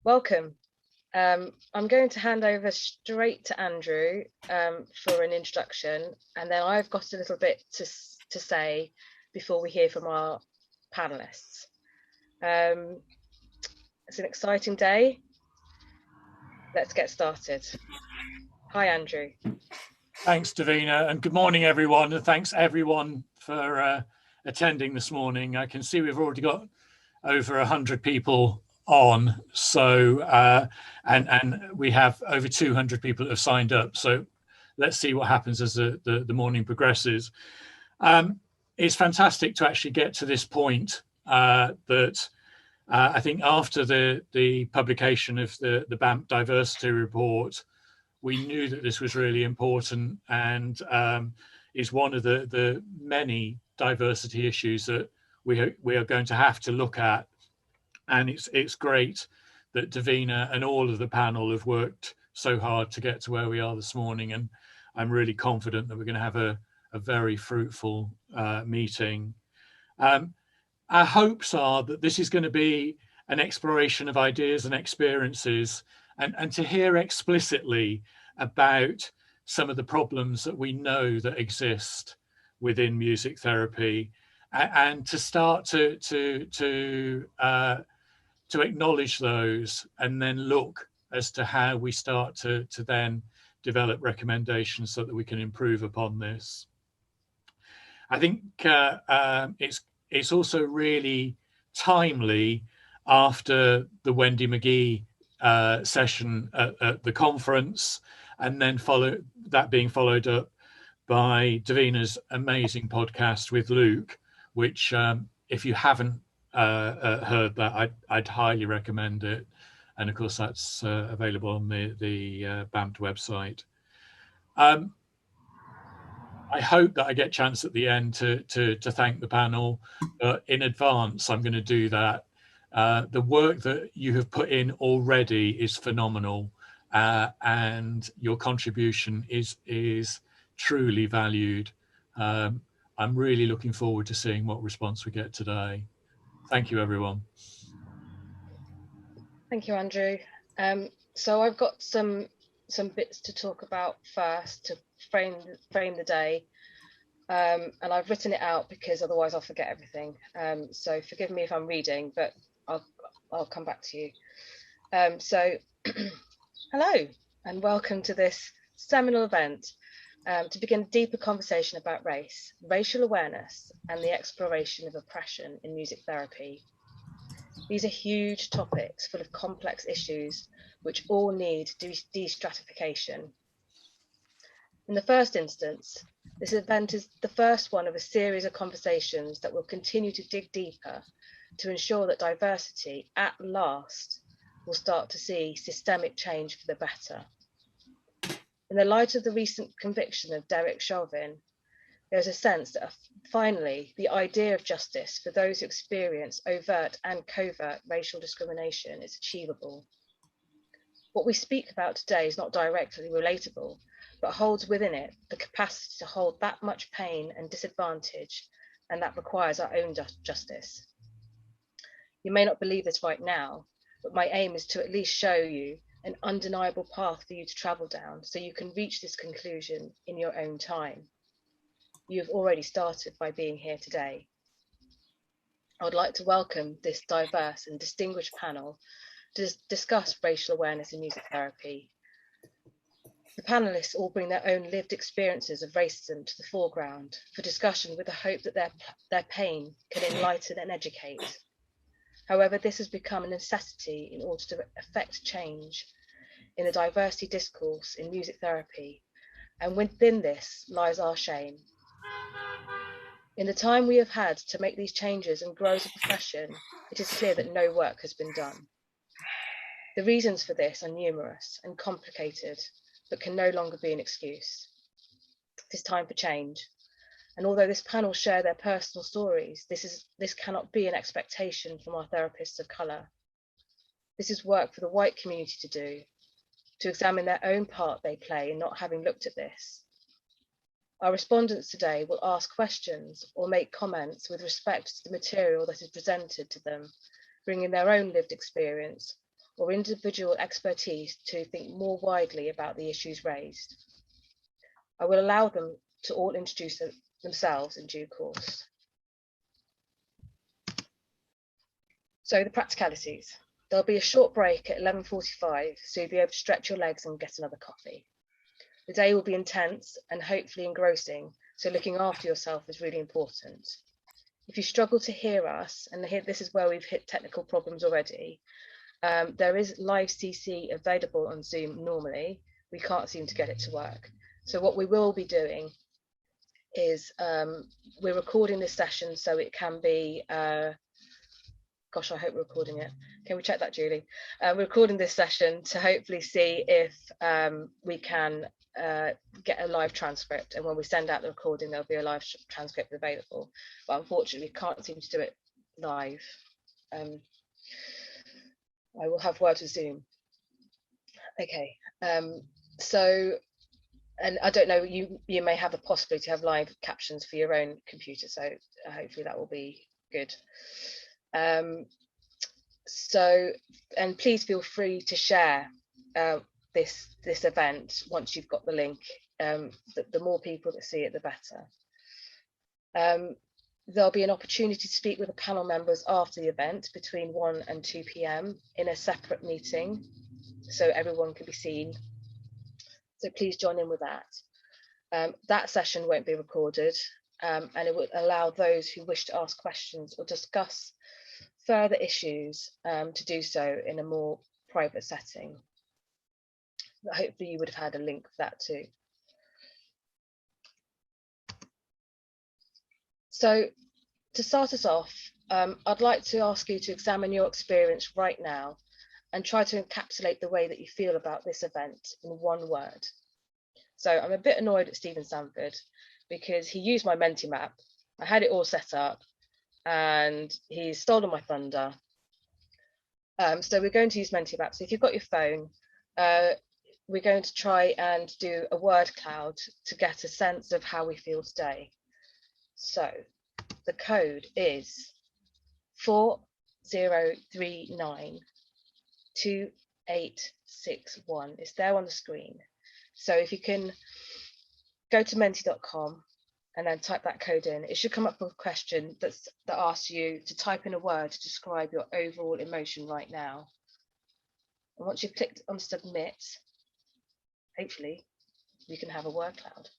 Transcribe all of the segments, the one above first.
Welcome. I'm going to hand over straight to Andrew for an introduction, and then I've got a little bit to say before we hear from our panelists. It's an exciting day. Let's get started. Hi, Andrew. Thanks, Davina, and good morning, everyone. And thanks, everyone, for attending this morning. I can see we've already got over 100 people on, so and we have over 200 people that have signed up. So let's see what happens as the morning progresses. It's fantastic to actually get to this point. That I think after the publication of the BAMT Diversity Report, we knew that this was really important, and is one of the many diversity issues that we are going to have to look at. And it's great that Davina and all of the panel have worked so hard to get to where we are this morning, and I'm really confident that we're going to have a very fruitful meeting. Our hopes are that this is going to be an exploration of ideas and experiences, and to hear explicitly about some of the problems that we know that exist within music therapy, and to start to acknowledge those, and then look as to how we start to then develop recommendations so that we can improve upon this. I think it's also really timely after the Wendy McGee session at the conference, and then being followed up by Davina's amazing podcast with Luke, which if you haven't heard that, I'd highly recommend it. And of course, that's available on the BAMT website. I hope that I get a chance at the end to thank the panel. In advance, I'm going to do that. The work that you have put in already is phenomenal, and your contribution is truly valued. I'm really looking forward to seeing what response we get today. Thank you, everyone. Thank you, Andrew. So I've got some bits to talk about first to frame the day, and I've written it out because otherwise I'll forget everything. So forgive me if I'm reading, but I'll come back to you. So hello and welcome to this seminal event to begin a deeper conversation about race, racial awareness, and the exploration of oppression in music therapy. These are huge topics full of complex issues which all need de-stratification. In the first instance, this event is the first one of a series of conversations that will continue to dig deeper to ensure that diversity at last will start to see systemic change for the better. In the light of the recent conviction of Derek Chauvin, there's a sense that finally the idea of justice for those who experience overt and covert racial discrimination is achievable. What we speak about today is not directly relatable, but holds within it the capacity to hold that much pain and disadvantage, and that requires our own justice. You may not believe this right now, but my aim is to at least show you an undeniable path for you to travel down so you can reach this conclusion in your own time. You have already started by being here today. I would like to welcome this diverse and distinguished panel to discuss racial awareness in music therapy. The panelists all bring their own lived experiences of racism to the foreground for discussion, with the hope that their pain can enlighten and educate. However, this has become a necessity in order to effect change in the diversity discourse in music therapy, and within this lies our shame. In the time we have had to make these changes and grow as a profession, it is clear that no work has been done. The reasons for this are numerous and complicated, but can no longer be an excuse. It is time for change. And although this panel share their personal stories, this cannot be an expectation from our therapists of colour. This is work for the white community to do, to examine their own part they play in not having looked at this. Our respondents today will ask questions or make comments with respect to the material that is presented to them, bringing their own lived experience or individual expertise to think more widely about the issues raised. I will allow them to all introduce themselves in due course. So the practicalities. There'll be a short break at 11:45, so you'll be able to stretch your legs and get another coffee. The day will be intense and hopefully engrossing, so looking after yourself is really important. If you struggle to hear us, and this is where we've hit technical problems already, there is live CC available on Zoom normally. We can't seem to get it to work. So what we will be doing is we're recording this session so it can be, gosh, I hope we're recording it. Can we check that, Julie? We're recording this session to hopefully see if we can get a live transcript, and when we send out the recording there'll be a live transcript available, but unfortunately we can't seem to do it live. I will have words with Zoom. Okay, so, and I don't know, you may have the possibility to have live captions for your own computer, so hopefully that will be good. So, and please feel free to share this event once you've got the link. The more people that see it, the better. There'll be an opportunity to speak with the panel members after the event between 1 and 2 p.m. in a separate meeting, so everyone can be seen. So please join in with that. That session won't be recorded, and it will allow those who wish to ask questions or discuss further issues to do so in a more private setting. Hopefully you would have had a link for that too. So to start us off, I'd like to ask you to examine your experience right now and try to encapsulate the way that you feel about this event in one word. So I'm a bit annoyed at Stephen Sanford because he used my Menti-map. I had it all set up and he's stolen my thunder. So we're going to use Menti-map. So if you've got your phone, we're going to try and do a word cloud to get a sense of how we feel today. So the code is 40392861. It's there on the screen. So if you can go to menti.com and then type that code in, it should come up with a question that asks you to type in a word to describe your overall emotion right now. And once you've clicked on submit, hopefully you can have a word cloud.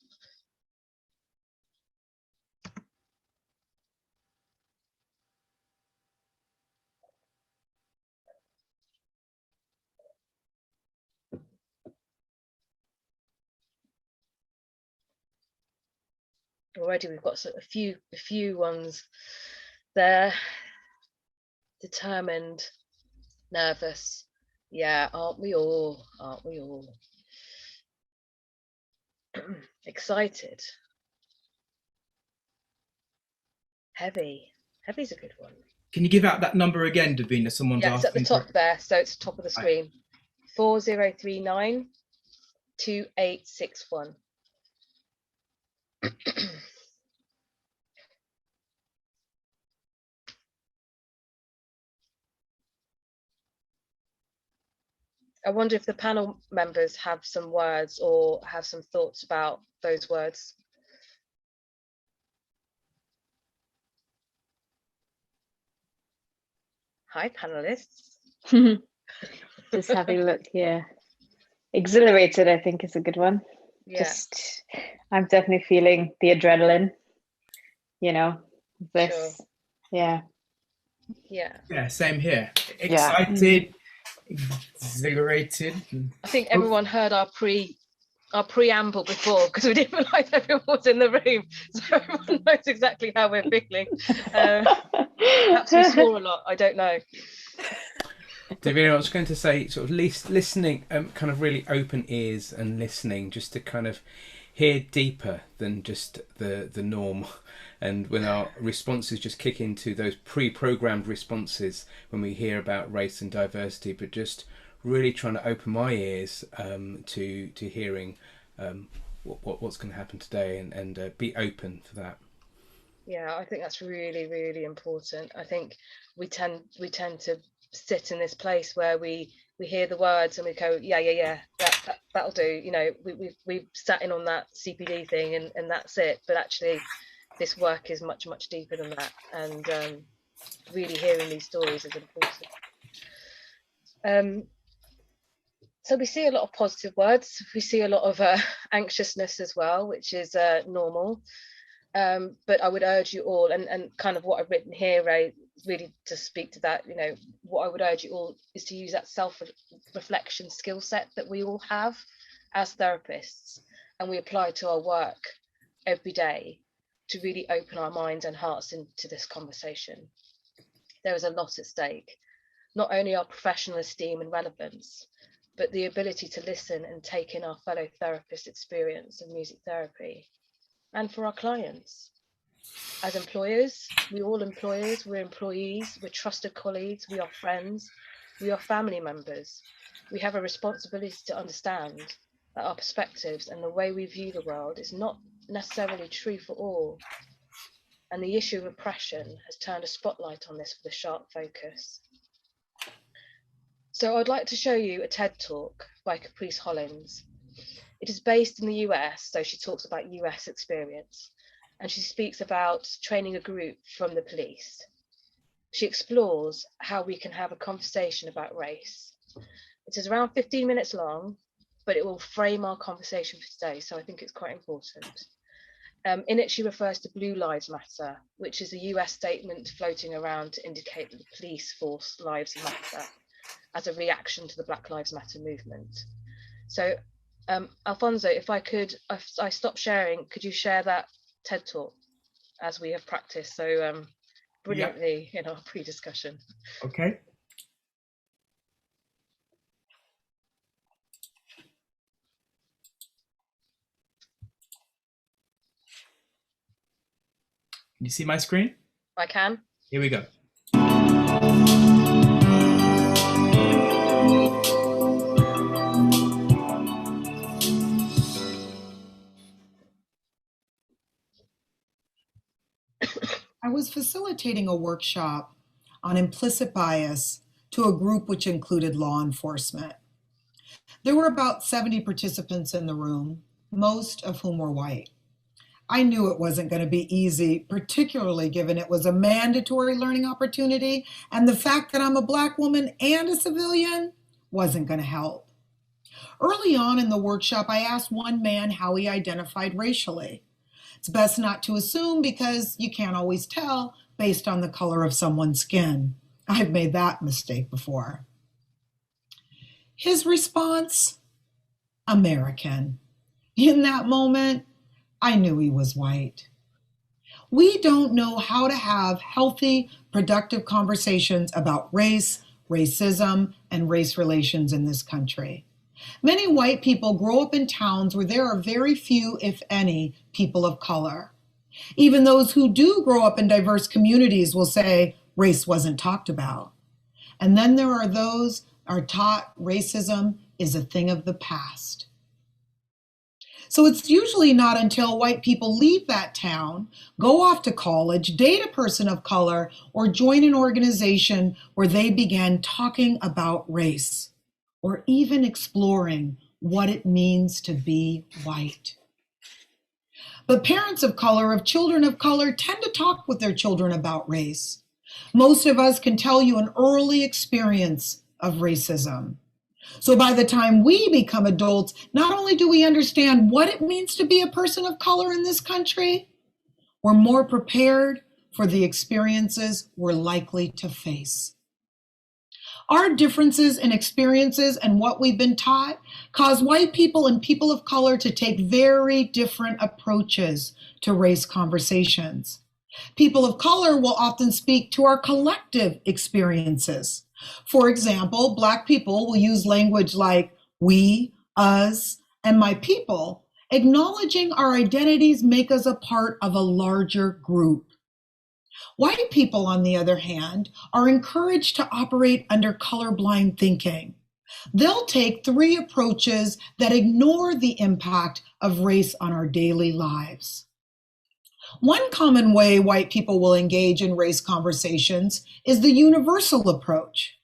Already we've got a few ones there. Determined, nervous. Yeah, aren't we all? Aren't we all? Excited. Heavy. Heavy's a good one. Can you give out that number again, Davina? Someone's asking. It's at the top there, so it's top of the screen. 40392861. I wonder if the panel members have some words or have some thoughts about those words. Hi, panelists. Just having a look here. Exhilarated, I think, is a good one. Yeah. I'm definitely feeling the adrenaline, you know, this. Sure. Yeah. Yeah, same here. Excited, exhilarated. I think everyone heard our preamble before because we didn't realise everyone was in the room, so everyone knows exactly how we're feeling. Perhaps we swore a lot, I don't know. Davina, I was going to say, sort of listening, kind of really open ears and listening, just to kind of hear deeper than just the norm. And when our responses just kick into those pre-programmed responses when we hear about race and diversity, but just really trying to open my ears to hearing what's going to happen today and be open for that. Yeah, I think that's really, really important. I think we tend to sit in this place where we we hear the words and we go, yeah, that'll do. You know, we've sat in on that CPD thing and that's it. But actually, this work is much deeper than that. And really hearing these stories is important. So we see a lot of positive words. We see a lot of anxiousness as well, which is normal. But I would urge you all, and kind of what I've written here, Ray, really to speak to that, you know, what I would urge you all is to use that self-reflection skill set that we all have as therapists, and we apply to our work every day to really open our minds and hearts into this conversation. There is a lot at stake, not only our professional esteem and relevance, but the ability to listen and take in our fellow therapists' experience of music therapy. And for our clients, as employers, we're employees, we're trusted colleagues, we are friends, we are family members. We have a responsibility to understand that our perspectives and the way we view the world is not necessarily true for all. And the issue of oppression has turned a spotlight on this with a sharp focus. So I'd like to show you a TED talk by Caprice Hollins. It is based in the US, so she talks about US experience, and she speaks about training a group from the police. She explores how we can have a conversation about race. It is around 15 minutes long, but it will frame our conversation for today, so I think it's quite important. In it, she refers to Blue Lives Matter, which is a US statement floating around to indicate that the police force lives matter as a reaction to the Black Lives Matter movement. So Alphonso, if I stop sharing, could you share that TED talk as we have practiced so brilliantly in our pre-discussion? Okay. Can you see my screen? I can. Here we go. I was facilitating a workshop on implicit bias to a group which included law enforcement. There were about 70 participants in the room, most of whom were white. I knew it wasn't going to be easy, particularly given it was a mandatory learning opportunity, and the fact that I'm a Black woman and a civilian wasn't going to help. Early on in the workshop, I asked one man how he identified racially. It's best not to assume because you can't always tell based on the color of someone's skin. I've made that mistake before. His response, American. In that moment, I knew he was white. We don't know how to have healthy, productive conversations about race, racism, and race relations in this country. Many white people grow up in towns where there are very few, if any, people of color. Even those who do grow up in diverse communities will say race wasn't talked about. And then there are those who are taught racism is a thing of the past. So it's usually not until white people leave that town, go off to college, date a person of color, or join an organization where they begin talking about race, or even exploring what it means to be white. But parents of color, of children of color, tend to talk with their children about race. Most of us can tell you an early experience of racism. So by the time we become adults, not only do we understand what it means to be a person of color in this country, we're more prepared for the experiences we're likely to face. Our differences in experiences and what we've been taught cause white people and people of color to take very different approaches to race conversations. People of color will often speak to our collective experiences. For example, Black people will use language like we, us, and my people, acknowledging our identities make us a part of a larger group. White people, on the other hand, are encouraged to operate under colorblind thinking. They'll take three approaches that ignore the impact of race on our daily lives. One common way white people will engage in race conversations is the universal approach.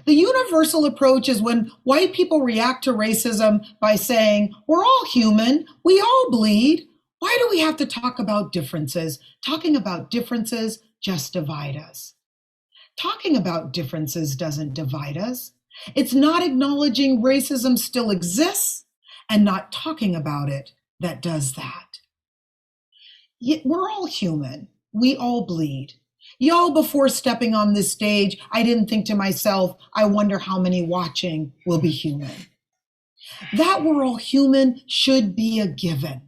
The universal approach is when white people react to racism by saying, we're all human, we all bleed. Why do we have to talk about differences? Talking about differences just divide us. Talking about differences doesn't divide us. It's not acknowledging racism still exists and not talking about it that does that. Yet we're all human. We all bleed. Y'all, before stepping on this stage, I didn't think to myself, I wonder how many watching will be human. That we're all human should be a given.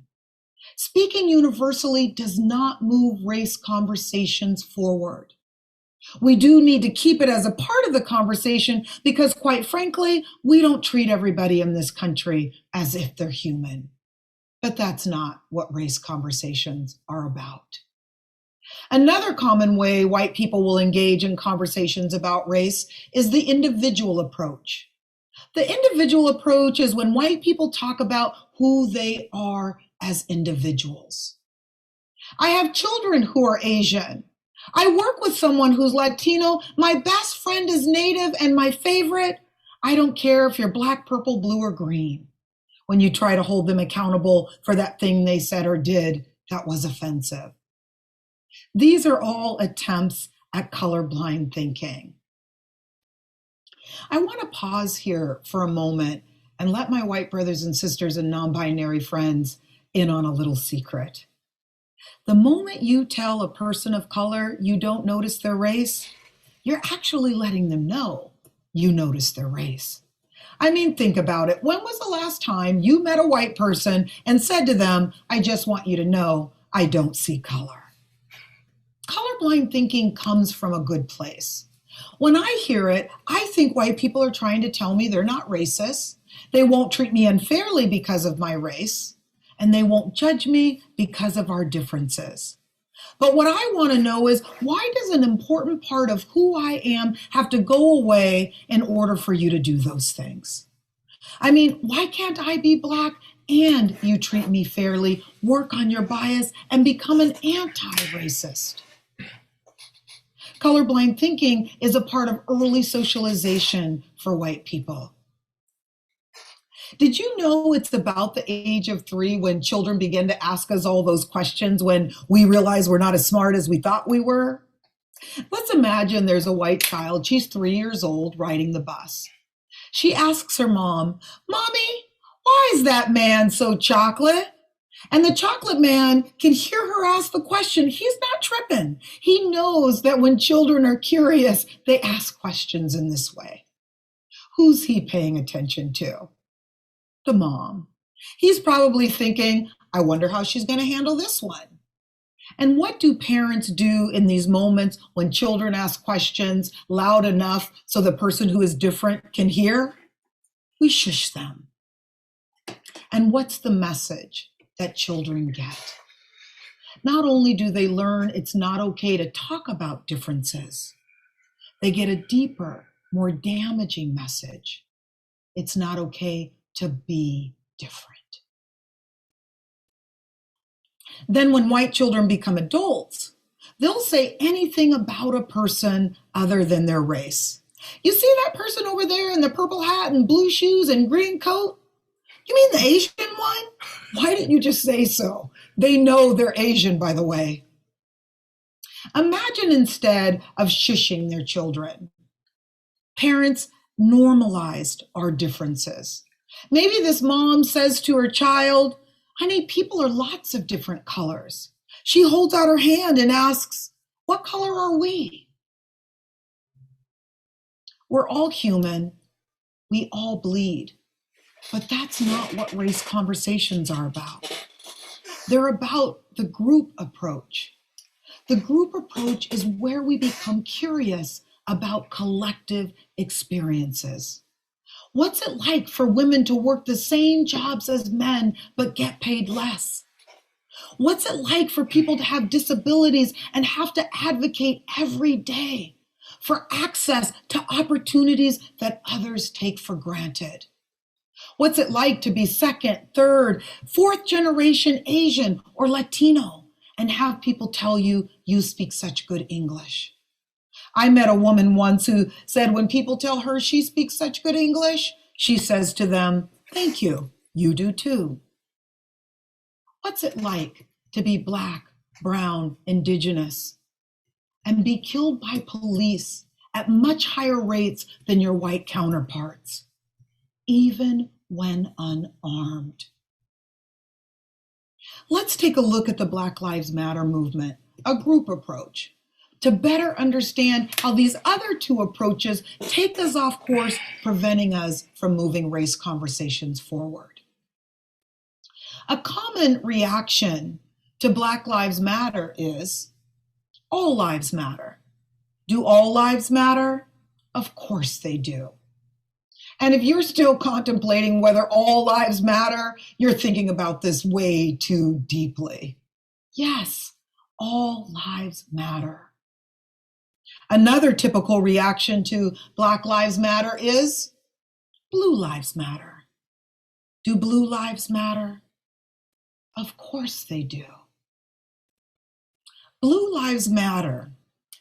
Speaking universally does not move race conversations forward. We do need to keep it as a part of the conversation because, quite frankly, we don't treat everybody in this country as if they're human. But that's not what race conversations are about. Another common way white people will engage in conversations about race is the individual approach. The individual approach is when white people talk about who they are as individuals. I have children who are Asian. I work with someone who's Latino. My best friend is Native and my favorite. I don't care if you're black, purple, blue, or green. When you try to hold them accountable for that thing they said or did that was offensive. These are all attempts at colorblind thinking. I want to pause here for a moment and let my white brothers and sisters and non-binary friends in on a little secret. The moment you tell a person of color you don't notice their race, you're actually letting them know you notice their race. I mean, think about it. When was the last time you met a white person and said to them, I just want you to know I don't see color? Colorblind thinking comes from a good place. When I hear it, I think white people are trying to tell me they're not racist. They won't treat me unfairly because of my race, and they won't judge me because of our differences. But what I want to know is, why does an important part of who I am have to go away in order for you to do those things? I mean, why can't I be Black and you treat me fairly, work on your bias, and become an anti-racist? Colorblind thinking is a part of early socialization for white people. Did you know it's about the age of 3 when children begin to ask us all those questions when we realize we're not as smart as we thought we were? Let's imagine there's a white child, she's 3 years old, riding the bus. She asks her mom, Mommy, why is that man so chocolate? And the chocolate man can hear her ask the question. He's not tripping. He knows that when children are curious, they ask questions in this way. Who's he paying attention to? The mom. He's probably thinking, I wonder how she's going to handle this one. And what do parents do in these moments when children ask questions loud enough so the person who is different can hear? We shush them. And what's the message that children get? Not only do they learn it's not okay to talk about differences, they get a deeper, more damaging message. It's not okay to be different. Then when white children become adults, they'll say anything about a person other than their race. You see that person over there in the purple hat and blue shoes and green coat? You mean the Asian one? Why didn't you just say so? They know they're Asian, by the way. Imagine instead of shushing their children, parents normalized our differences. Maybe this mom says to her child, honey, people are lots of different colors. She holds out her hand and asks, what color are we? We're all human. We all bleed. But that's not what race conversations are about. They're about the group approach. The group approach is where we become curious about collective experiences. What's it like for women to work the same jobs as men but get paid less? What's it like for people to have disabilities and have to advocate every day for access to opportunities that others take for granted? What's it like to be second, third, fourth generation Asian or Latino and have people tell you you speak such good English? I met a woman once who said when people tell her she speaks such good English, she says to them, "Thank you, you do too." What's it like to be Black, brown, indigenous, and be killed by police at much higher rates than your white counterparts, even when unarmed? Let's take a look at the Black Lives Matter movement, a group approach, to better understand how these other two approaches take us off course, preventing us from moving race conversations forward. A common reaction to Black Lives Matter is, all lives matter. Do all lives matter? Of course they do. And if you're still contemplating whether all lives matter, you're thinking about this way too deeply. Yes, all lives matter. Another typical reaction to Black Lives Matter is, blue lives matter. Do blue lives matter? Of course they do. Blue Lives Matter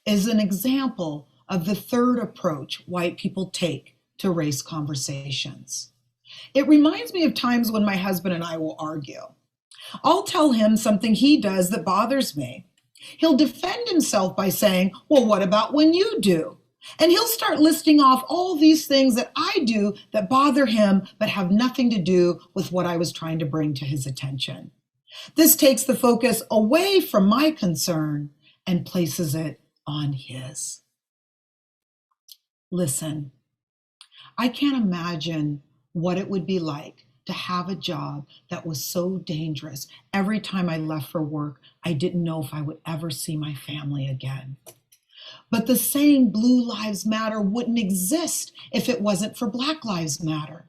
is an example of the third approach white people take to race conversations. It reminds me of times when my husband and I will argue. I'll tell him something he does that bothers me. He'll defend himself by saying, "Well, what about when you do?" And he'll start listing off all these things that I do that bother him but have nothing to do with what I was trying to bring to his attention. This takes the focus away from my concern and places it on his. Listen, I can't imagine what it would be like to have a job that was so dangerous. Every time I left for work, I didn't know if I would ever see my family again. But the saying Blue Lives Matter wouldn't exist if it wasn't for Black Lives Matter.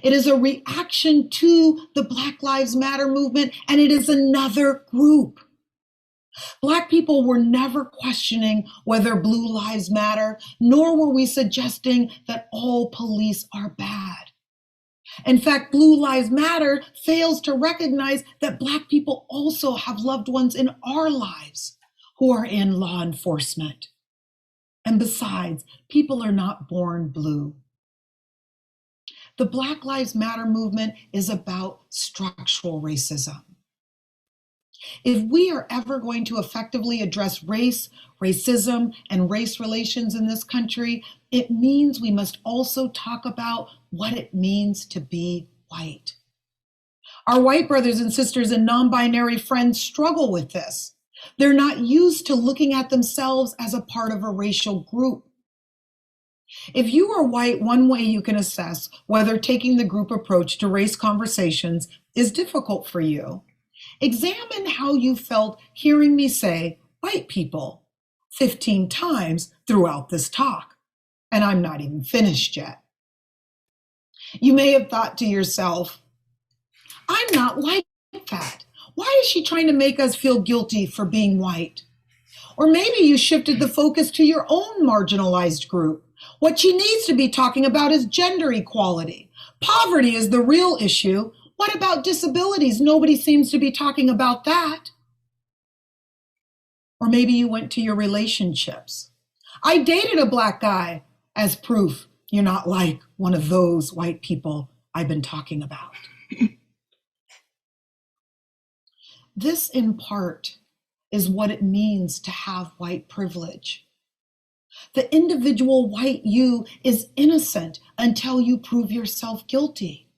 It is a reaction to the Black Lives Matter movement, and it is another group. Black people were never questioning whether blue lives matter, nor were we suggesting that all police are bad. In fact, Blue Lives Matter fails to recognize that Black people also have loved ones in our lives who are in law enforcement. And besides, people are not born blue. The Black Lives Matter movement is about structural racism. If we are ever going to effectively address race, racism, and race relations in this country, it means we must also talk about what it means to be white. Our white brothers and sisters and non-binary friends struggle with this. They're not used to looking at themselves as a part of a racial group. If you are white, one way you can assess whether taking the group approach to race conversations is difficult for you. Examine how you felt hearing me say white people 15 times throughout this talk, and I'm not even finished yet. You may have thought to yourself, I'm not like that. Why is she trying to make us feel guilty for being white? Or maybe you shifted the focus to your own marginalized group. What she needs to be talking about is gender equality. Poverty is the real issue. What about disabilities? Nobody seems to be talking about that. Or maybe you went to your relationships. I dated a Black guy as proof you're not like one of those white people I've been talking about. This, in part, is what it means to have white privilege. The individual white you is innocent until you prove yourself guilty.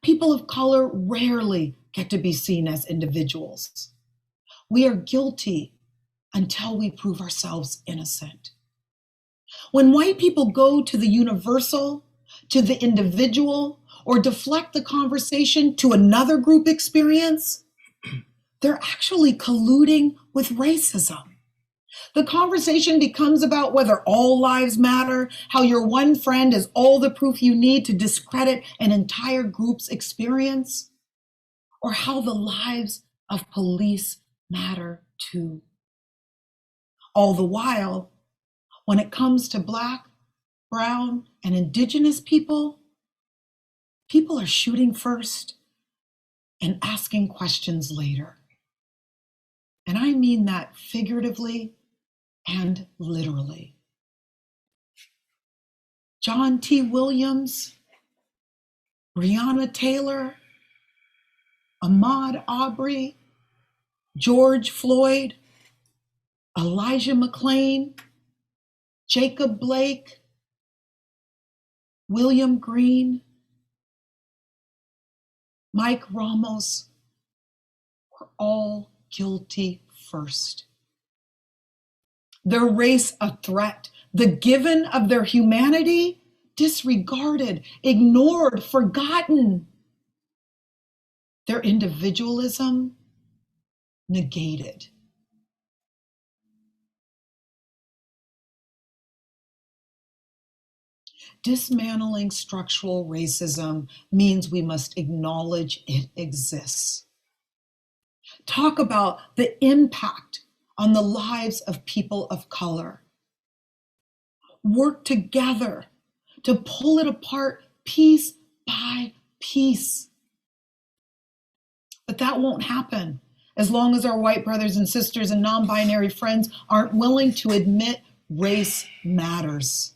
People of color rarely get to be seen as individuals. We are guilty until we prove ourselves innocent. When white people go to the universal, to the individual, or deflect the conversation to another group experience, they're actually colluding with racism. The conversation becomes about whether all lives matter, how your one friend is all the proof you need to discredit an entire group's experience, or how the lives of police matter too. All the while, when it comes to Black, brown, and indigenous people, people are shooting first and asking questions later. And I mean that figuratively and literally. John T. Williams, Breonna Taylor, Ahmaud Arbery, George Floyd, Elijah McClain, Jacob Blake, William Green, Mike Ramos were all guilty first. Their race a threat, the given of their humanity disregarded, ignored, forgotten. Their individualism negated. Dismantling structural racism means we must acknowledge it exists. Talk about the impact on the lives of people of color. Work together to pull it apart piece by piece. But that won't happen as long as our white brothers and sisters and non-binary friends aren't willing to admit race matters.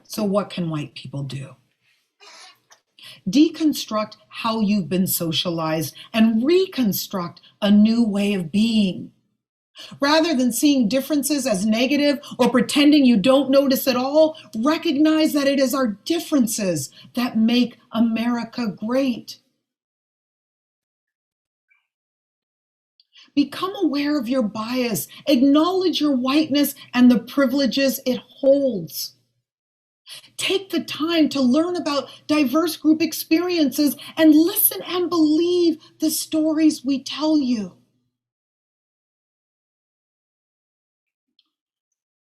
So what can white people do? Deconstruct how you've been socialized and reconstruct a new way of being. Rather than seeing differences as negative or pretending you don't notice at all, recognize that it is our differences that make America great. Become aware of your bias, acknowledge your whiteness and the privileges it holds. Take the time to learn about diverse group experiences and listen and believe the stories we tell you.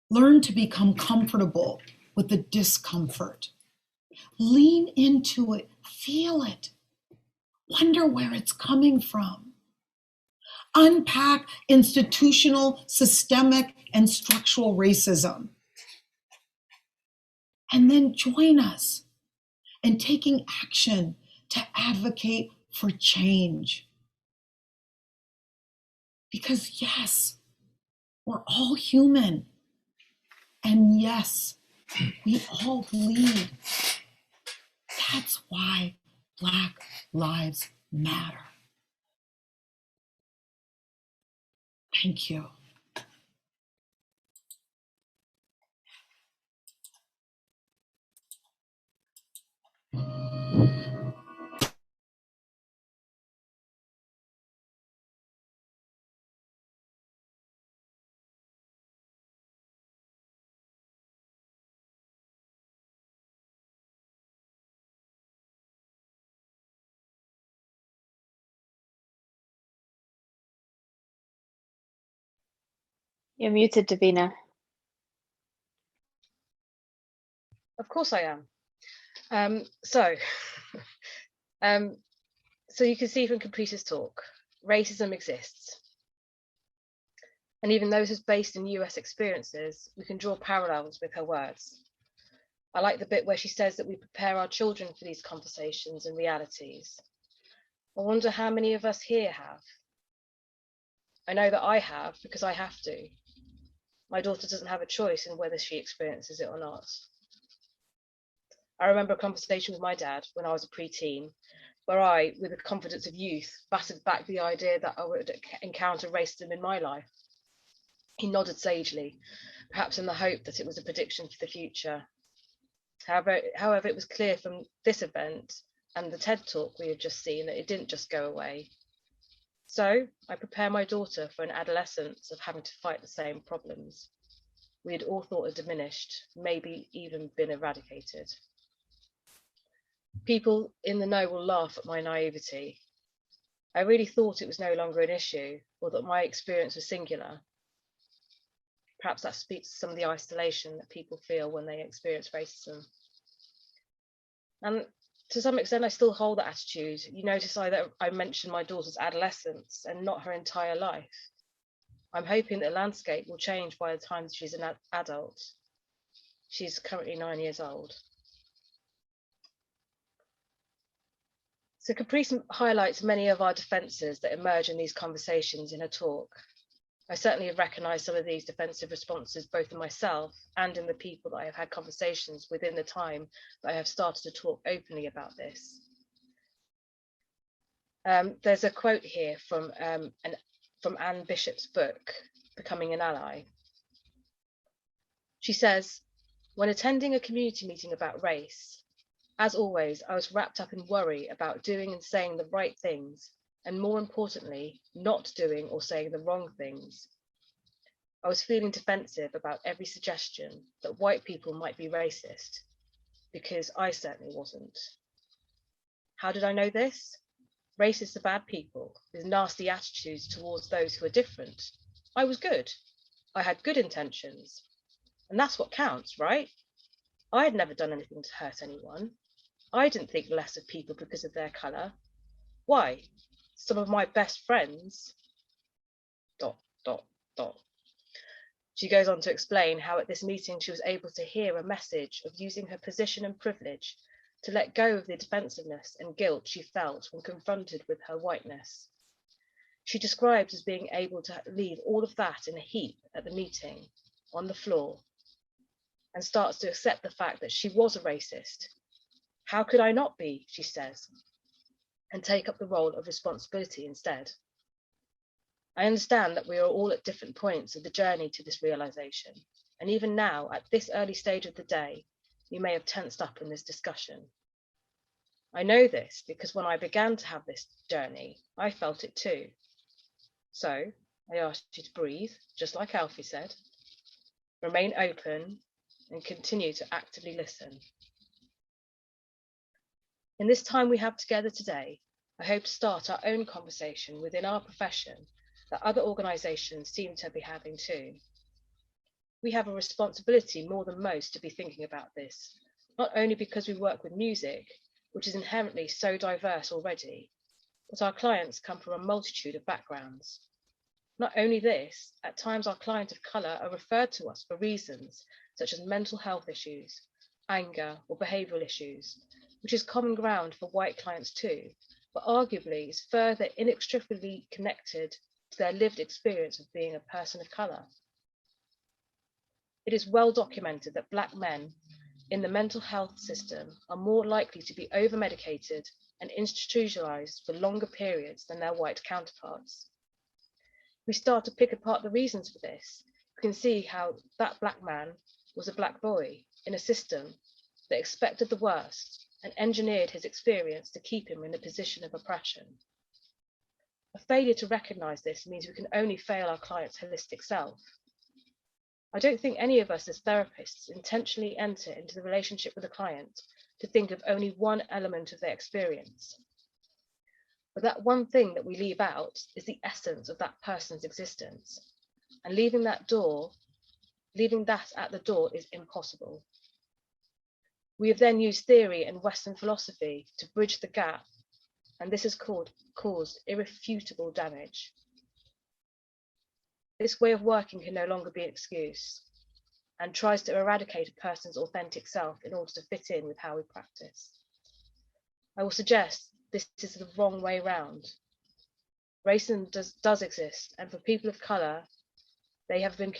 Learn to become comfortable with the discomfort. Lean into it, feel it. Wonder where it's coming from. Unpack institutional, systemic, and structural racism. And then join us in taking action to advocate for change. Because yes, we're all human. And yes, we all bleed. That's why Black Lives Matter. Thank you. You're muted, Davina. Of course I am. So you can see from Caprice's talk, racism exists. And even though this is based in US experiences, we can draw parallels with her words. I like the bit where she says that we prepare our children for these conversations and realities. I wonder how many of us here have. I know that I have because I have to. My daughter doesn't have a choice in whether she experiences it or not. I remember a conversation with my dad when I was a preteen, where I, with the confidence of youth, battered back the idea that I would encounter racism in my life. He nodded sagely, perhaps in the hope that it was a prediction for the future. However, it was clear from this event and the TED talk we had just seen that it didn't just go away. So I prepare my daughter for an adolescence of having to fight the same problems we had all thought had diminished, maybe even been eradicated. People in the know will laugh at my naivety. I really thought it was no longer an issue, or that my experience was singular. Perhaps that speaks to some of the isolation that people feel when they experience racism. And to some extent, I still hold that attitude. You notice that I mentioned my daughter's adolescence and not her entire life. I'm hoping that the landscape will change by the time she's an adult. She's currently 9 years old. So Caprice highlights many of our defences that emerge in these conversations in her talk. I certainly have recognised some of these defensive responses both in myself and in the people that I have had conversations within the time that I have started to talk openly about this. There's a quote here from Anne Bishop's book, Becoming an Ally. She says, when attending a community meeting about race, as always, I was wrapped up in worry about doing and saying the right things, and more importantly, not doing or saying the wrong things. I was feeling defensive about every suggestion that white people might be racist, because I certainly wasn't. How did I know this? Racists are bad people with nasty attitudes towards those who are different. I was good. I had good intentions. And that's what counts, right? I had never done anything to hurt anyone. I didn't think less of people because of their colour. Why? Some of my best friends... ... She goes on to explain how at this meeting she was able to hear a message of using her position and privilege to let go of the defensiveness and guilt she felt when confronted with her whiteness. She described as being able to leave all of that in a heap at the meeting, on the floor, and starts to accept the fact that she was a racist. How could I not be, she says, and take up the role of responsibility instead. I understand that we are all at different points of the journey to this realization, and even now, at this early stage of the day, we may have tensed up in this discussion. I know this because when I began to have this journey, I felt it too. So I asked you to breathe, just like Alfie said, remain open, and continue to actively listen. In this time we have together today, I hope to start our own conversation within our profession that other organisations seem to be having too. We have a responsibility more than most to be thinking about this, not only because we work with music, which is inherently so diverse already, but our clients come from a multitude of backgrounds. Not only this, at times our clients of colour are referred to us for reasons such as mental health issues, anger or behavioural issues, which is common ground for white clients too, but arguably is further inextricably connected to their lived experience of being a person of colour. It is well documented that Black men in the mental health system are more likely to be over-medicated and institutionalised for longer periods than their white counterparts. We start to pick apart the reasons for this. We can see how that Black man was a Black boy in a system that expected the worst and engineered his experience to keep him in a position of oppression. A failure to recognise this means we can only fail our client's holistic self. I don't think any of us as therapists intentionally enter into the relationship with a client to think of only one element of their experience. But that one thing that we leave out is the essence of that person's existence. And leaving that at the door is impossible. We have then used theory and Western philosophy to bridge the gap, and this has caused irrefutable damage. This way of working can no longer be an excuse and tries to eradicate a person's authentic self in order to fit in with how we practice. I will suggest this is the wrong way round. Racism does exist, and for people of colour, they have been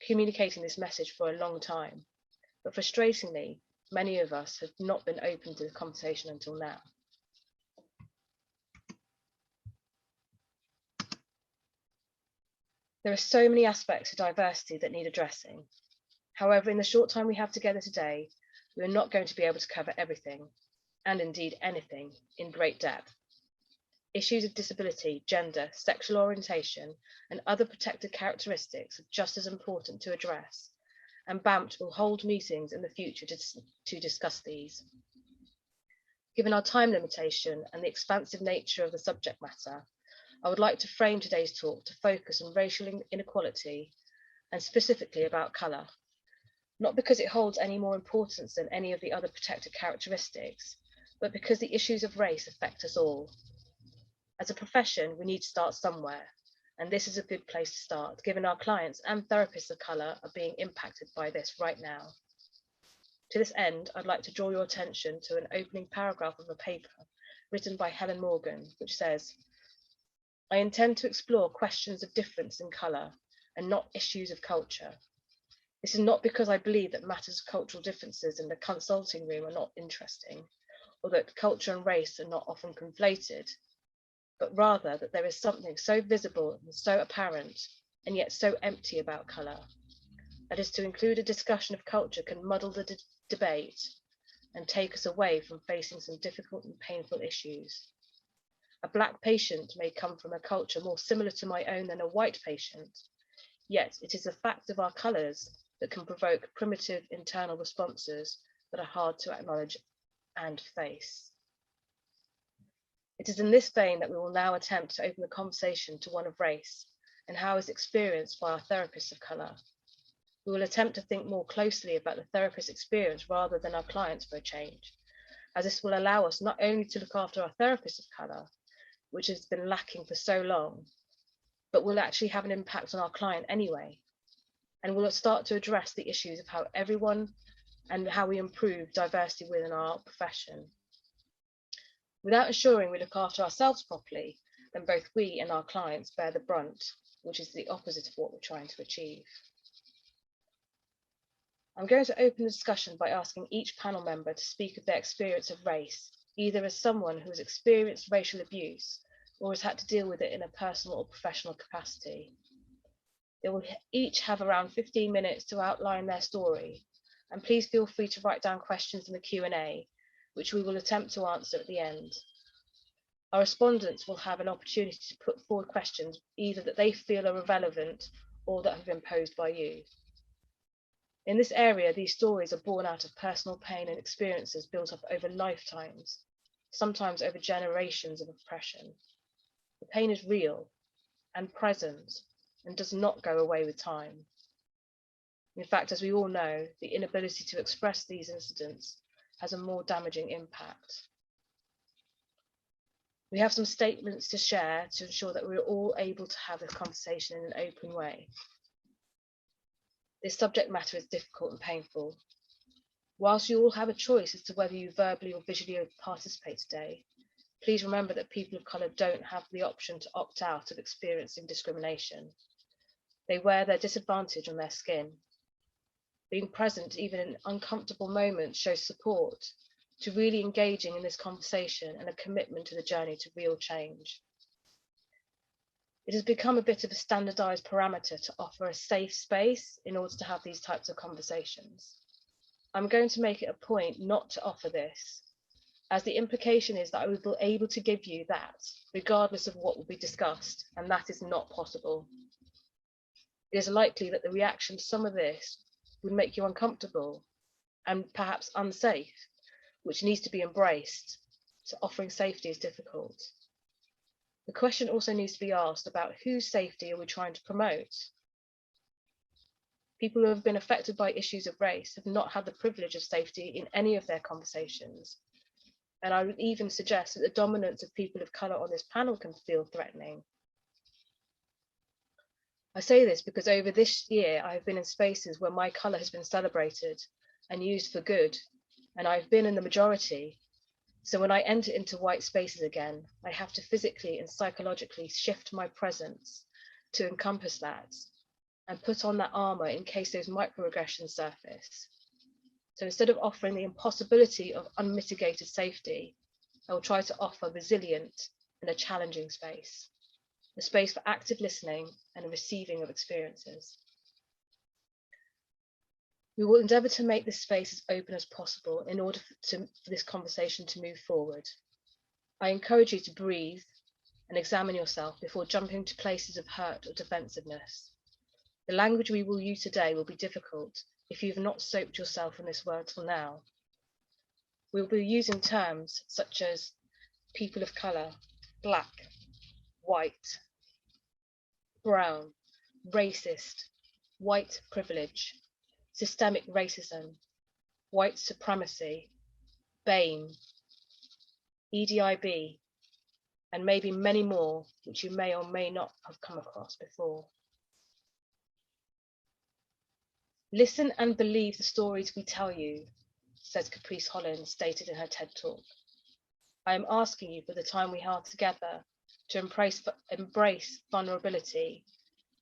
communicating this message for a long time. But frustratingly, many of us have not been open to the conversation until now. There are so many aspects of diversity that need addressing. However, in the short time we have together today, we are not going to be able to cover everything, and indeed anything, in great depth. Issues of disability, gender, sexual orientation, and other protected characteristics are just as important to address, and BAMT will hold meetings in the future to discuss these. Given our time limitation and the expansive nature of the subject matter, I would like to frame today's talk to focus on racial inequality and specifically about colour, not because it holds any more importance than any of the other protected characteristics, but because the issues of race affect us all. As a profession, we need to start somewhere, and this is a good place to start, given our clients and therapists of colour are being impacted by this right now. To this end, I'd like to draw your attention to an opening paragraph of a paper written by Helen Morgan, which says, I intend to explore questions of difference in colour and not issues of culture. This is not because I believe that matters of cultural differences in the consulting room are not interesting, or that culture and race are not often conflated, but rather that there is something so visible and so apparent and yet so empty about colour. That is, to include a discussion of culture can muddle the debate and take us away from facing some difficult and painful issues. A black patient may come from a culture more similar to my own than a white patient, yet it is the fact of our colours that can provoke primitive internal responses that are hard to acknowledge and face. It is in this vein that we will now attempt to open the conversation to one of race and how it is experienced by our therapists of colour. We will attempt to think more closely about the therapist's experience rather than our clients for a change, as this will allow us not only to look after our therapists of colour, which has been lacking for so long, but will actually have an impact on our client anyway. And we'll start to address the issues of how everyone and how we improve diversity within our profession. Without ensuring we look after ourselves properly, then both we and our clients bear the brunt, which is the opposite of what we're trying to achieve. I'm going to open the discussion by asking each panel member to speak of their experience of race, either as someone who has experienced racial abuse or has had to deal with it in a personal or professional capacity. They will each have around 15 minutes to outline their story, and please feel free to write down questions in the Q&A, which we will attempt to answer at the end. Our respondents will have an opportunity to put forward questions either that they feel are relevant or that have been posed by you. In this area, these stories are born out of personal pain and experiences built up over lifetimes, sometimes over generations of oppression. The pain is real and present and does not go away with time. In fact, as we all know, the inability to express these incidents has a more damaging impact. We have some statements to share to ensure that we're all able to have this conversation in an open way. This subject matter is difficult and painful. Whilst you all have a choice as to whether you verbally or visually participate today, please remember that people of colour don't have the option to opt out of experiencing discrimination. They wear their disadvantage on their skin. Being present, even in uncomfortable moments, shows support to really engaging in this conversation and a commitment to the journey to real change. It has become a bit of a standardised parameter to offer a safe space in order to have these types of conversations. I'm going to make it a point not to offer this, as the implication is that I will be able to give you that, regardless of what will be discussed, and that is not possible. It is likely that the reaction to some of this would make you uncomfortable and perhaps unsafe, which needs to be embraced, so offering safety is difficult. The question also needs to be asked about whose safety are we trying to promote? People who have been affected by issues of race have not had the privilege of safety in any of their conversations. And I would even suggest that the dominance of people of colour on this panel can feel threatening. I say this because over this year, I've been in spaces where my colour has been celebrated and used for good, and I've been in the majority. So when I enter into white spaces again, I have to physically and psychologically shift my presence to encompass that and put on that armour in case those microaggressions surface. So instead of offering the impossibility of unmitigated safety, I will try to offer resilient and a challenging space, a space for active listening and a receiving of experiences. We will endeavour to make this space as open as possible in order for this conversation to move forward. I encourage you to breathe and examine yourself before jumping to places of hurt or defensiveness. The language we will use today will be difficult if you have not soaked yourself in this word till now. We will be using terms such as people of colour, black, white, brown, racist, white privilege, systemic racism, white supremacy, BAME, EDIB, and maybe many more which you may or may not have come across before. Listen and believe the stories we tell you, says Caprice Holland, stated in her TED talk. I am asking you for the time we have together to embrace vulnerability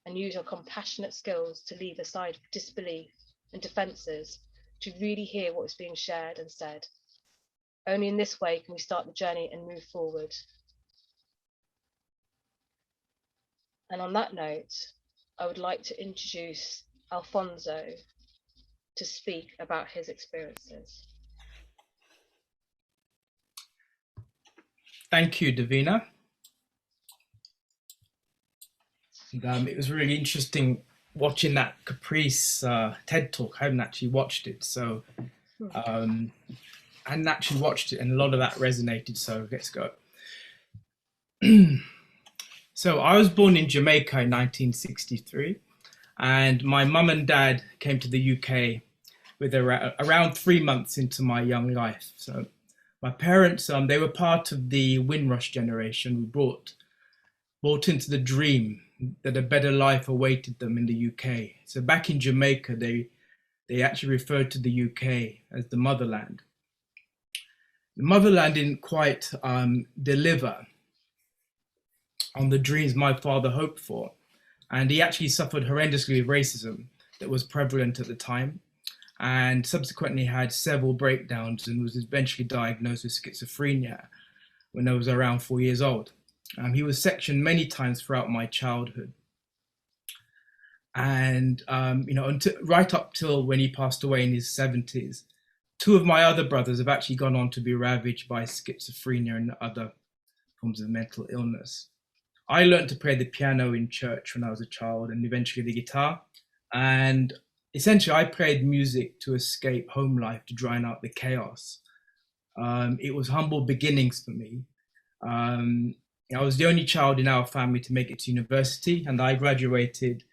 and use your compassionate skills to leave aside disbelief and defences, to really hear what is being shared and said. Only in this way can we start the journey and move forward. And on that note, I would like to introduce Alphonso to speak about his experiences. Thank you, Davina. And, it was really interesting watching that Caprice TED Talk. I haven't actually watched it, so I hadn't actually watched it, and a lot of that resonated, so let's go. So I was born in Jamaica in 1963, and my mum and dad came to the UK with around 3 months into my young life. So my parents, they were part of the Windrush generation who brought into the dream that a better life awaited them in the UK. So back in Jamaica, they actually referred to the UK as the motherland. The motherland didn't quite deliver on the dreams my father hoped for. And he actually suffered horrendously with racism that was prevalent at the time, and subsequently had several breakdowns and was eventually diagnosed with schizophrenia when I was around 4 years old. He was sectioned many times throughout my childhood. And, right up till when he passed away in his 70s, 2 of my other brothers have actually gone on to be ravaged by schizophrenia and other forms of mental illness. I learned to play the piano in church when I was a child, and eventually the guitar. And essentially, I played music to escape home life, to drown out the chaos. It was humble beginnings for me. I was the only child in our family to make it to university, and I graduated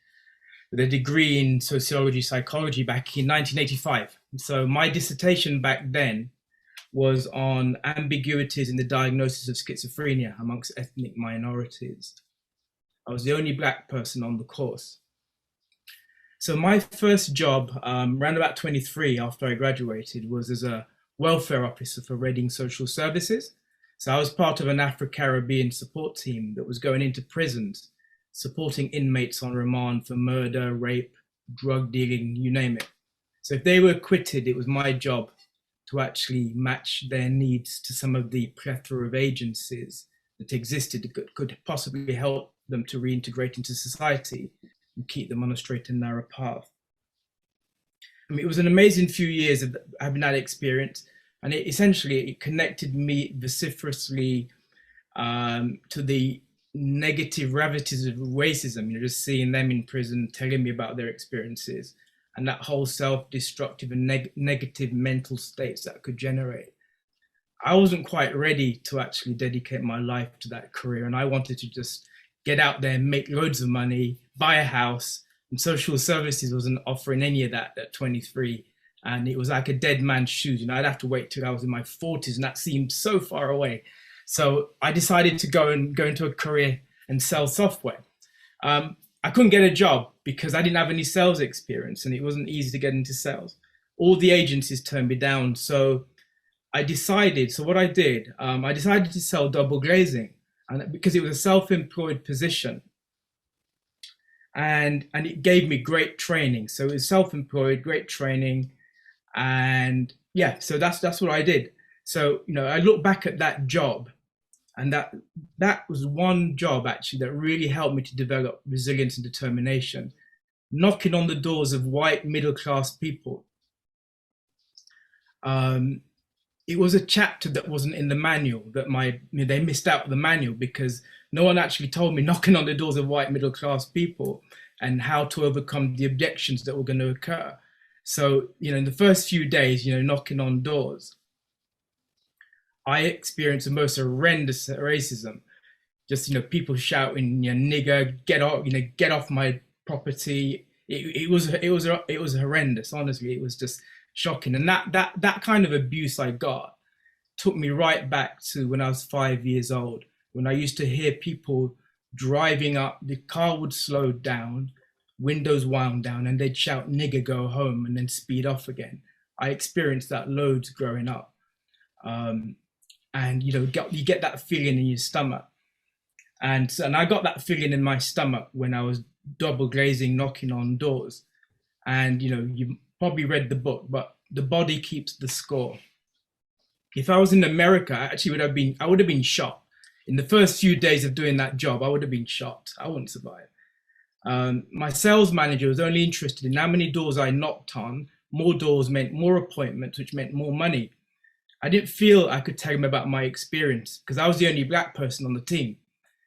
with a degree in sociology, psychology back in 1985. So my dissertation back then was on ambiguities in the diagnosis of schizophrenia amongst ethnic minorities. I was the only Black person on the course. So my first job, around about 23 after I graduated, was as a welfare officer for Reading Social Services. So I was part of an Afro-Caribbean support team that was going into prisons, supporting inmates on remand for murder, rape, drug dealing, you name it. So if they were acquitted, it was my job to actually match their needs to some of the plethora of agencies that existed that could possibly help them to reintegrate into society and keep them on a straight and narrow path. I mean, it was an amazing few years of having that experience, and it connected me vociferously to the negative ravages of racism, just seeing them in prison, telling me about their experiences, and that whole self-destructive and negative mental states that could generate. I wasn't quite ready to actually dedicate my life to that career, and I wanted to just get out there, make loads of money, buy a house, and social services wasn't offering any of that at 23. And it was like a dead man's shoes. I'd have to wait till I was in my 40s, and that seemed so far away. So I decided to go into a career and sell software. I couldn't get a job because I didn't have any sales experience, and it wasn't easy to get into sales. All the agencies turned me down. So I decided to sell double glazing, and because it was a self-employed position. And it gave me great training. So it was self-employed, great training. And yeah, so that's what I did. So, I look back at that job, and that was one job actually that really helped me to develop resilience and determination, knocking on the doors of white middle-class people. It was a chapter that wasn't in the manual, that they missed out the manual because no one actually told me knocking on the doors of white middle-class people and how to overcome the objections that were going to occur. So, in the first few days, knocking on doors, I experienced the most horrendous racism. Just, people shouting, nigger, get off my property. It was horrendous. Honestly, it was just shocking. And that kind of abuse I got took me right back to when I was 5 years old, when I used to hear people driving up, the car would slow down, windows wound down, and they'd shout, nigger, go home, and then speed off again. I experienced that loads growing up. and you get that feeling in your stomach. And I got that feeling in my stomach when I was double glazing, knocking on doors. And you probably read the book, but the body keeps the score. If I was in America, I would have been shot. In the first few days of doing that job, I would have been shot. I wouldn't survive. My sales manager was only interested in how many doors I knocked on. More doors meant more appointments, which meant more money. I didn't feel I could tell him about my experience because I was the only black person on the team.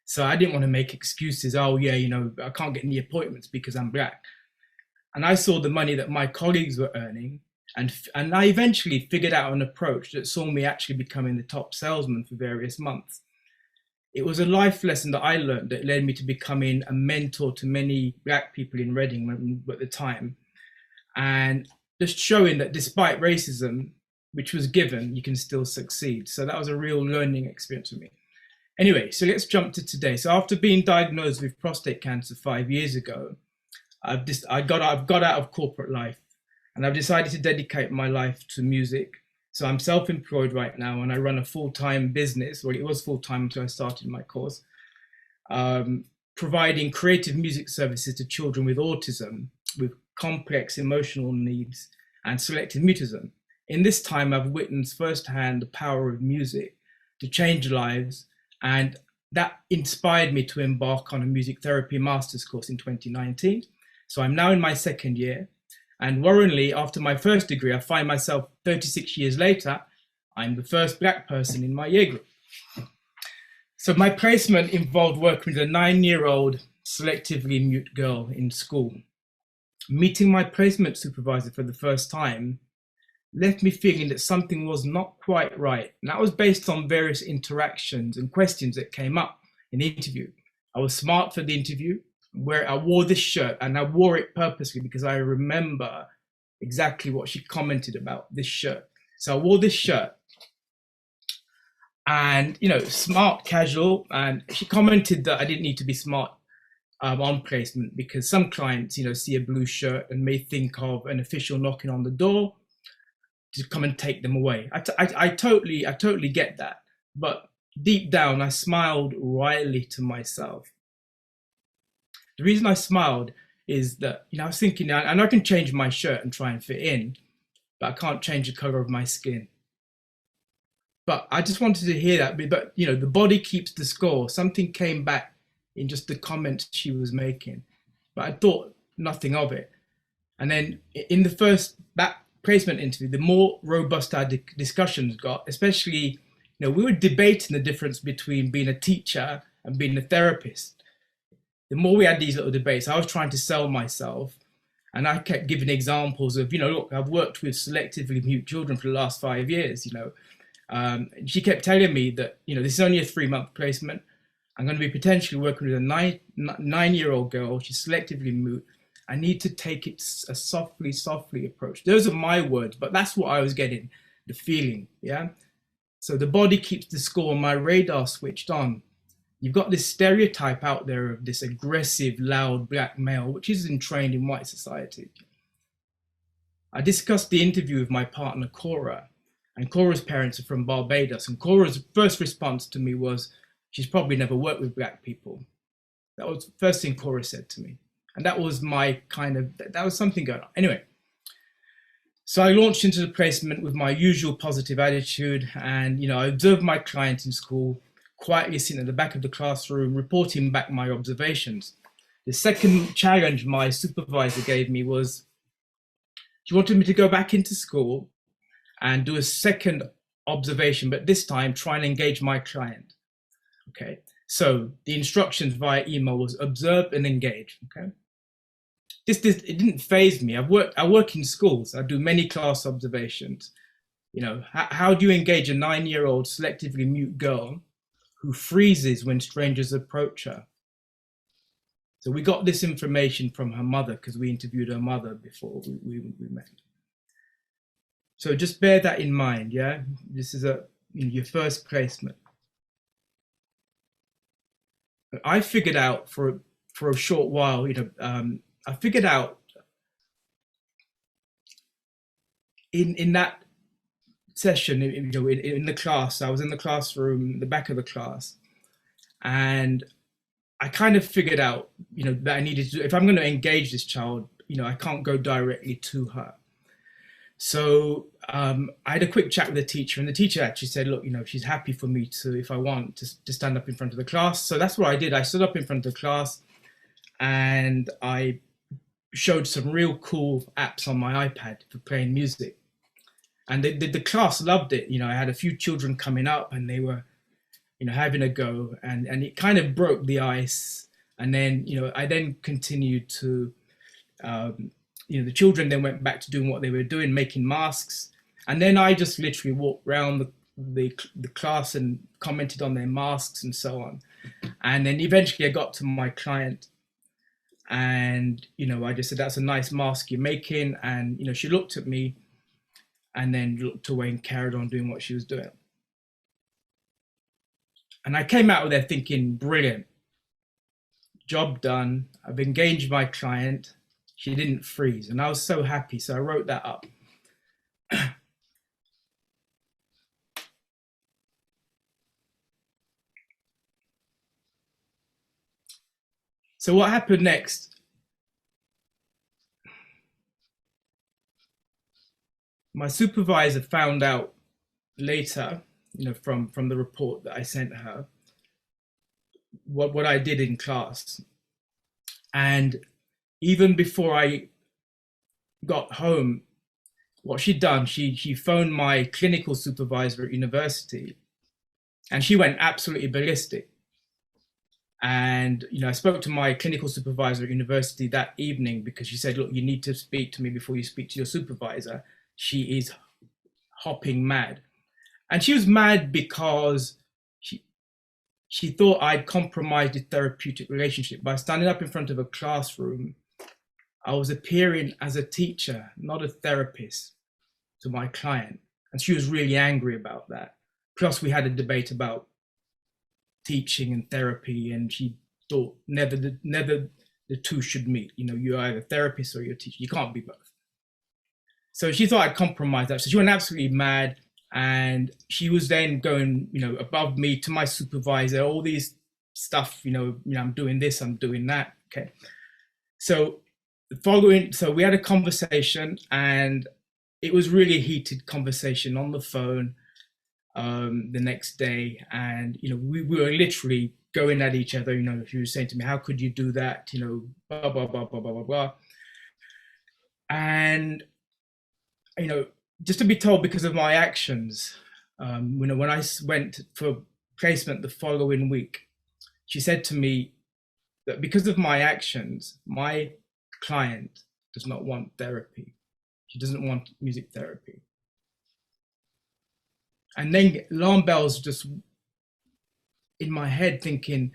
So I didn't want to make excuses. Oh yeah, I can't get any appointments because I'm black. And I saw the money that my colleagues were earning. And I eventually figured out an approach that saw me actually becoming the top salesman for various months. It was a life lesson that I learned that led me to becoming a mentor to many black people in Reading at the time. And just showing that despite racism, which was given, you can still succeed. So that was a real learning experience for me. Anyway, so let's jump to today. So after being diagnosed with prostate cancer 5 years ago, I've got out of corporate life and I've decided to dedicate my life to music. So I'm self-employed right now and I run a full-time business. Well, it was full-time until I started my course, providing creative music services to children with autism, with complex emotional needs and selective mutism. In this time, I've witnessed firsthand the power of music to change lives, and that inspired me to embark on a music therapy master's course in 2019. So I'm now in my second year, and worryingly, after my first degree, I find myself 36 years later, I'm the first black person in my year group. So my placement involved working with a 9-year-old selectively mute girl in school. Meeting my placement supervisor for the first time left me feeling that something was not quite right. And that was based on various interactions and questions that came up in the interview. I was smart for the interview, where I wore this shirt, and I wore it purposely because I remember exactly what she commented about this shirt. So I wore this shirt and, smart, casual. And she commented that I didn't need to be smart on placement because some clients, see a blue shirt and may think of an official knocking on the door to come and take them away. I totally get that. But deep down, I smiled wryly to myself. The reason I smiled is that, I was thinking, and I can change my shirt and try and fit in, but I can't change the color of my skin. But I just wanted to hear that. But, the body keeps the score. Something came back in just the comments she was making, but I thought nothing of it. And then in the first placement interview, the more robust our discussions got, especially, we were debating the difference between being a teacher and being a therapist. The more we had these little debates, I was trying to sell myself, and I kept giving examples of, look, I've worked with selectively mute children for the last 5 years, she kept telling me that, this is only a 3-month placement. I'm going to be potentially working with a 9-year-old girl. She's selectively mute. I need to take it a softly approach. Those are my words, but that's what I was getting, the feeling, yeah? So the body keeps the score, my radar switched on. You've got this stereotype out there of this aggressive, loud black male, which isn't trained in white society. I discussed the interview with my partner, Cora, and Cora's parents are from Barbados. And Cora's first response to me was, she's probably never worked with black people. That was the first thing Cora said to me. And that was that was something going on. Anyway, so I launched into the placement with my usual positive attitude. And, I observed my client in school, quietly sitting at the back of the classroom, reporting back my observations. The second challenge my supervisor gave me was, she wanted me to go back into school and do a second observation, but this time try and engage my client. Okay, so the instructions via email was observe and engage. Okay, it didn't faze me. I work in schools. I do many class observations. How do you engage a 9-year-old selectively mute girl who freezes when strangers approach her? So we got this information from her mother because we interviewed her mother before we met. So just bear that in mind, yeah? This is your first placement. But I figured out for a short while, I figured out in that session in the class. I was in the classroom, the back of the class, and I kind of figured out, that I needed to, if I'm going to engage this child, I can't go directly to her. So I had a quick chat with the teacher, and the teacher actually said, look, she's happy for me to, if I want, to stand up in front of the class. So that's what I did. I stood up in front of the class and I showed some real cool apps on my iPad for playing music. And the class loved it. I had a few children coming up and they were, having a go, and it kind of broke the ice. And then, I then continued to, the children then went back to doing what they were doing, making masks. And then I just literally walked around the class and commented on their masks and so on. And then eventually I got to my client and, I just said, that's a nice mask you're making. And, she looked at me and then looked away and carried on doing what she was doing. And I came out of there thinking, brilliant, job done. I've engaged my client. She didn't freeze. And I was so happy. So I wrote that up. So what happened next? My supervisor found out later, from the report that I sent her, what I did in class. And even before I got home, what she'd done, she phoned my clinical supervisor at university, and she went absolutely ballistic. And, I spoke to my clinical supervisor at university that evening because she said, look, you need to speak to me before you speak to your supervisor. She is hopping mad. And she was mad because she thought I'd compromised the therapeutic relationship. By standing up in front of a classroom, I was appearing as a teacher, not a therapist, to my client. And she was really angry about that. Plus, we had a debate about teaching and therapy, and she thought never the two should meet. You're either a therapist or you're a teacher. You can't be both. So she thought I'd compromised that. So she went absolutely mad. And she was then going, above me to my supervisor, all these stuff, I'm doing this, I'm doing that. Okay. So we had a conversation, and it was really a heated conversation on the phone the next day. And, we were literally going at each other. She was saying to me, how could you do that? Blah, blah, blah, blah, blah, blah, blah. And, just to be told because of my actions, when I went for placement the following week, she said to me that because of my actions, my client does not want therapy. She doesn't want music therapy. And then alarm bells just in my head thinking,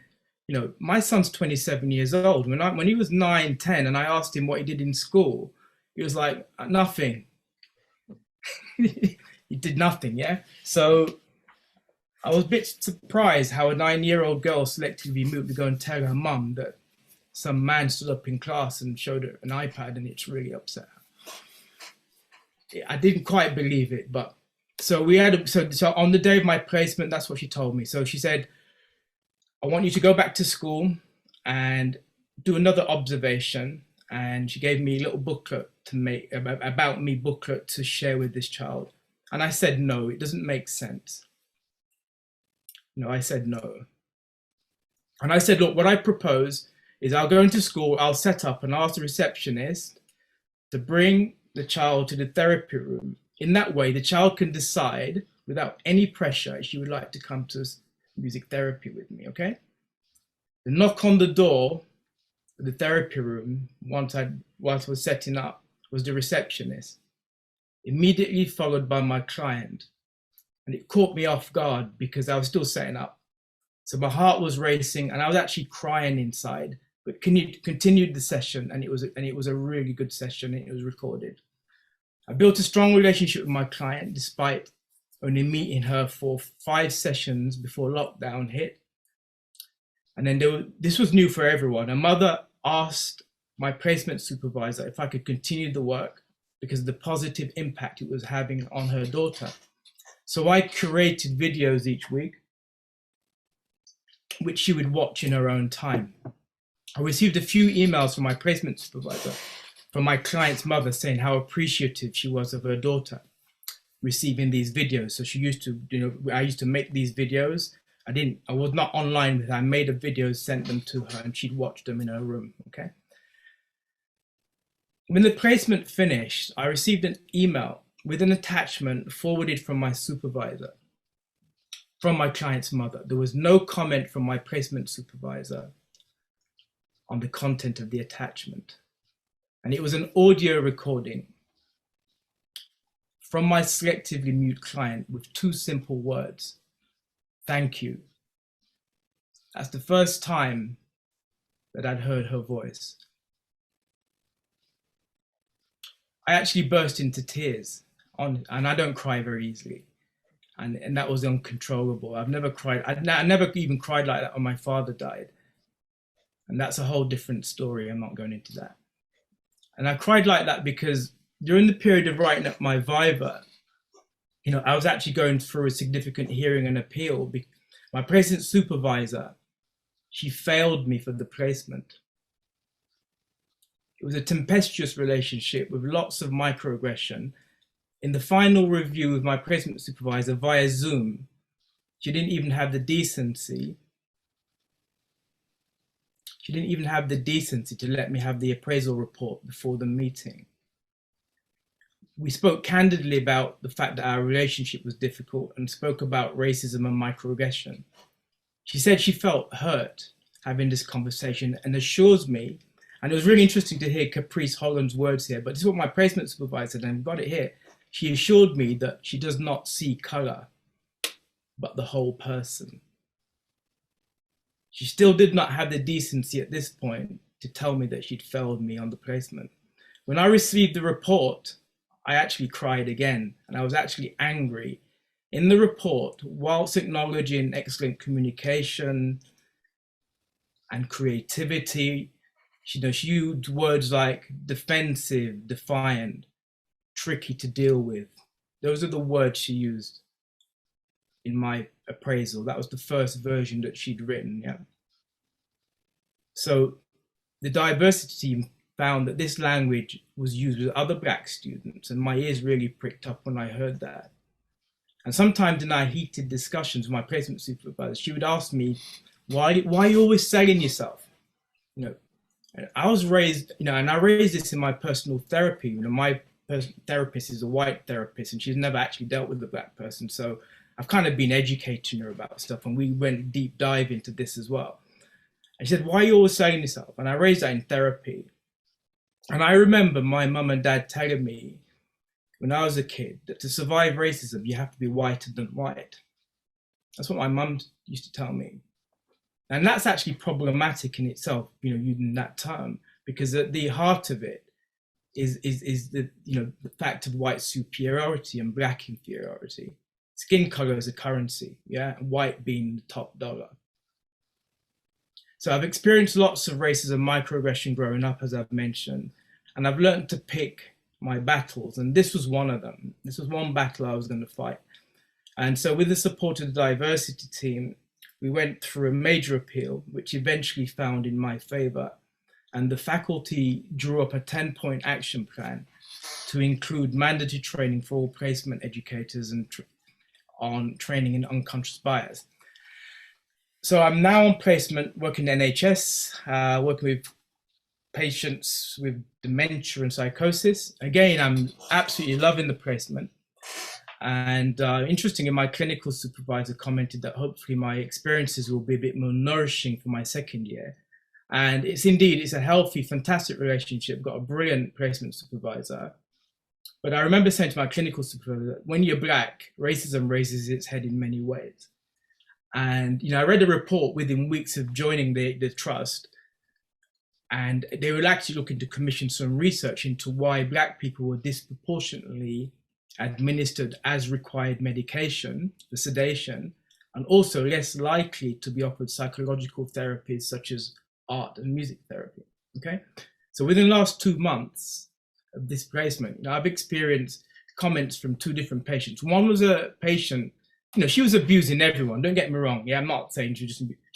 my son's 27 years old. When he was 9, 10, and I asked him what he did in school, he was like, nothing. He did nothing, yeah? So I was a bit surprised how a 9-year-old girl selectively moved to go and tell her mum that some man stood up in class and showed her an iPad, and it's really upset her. I didn't quite believe it, but so we had so on the day of my placement, that's what she told me. So she said, I want you to go back to school and do another observation. And she gave me a little booklet to make about me booklet to share with this child. And I said, no, it doesn't make sense. I said no. And I said, look, what I propose is I'll go into school, I'll set up and ask the receptionist to bring the child to the therapy room. In that way, the child can decide without any pressure if she would like to come to music therapy with me, okay? The knock on the door, the therapy room, once I was setting up, was the receptionist, immediately followed by my client. And it caught me off guard because I was still setting up. So my heart was racing and I was actually crying inside, but continued the session, and it was a really good session, and it was recorded. I built a strong relationship with my client despite only meeting her for 5 sessions before lockdown hit. And then this was new for everyone. A mother asked my placement supervisor if I could continue the work because of the positive impact it was having on her daughter. So I curated videos each week, which she would watch in her own time. I received a few emails from my placement supervisor, from my client's mother, saying how appreciative she was of her daughter receiving these videos. So she used to, I used to make these videos. I was not online with her. I made a video, sent them to her, and she'd watch them in her room, okay? When the placement finished, I received an email with an attachment forwarded from my supervisor, from my client's mother. There was no comment from my placement supervisor on the content of the attachment. And it was an audio recording from my selectively mute client with 2 simple words: thank you. That's the first time that I'd heard her voice. I actually burst into tears, and I don't cry very easily. And that was uncontrollable. I've never cried. I never even cried like that when my father died. And that's a whole different story. I'm not going into that. And I cried like that because during the period of writing up my viva, I was actually going through a significant hearing and appeal. My placement supervisor, she failed me for the placement. It was a tempestuous relationship with lots of microaggression. In the final review with my placement supervisor via Zoom, she didn't even have the decency. She didn't even have the decency to let me have the appraisal report before the meeting. We spoke candidly about the fact that our relationship was difficult and spoke about racism and microaggression. She said she felt hurt having this conversation and assures me, and it was really interesting to hear Caprice Holland's words here, but this is what my placement supervisor said, and I've got it here. She assured me that she does not see color, but the whole person. She still did not have the decency at this point to tell me that she'd failed me on the placement. When I received the report, I actually cried again, and I was actually angry. In the report, whilst acknowledging excellent communication and creativity, she used words like defensive, defiant, tricky to deal with. Those are the words she used in my appraisal. That was the first version that she'd written, yeah. So the diversity team found that this language was used with other Black students, and my ears really pricked up when I heard that. And sometimes in our heated discussions with my placement supervisor, she would ask me, why are you always selling yourself? I was raised, and I raised this in my personal therapy. My therapist is a white therapist, and she's never actually dealt with a Black person. So I've kind of been educating her about stuff, and we went deep dive into this as well. And she said, why are you always selling yourself? And I raised that in therapy. And I remember my mum and dad telling me when I was a kid that to survive racism, you have to be whiter than white. That's what my mum used to tell me. And that's actually problematic in itself, using that term, because at the heart of it is the, the fact of white superiority and Black inferiority. Skin color is a currency, yeah, and white being the top dollar. So I've experienced lots of racism, microaggression growing up, as I've mentioned, and I've learned to pick my battles, and this was one of them. This was one battle I was going to fight. And so with the support of the diversity team, we went through a major appeal, which eventually found in my favor. And the faculty drew up a 10-point action plan to include mandatory training for all placement educators and on training in unconscious bias. So I'm now on placement, working in NHS, working with patients with dementia and psychosis. Again, I'm absolutely loving the placement. And interestingly, my clinical supervisor commented that hopefully my experiences will be a bit more nourishing for my second year. And it's a healthy, fantastic relationship. Got a brilliant placement supervisor. But I remember saying to my clinical supervisor that when you're Black, racism raises its head in many ways. And I read a report within weeks of joining the trust, and they were actually looking to commission some research into why Black people were disproportionately administered as required medication for sedation, and also less likely to be offered psychological therapies such as art and music therapy. Okay, so within the last 2 months of this placement, I've experienced comments from two different patients. One was a patient, she was abusing everyone. Don't get me wrong. Yeah, I'm not saying she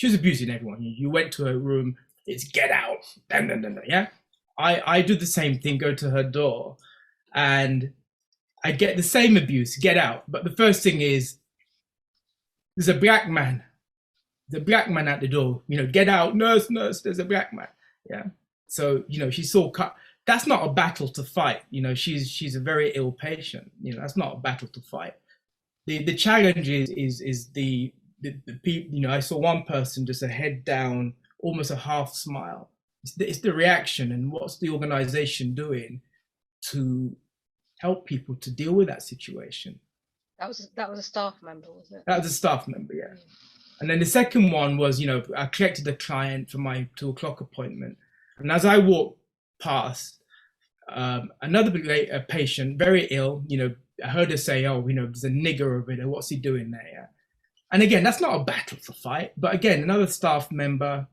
was abusing everyone. You went to her room, it's get out. Yeah. I do the same thing, go to her door, and I get the same abuse, get out. But the first thing is, there's a black man. The black man at the door, get out, nurse, there's a black man. Yeah. So, she saw cut. That's not a battle to fight. She's a very ill patient. That's not a battle to fight. The challenge is the people. I saw one person just a head down, almost a half smile. It's the reaction, and what's the organization doing to help people to deal with that situation? That was a staff member, wasn't it? That was a staff member, yeah. And then the second one was, I collected a client for my 2 o'clock appointment, and as I walked past, another patient, very ill, I heard her say, "Oh, there's a nigger over there. What's he doing there?" Yeah. And again, that's not a battle to fight. But again, another staff member,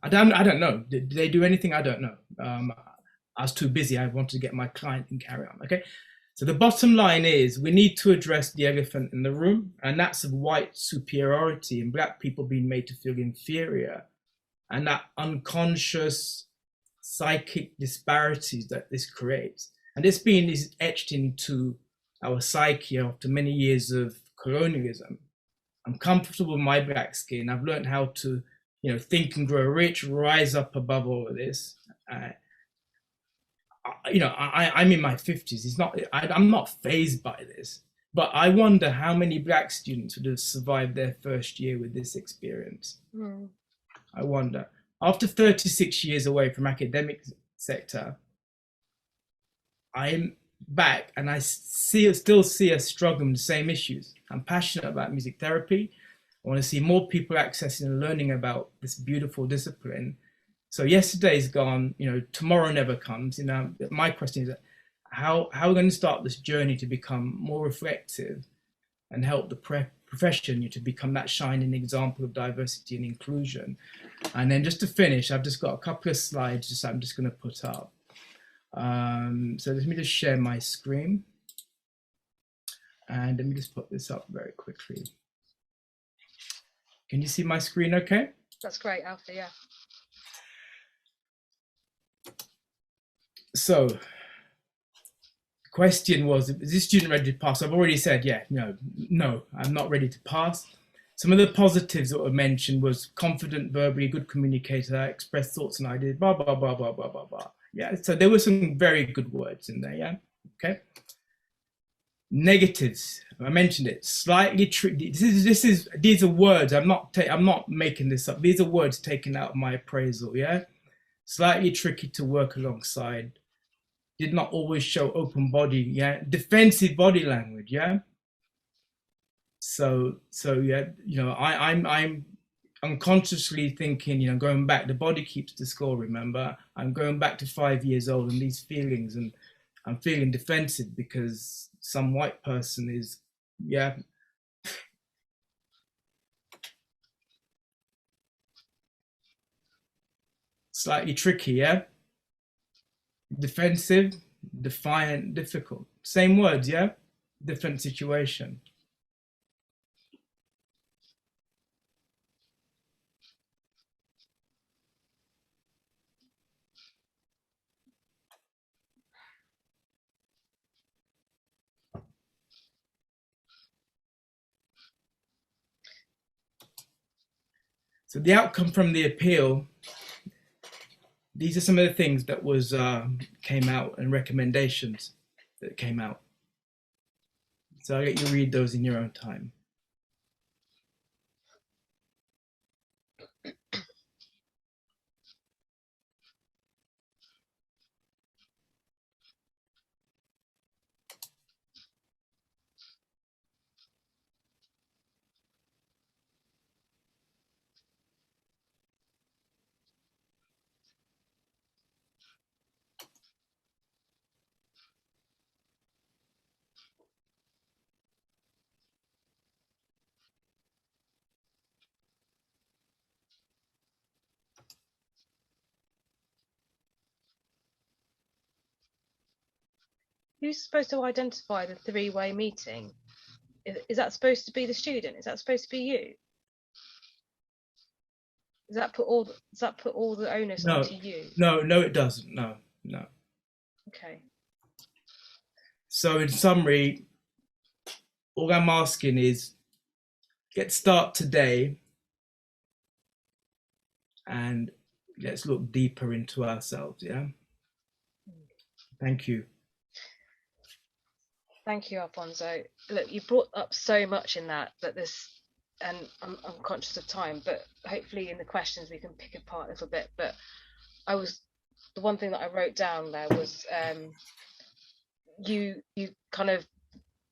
I don't know. Did they do anything? I don't know. I was too busy. I wanted to get my client and carry on. Okay. So the bottom line is we need to address the elephant in the room, and that's of white superiority and black people being made to feel inferior, and that unconscious psychic disparities that this creates. And this being is etched into our psyche after many years of colonialism. I'm comfortable with my black skin. I've learned how to, think and grow rich, rise up above all of this. I'm in my 50s. I'm not fazed by this, but I wonder how many black students would have survived their first year with this experience. I wonder. After 36 years away from academic sector, I'm back and I still see us struggling with the same issues. I'm passionate about music therapy. I want to see more people accessing and learning about this beautiful discipline. So yesterday's gone, tomorrow never comes. My question is, how are we going to start this journey to become more reflective and help the profession to become that shining example of diversity and inclusion? And then just to finish, I've just got a couple of slides I'm just going to put up. So let me just share my screen. And let me just put this up very quickly. Can you see my screen okay? That's great, Alfie, yeah. So the question was, is this student ready to pass? I've already said, no, I'm not ready to pass. Some of the positives that were mentioned was confident verbally, good communicator, express thoughts and ideas, blah, blah, blah, blah, blah, blah, blah. Yeah, so there were some very good words in there, yeah, okay. Negatives, I mentioned it, slightly tricky. These are words, I'm not making this up. These are words taken out of my appraisal, yeah. Slightly tricky to work alongside. Did not always show open body, yeah. Defensive body language, yeah. So yeah, I'm unconsciously thinking, going back, the body keeps the score, remember? I'm going back to 5 years old and these feelings, and I'm feeling defensive because some white person is, yeah. Slightly tricky, yeah? Defensive, defiant, difficult. Same words, yeah? Different situation. So the outcome from the appeal, these are some of the things that was came out and recommendations that came out. So I'll let you read those in your own time. who's supposed to identify the three-way meeting? Is that supposed to be the student? Is that supposed to be you? Does that put all the onus onto you? No, it doesn't. No. Okay. So in summary, all I'm asking is get start today and let's look deeper into ourselves. Yeah. Thank you. Thank you, Alphonso. Look, you brought up so much in that this, and I'm conscious of time, but hopefully in the questions we can pick apart a little bit. But the one thing that I wrote down there was you kind of,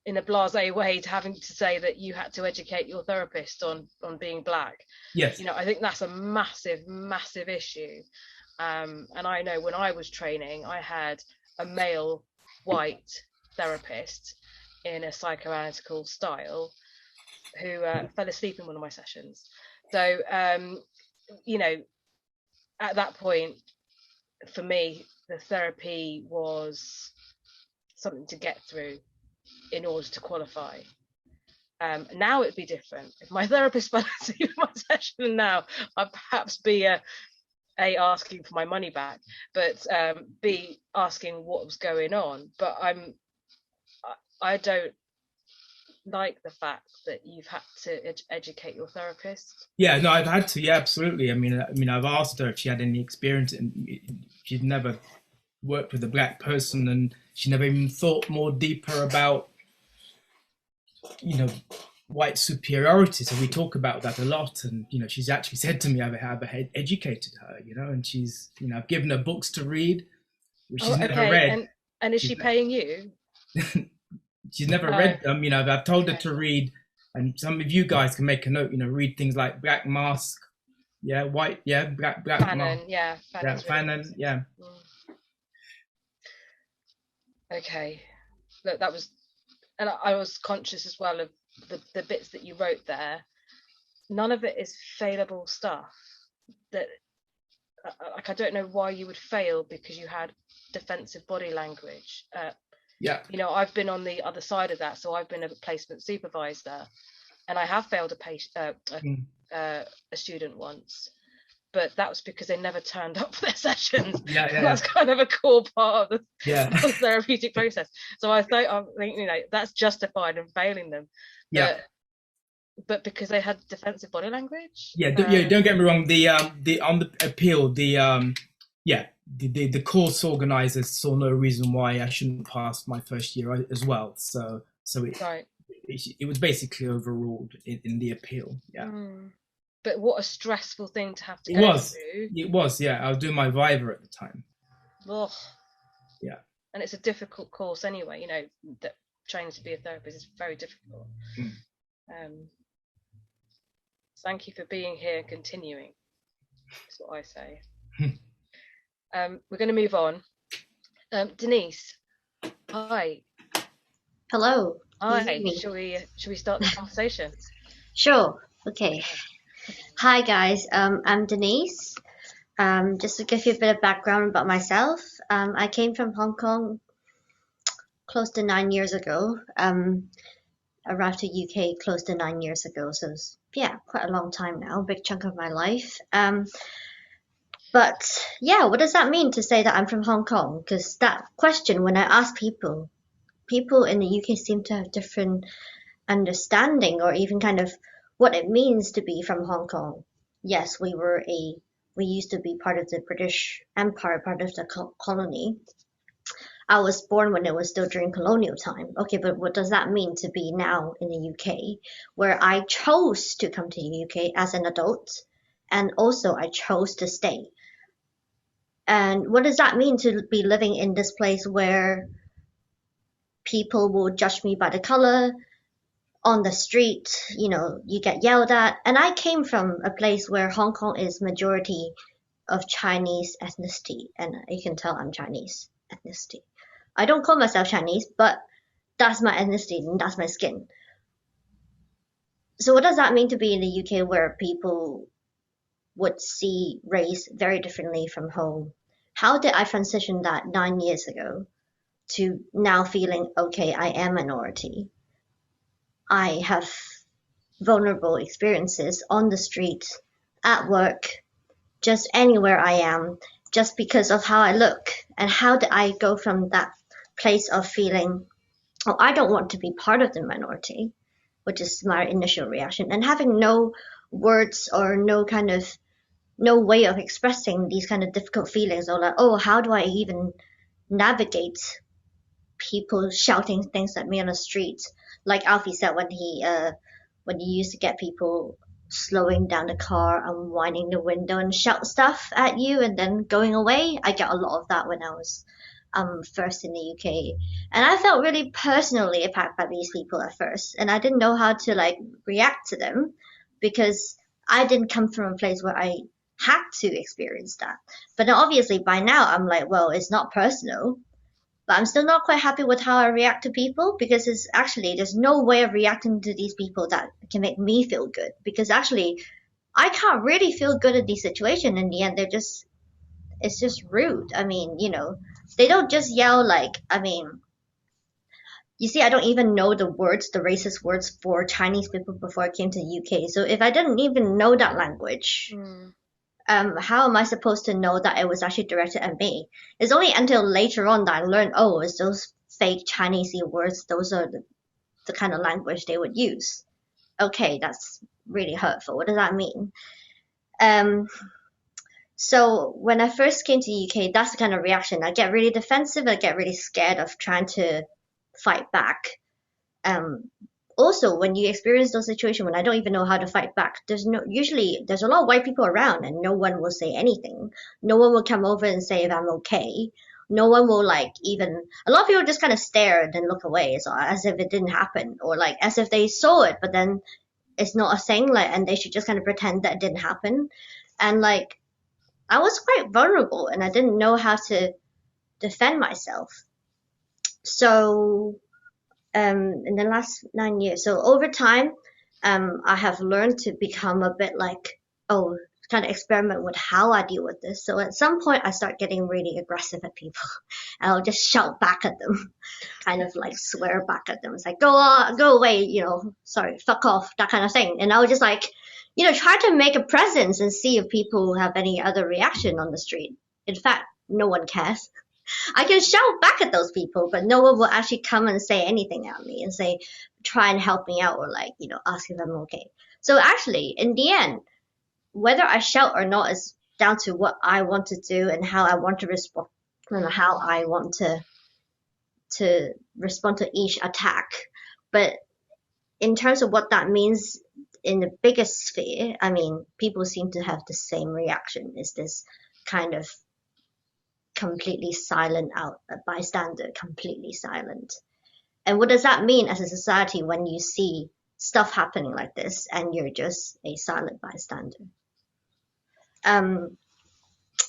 in a blasé way, having to say that you had to educate your therapist on being Black. Yes. You know, I think that's a massive issue. And I know when I was training, I had a male white therapist in a psychoanalytical style who fell asleep in one of my sessions. So, you know, at that point, for me, the therapy was something to get through in order to qualify. Now it'd be different. If my therapist fell asleep in my session now, I'd perhaps be A, asking for my money back, but B, asking what was going on. But I don't like the fact that you've had to educate your therapist. Yeah, no, I've had to. Yeah, absolutely. I mean, I've asked her if she had any experience, and she'd never worked with a Black person, and she never even thought more deeper about, you know, white superiority. So we talk about that a lot, and you know, she's actually said to me, I've educated her, you know, and she's, you know, I've given her books to read, which she's never read. And is she paying you? She's never read them. You know, I've told her to read, and some of you guys can make a note. You know, read things like Black Mask, yeah, white, yeah, Black Fanon, yeah, Fanon, yeah. Okay, look, that was, and I was conscious as well of the bits that you wrote there. None of it is failable stuff. That, like, I don't know why you would fail because you had defensive body language. Yeah. You know, I've been on the other side of that, so I've been a placement supervisor, and I have failed a student once, but that was because they never turned up for their sessions. That's kind of a core part of the therapeutic process. So I think, you know, that's justified in failing them. But because they had defensive body language. Don't get me wrong. The on the appeal, the course organisers saw no reason why I shouldn't pass my first year as well. So it was basically overruled in the appeal. Yeah. But what a stressful thing to have to go through. It was, yeah. I was doing my Viva at the time. Ugh. Yeah. And it's a difficult course anyway. You know, that training to be a therapist is very difficult. Thank you for being here and continuing. That's what I say. We're going to move on. Denise, hi. Hello. Hi. Shall we start the conversation? Sure. Okay. Hi guys. I'm Denise. Just to give you a bit of background about myself, I came from Hong Kong close to 9 years ago. Arrived to UK close to 9 years ago. So quite a long time now, big chunk of my life. But yeah, what does that mean to say that I'm from Hong Kong? Because that question, when I ask people in the UK seem to have different understanding or even kind of what it means to be from Hong Kong. Yes, we used to be part of the British Empire, part of the colony. I was born when it was still during colonial time. Okay, but what does that mean to be now in the UK, where I chose to come to the UK as an adult, and also I chose to stay? And what does that mean to be living in this place where people will judge me by the color on the street? You know, you get yelled at. And I came from a place where Hong Kong is majority of Chinese ethnicity, and you can tell I'm Chinese ethnicity. I don't call myself Chinese, but that's my ethnicity and that's my skin. So what does that mean to be in the UK where people would see race very differently from home? How did I transition that 9 years ago to now feeling, okay, I am minority. I have vulnerable experiences on the street, at work, just anywhere I am, just because of how I look. And how did I go from that place of feeling, oh, I don't want to be part of the minority, which is my initial reaction, and having no words or no way of expressing these kind of difficult feelings, or like, oh, how do I even navigate people shouting things at me on the street, like Alfie said when he used to get people slowing down the car, unwinding the window and shout stuff at you and then going away. I get a lot of that when I was first in the UK, and I felt really personally attacked by these people at first, and I didn't know how to like react to them because I didn't come from a place where I had to experience that. But then obviously by now I'm like, well, it's not personal. But I'm still not quite happy with how I react to people, because there's no way of reacting to these people that can make me feel good, because actually I can't really feel good in these situations. In the end, it's just rude. I mean, they don't just yell like, you see, I don't even know the racist words for Chinese people before I came to the UK. So if I didn't even know that language, how am I supposed to know that it was actually directed at me? It's only until later on that I learned, oh, it's those fake Chinese words. Those are the kind of language they would use. Okay, that's really hurtful. What does that mean? So when I first came to the UK, that's the kind of reaction. I get really defensive. I get really scared of trying to fight back. Also, when you experience those situations when I don't even know how to fight back, usually there's a lot of white people around and no one will say anything. No one will come over and say if I'm okay. No one will a lot of people just kind of stare and then look away, so as if it didn't happen, or like as if they saw it, but then it's not a thing, and they should just kind of pretend that it didn't happen. And I was quite vulnerable and I didn't know how to defend myself. So in the last 9 years. So over time, I have learned to become a bit kind of experiment with how I deal with this. So at some point, I start getting really aggressive at people. And I'll just shout back at them, kind of swear back at them. It's like, go away, sorry, fuck off, that kind of thing. And I'll just try to make a presence and see if people have any other reaction on the street. In fact, no one cares. I can shout back at those people, but no one will actually come and say anything at me and try and help me out, or ask if I'm okay. So actually, in the end, whether I shout or not is down to what I want to do and how I want to respond, and how I want to respond to each attack. But in terms of what that means in the biggest sphere, people seem to have the same reaction. Is this kind of completely silent bystander, completely silent. And what does that mean as a society when you see stuff happening like this and you're just a silent bystander? And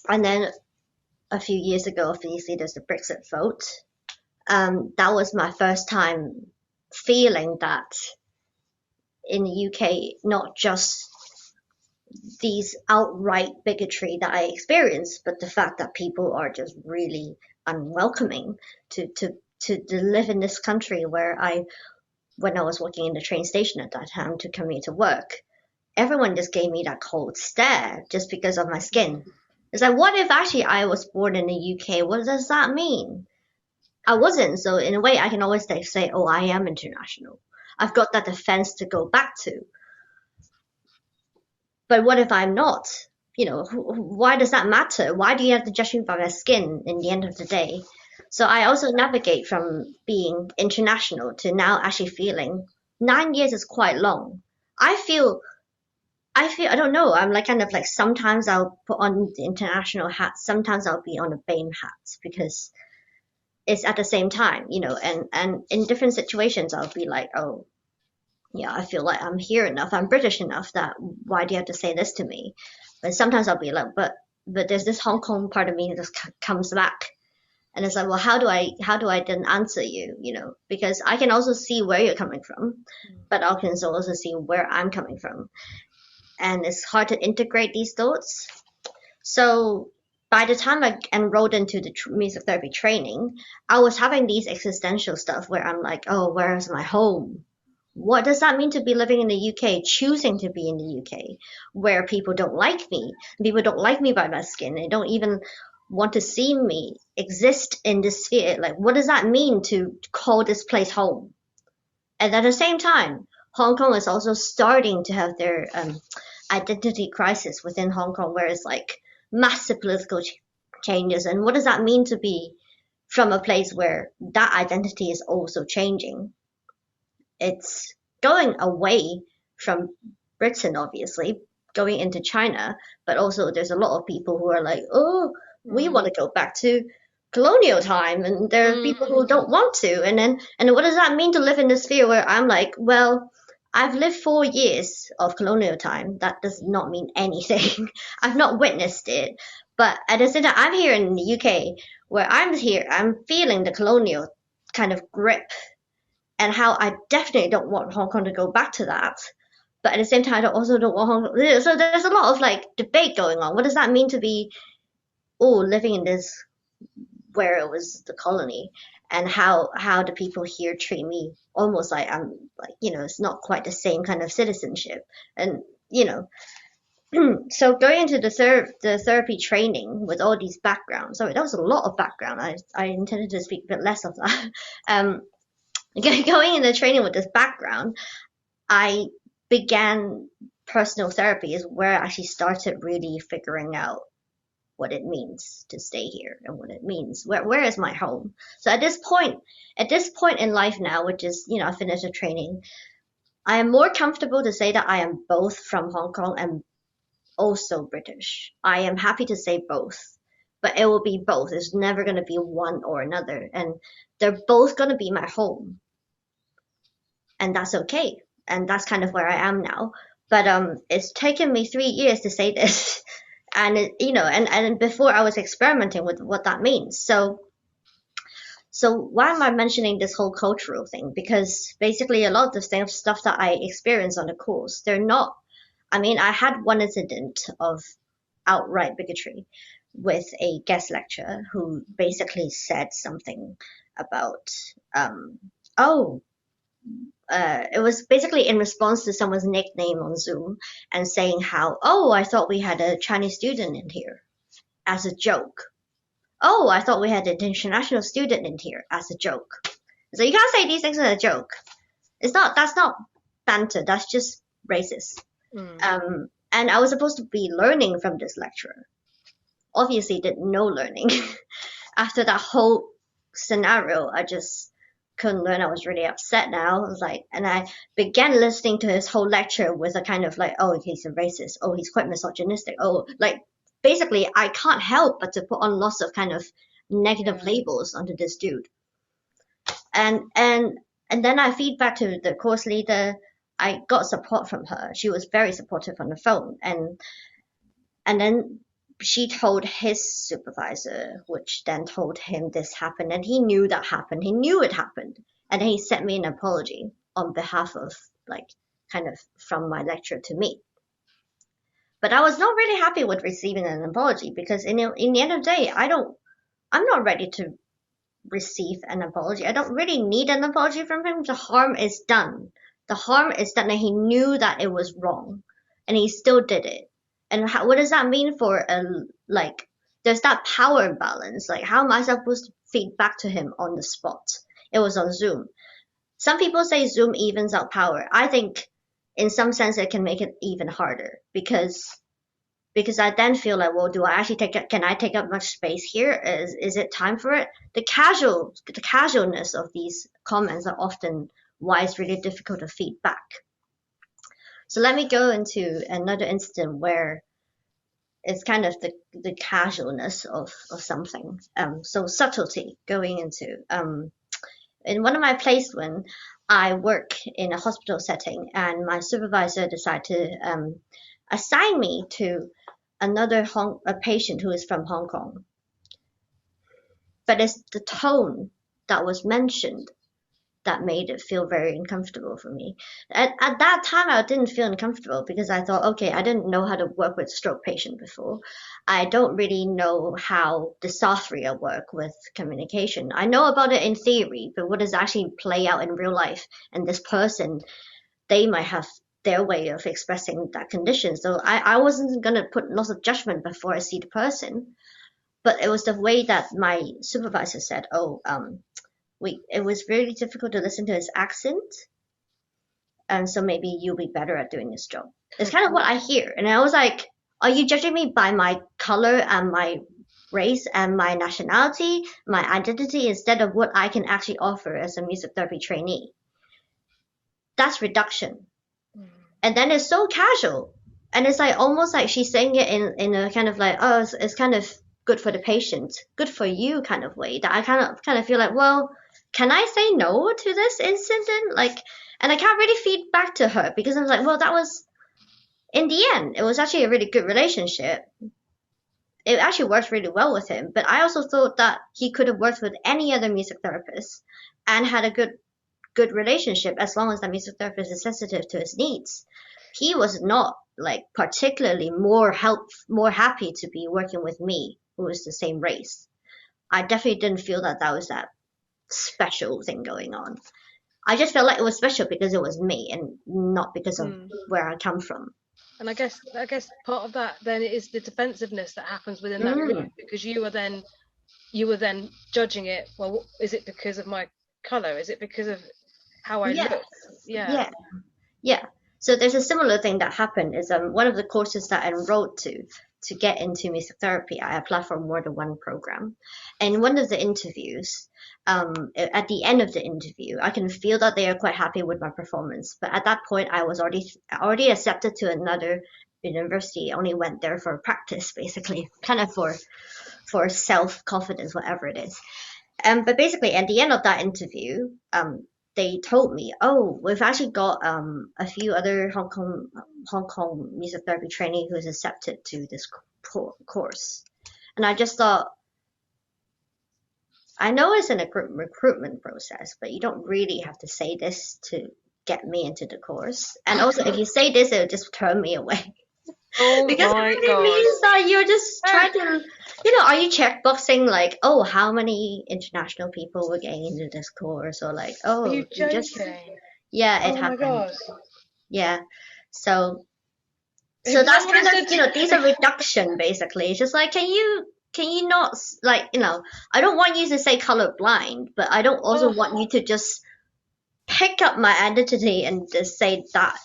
then a few years ago, obviously, there's the Brexit vote. That was my first time feeling that in the UK, not just these outright bigotry that I experienced, but the fact that people are just really unwelcoming to live in this country where when I was working in the train station at that time to commute to work, everyone just gave me that cold stare just because of my skin. It's like, what if actually I was born in the UK? What does that mean? I wasn't, so in a way I can always say, oh, I am international. I've got that defense to go back to. But what if I'm not? Why does that matter? Why do you have to judge me by my skin in the end of the day? So I also navigate from being international to now actually feeling 9 years is quite long. I feel, I don't know, I'm sometimes I'll put on the international hat, sometimes I'll be on a BAME hat, because it's at the same time, and in different situations I'll be like, oh, yeah, I feel like I'm here enough, I'm British enough, that why do you have to say this to me? But sometimes I'll be like, but there's this Hong Kong part of me that comes back. And it's like, well, how do I then answer you, because I can also see where you're coming from, but I can also see where I'm coming from. And it's hard to integrate these thoughts. So by the time I enrolled into the music therapy training, I was having these existential stuff where I'm like, oh, where is my home? What does that mean to be living in the UK, choosing to be in the UK, where people don't like me? People don't like me by my skin. They don't even want to see me exist in this sphere. Like, what does that mean to call this place home? And at the same time, Hong Kong is also starting to have their identity crisis within Hong Kong, where it's like massive political changes. And what does that mean to be from a place where that identity is also changing? It's going away from Britain, obviously, going into China, but also there's a lot of people who are like, oh, we want to go back to colonial time, and there are people who don't want to. And what does that mean to live in this sphere where I'm like, well, I've lived 4 years of colonial time. That does not mean anything. I've not witnessed it. But at the same time, I'm here in the UK, where I'm feeling the colonial kind of grip, and how I definitely don't want Hong Kong to go back to that. But at the same time, I also don't want Hong Kong. So there's a lot of like debate going on. What does that mean to be, living in this where it was the colony, and how the people here treat me almost like I'm like, it's not quite the same kind of citizenship. And so going into the therapy training with all these backgrounds, sorry, that was a lot of background. I intended to speak a bit less of that. Going in the training with this background, I began personal therapy is where I actually started really figuring out what it means to stay here and what it means. Where is my home? So at this point in life now, which is, I finished the training, I am more comfortable to say that I am both from Hong Kong and also British. I am happy to say both, but it will be both. It's never going to be one or another. And they're both going to be my home. And that's okay. And that's kind of where I am now. But it's taken me 3 years to say this. And and before I was experimenting with what that means. So why am I mentioning this whole cultural thing? Because basically a lot of the stuff that I experienced on the course, they're not, I had one incident of outright bigotry with a guest lecturer who basically said something about, it was basically in response to someone's nickname on Zoom and saying how, I thought we had a Chinese student in here as a joke. Oh, I thought we had an international student in here as a joke. So you can't say these things as a joke. That's not banter. That's just racist. And I was supposed to be learning from this lecturer. Obviously did no learning. After that whole scenario, I just couldn't learn. I was really upset now. I was like, and I began listening to his whole lecture with a kind of like, oh, he's a racist. Oh, he's quite misogynistic. Oh, like basically I can't help but to put on lots of kind of negative labels onto this dude. And then I feed back to the course leader. I got support from her. She was very supportive on the phone. And then she told his supervisor, which then told him this happened, and he knew that happened. He knew it happened. And then he sent me an apology on behalf of, like, kind of from my lecturer to me. But I was not really happy with receiving an apology because in the end of the day, I'm not ready to receive an apology. I don't really need an apology from him. The harm is done. The harm is done, and he knew that it was wrong, and he still did it. And what does that mean for there's that power imbalance. Like, how am I supposed to feed back to him on the spot? It was on Zoom. Some people say Zoom evens out power. I think in some sense it can make it even harder because I then feel like, well, can I take up much space here? Is it time for it? The casualness of these comments are often why it's really difficult to feed back. So let me go into another incident where it's kind of the casualness of something. So subtlety going into, in one of my placements, I work in a hospital setting, and my supervisor decided to assign me to a patient who is from Hong Kong. But it's the tone that was mentioned that made it feel very uncomfortable for me. At that time, I didn't feel uncomfortable because I thought, okay, I didn't know how to work with stroke patient before. I don't really know how dysarthria work with communication. I know about it in theory, but what does actually play out in real life? And this person, they might have their way of expressing that condition. So I wasn't going to put lots of judgment before I see the person. But it was the way that my supervisor said, it was really difficult to listen to his accent. And so maybe you'll be better at doing this job. It's kind of what I hear. And I was like, are you judging me by my color and my race and my nationality, my identity, instead of what I can actually offer as a music therapy trainee? That's reduction. And then it's so casual. And it's like almost like she's saying it in a kind of like, oh, it's kind of good for the patient, good for you kind of way, that I kind of feel like, well, can I say no to this incident? Like, and I can't really feed back to her because I was like, well, that was, in the end, it was actually a really good relationship. It actually worked really well with him. But I also thought that he could have worked with any other music therapist and had a good relationship as long as the music therapist is sensitive to his needs. He was not like particularly more happy to be working with me, who was the same race. I definitely didn't feel that was that special thing going on. I just felt like it was special because it was me and not because of where I come from. And I guess part of that then is the defensiveness that happens within that group, because you were then judging it. Well, is it because of my color? Is it because of how I look? Yeah. So there's a similar thing that happened. Is one of the courses that I enrolled to get into music therapy, I applied for more than one program. And one of the interviews, at the end of the interview, I can feel that they are quite happy with my performance. But at that point, I was already accepted to another university. I only went there for practice, basically, kind of for self-confidence, whatever it is. But basically, at the end of that interview, they told me, oh, we've actually got a few other Hong Kong music therapy trainee who's accepted to this course. And I just thought, I know it's in a recruitment process, but you don't really have to say this to get me into the course. And also, if you say this, it'll just turn me away. Oh because my it really God. means that you're just trying to, are you checkboxing like, oh, how many international people were getting into this course, or like, oh, Are you joking? It happened. Oh my God. Yeah, so that's kind of these are reduction basically. It's just like, can you not, like, I don't want you to say colorblind, but I don't also want you to just pick up my identity and just say that.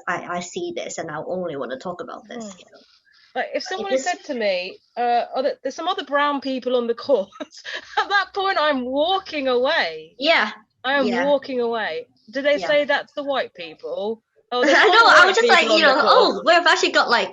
I see this and I only want to talk about this. Like if someone had said to me, there's some other brown people on the course, at that point I'm walking away. Yeah. I am walking away. Do they say that to the white people? Oh, no, I was just like, we've actually got like,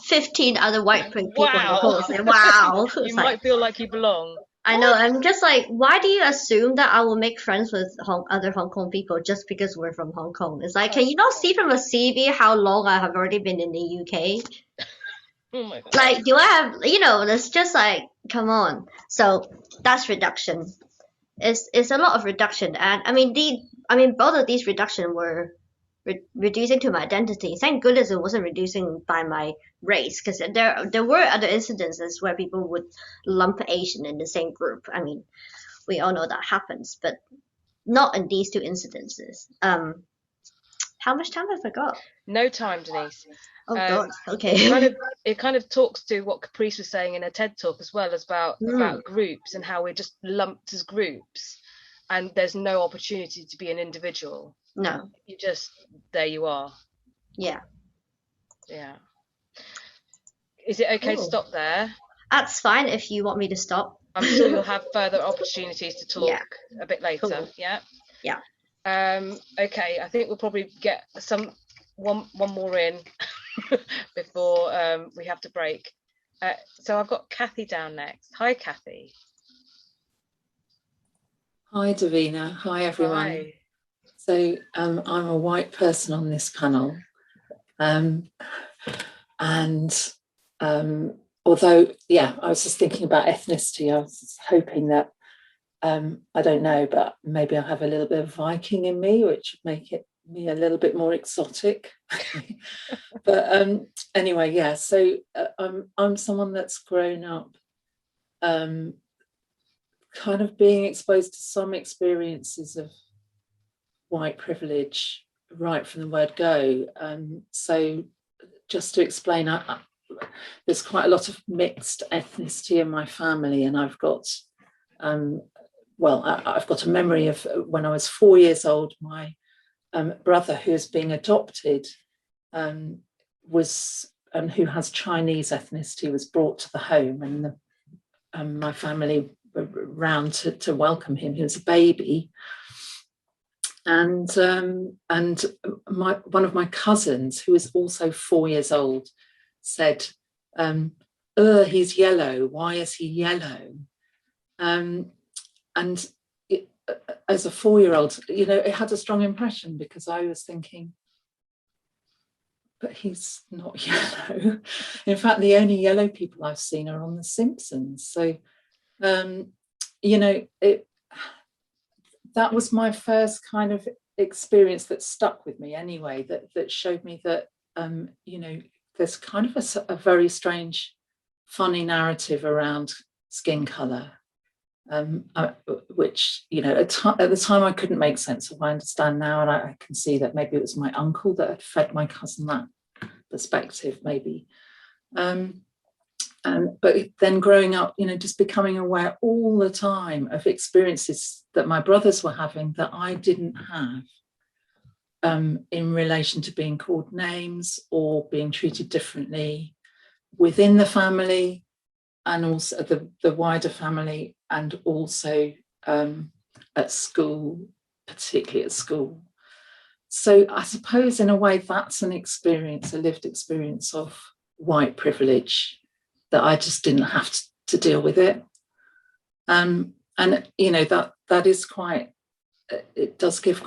15 other white people on the course. Wow. You might feel like you belong. I know. I'm just like, why do you assume that I will make friends with other Hong Kong people just because we're from Hong Kong? It's like, can you not see from a CV how long I have already been in the UK? Oh my God. Like, do I have, it's just like, come on. So that's reduction. It's a lot of reduction. And I mean, both of these reduction were reducing to my identity. Thank goodness it wasn't reducing by my race, because there were other incidences where people would lump Asian in the same group. I mean, we all know that happens, but not in these two incidences. How much time have I got? No time, Denise. Oh God. Okay. It kind of talks to what Caprice was saying in a TED talk as well, as about groups and how we're just lumped as groups, and there's no opportunity to be an individual. No. You just, there you are. Yeah. Is it okay to stop there? That's fine if you want me to stop. I'm sure you'll have further opportunities to talk a bit later. Cool. Yeah. Okay, I think we'll probably get one more in before we have to break. So I've got Kathy down next. Hi, Kathy. Hi, Davina. Hi, everyone. Hi. So I'm a white person on this panel, and although, I was just thinking about ethnicity, I was hoping that I don't know, but maybe I have a little bit of Viking in me, which would make me a little bit more exotic. But anyway, yeah. So I'm someone that's grown up, kind of being exposed to some experiences of white privilege right from the word go. So just to explain, there's quite a lot of mixed ethnicity in my family, and I've got I've got a memory of when I was 4 years old, my brother, who is being adopted, who has Chinese ethnicity, was brought to the home, and my family were round to welcome him. He was a baby, and one of my cousins, who is also 4 years old, said, he's yellow. Why is he yellow? And as a 4-year-old, it had a strong impression, because I was thinking, but he's not yellow. In fact, the only yellow people I've seen are on The Simpsons. So, that was my first kind of experience that stuck with me anyway, that showed me that, there's kind of a very strange, funny narrative around skin colour. Which at the time I couldn't make sense of. I understand now, and I can see that maybe it was my uncle that had fed my cousin that perspective, maybe. But then growing up, just becoming aware all the time of experiences that my brothers were having that I didn't have, in relation to being called names or being treated differently within the family, and also the wider family, and also at school, particularly at school. So I suppose in a way that's an experience, a lived experience of white privilege, that I just didn't have to deal with it. And that is quite, it does give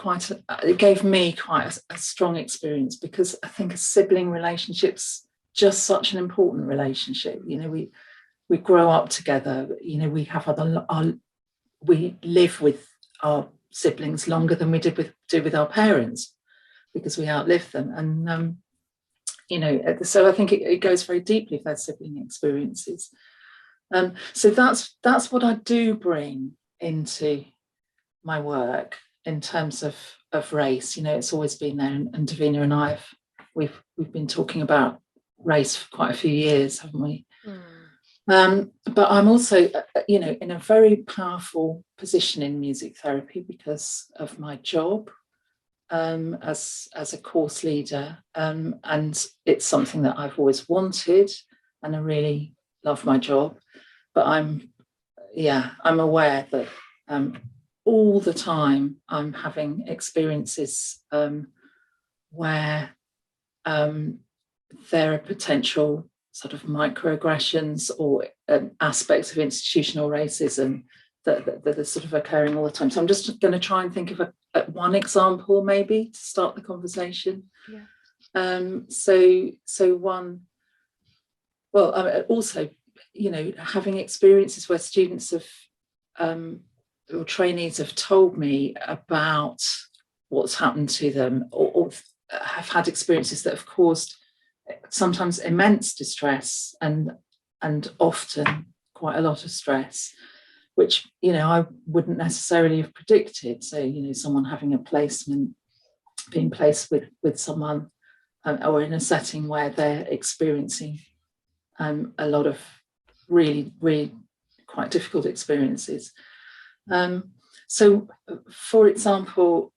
it gave me quite a strong experience, because I think a sibling relationship's just such an important relationship. We grow up together, we have we live with our siblings longer than we do with our parents, because we outlive them. And, so I think it goes very deeply with their sibling experiences. So that's what I do bring into my work in terms of race. It's always been there, and Davina and I we've been talking about race for quite a few years, haven't we? But I'm also, in a very powerful position in music therapy because of my job as a course leader, and it's something that I've always wanted, and I really love my job. But I'm aware that all the time I'm having experiences where there are potential sort of microaggressions or aspects of institutional racism that are sort of occurring all the time. So I'm just going to try and think of one example, maybe, to start the conversation. Yeah. So one, also, having experiences where students or trainees have told me about what's happened to them, or have had experiences that have caused sometimes immense distress and often quite a lot of stress, which I wouldn't necessarily have predicted. So someone having a placement, being placed with someone, or in a setting where they're experiencing a lot of really, really quite difficult experiences. So, for example,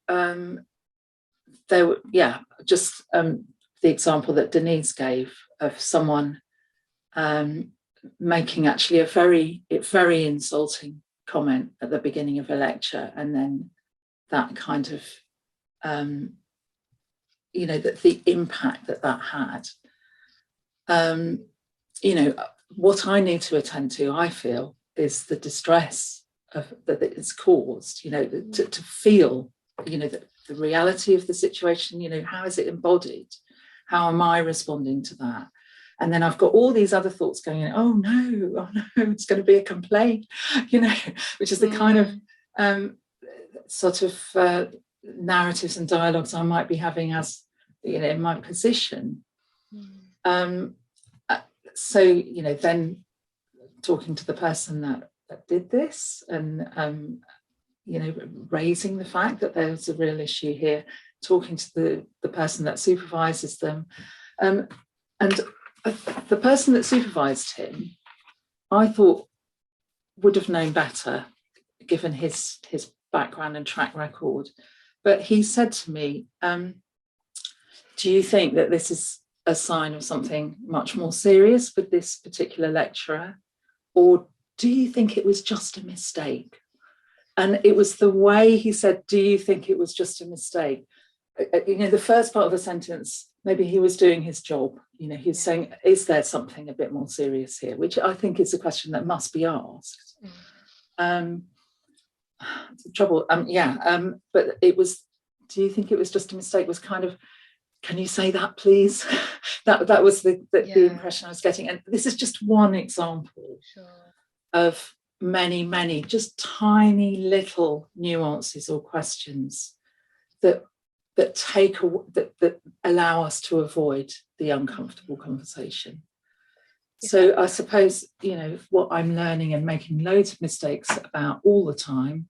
the example that Denise gave of someone making actually a very insulting comment at the beginning of a lecture, and then that kind of, the impact that had. What I need to attend to, I feel, is the distress that it's caused. To feel, the reality of the situation. How is it embodied? How am I responding to that? And then I've got all these other thoughts going in, oh no, it's going to be a complaint, which is the kind of sort of narratives and dialogues I might be having as, in my position. So, then talking to the person that did this and, raising the fact that there's a real issue here, talking to the person that supervises them. And the person that supervised him, I thought would have known better, given his background and track record. But he said to me, do you think that this is a sign of something much more serious with this particular lecturer? Or do you think it was just a mistake? And it was the way he said, do you think it was just a mistake? The first part of the sentence, maybe he was doing his job. He's saying, is there something a bit more serious here? Which I think is a question that must be asked. Trouble, but it was, do you think it was just a mistake? Was kind of, can you say that, please? that was the impression I was getting. And this is just one example of many, just tiny little nuances or questions that allow us to avoid the uncomfortable conversation. So I suppose, what I'm learning and making loads of mistakes about all the time,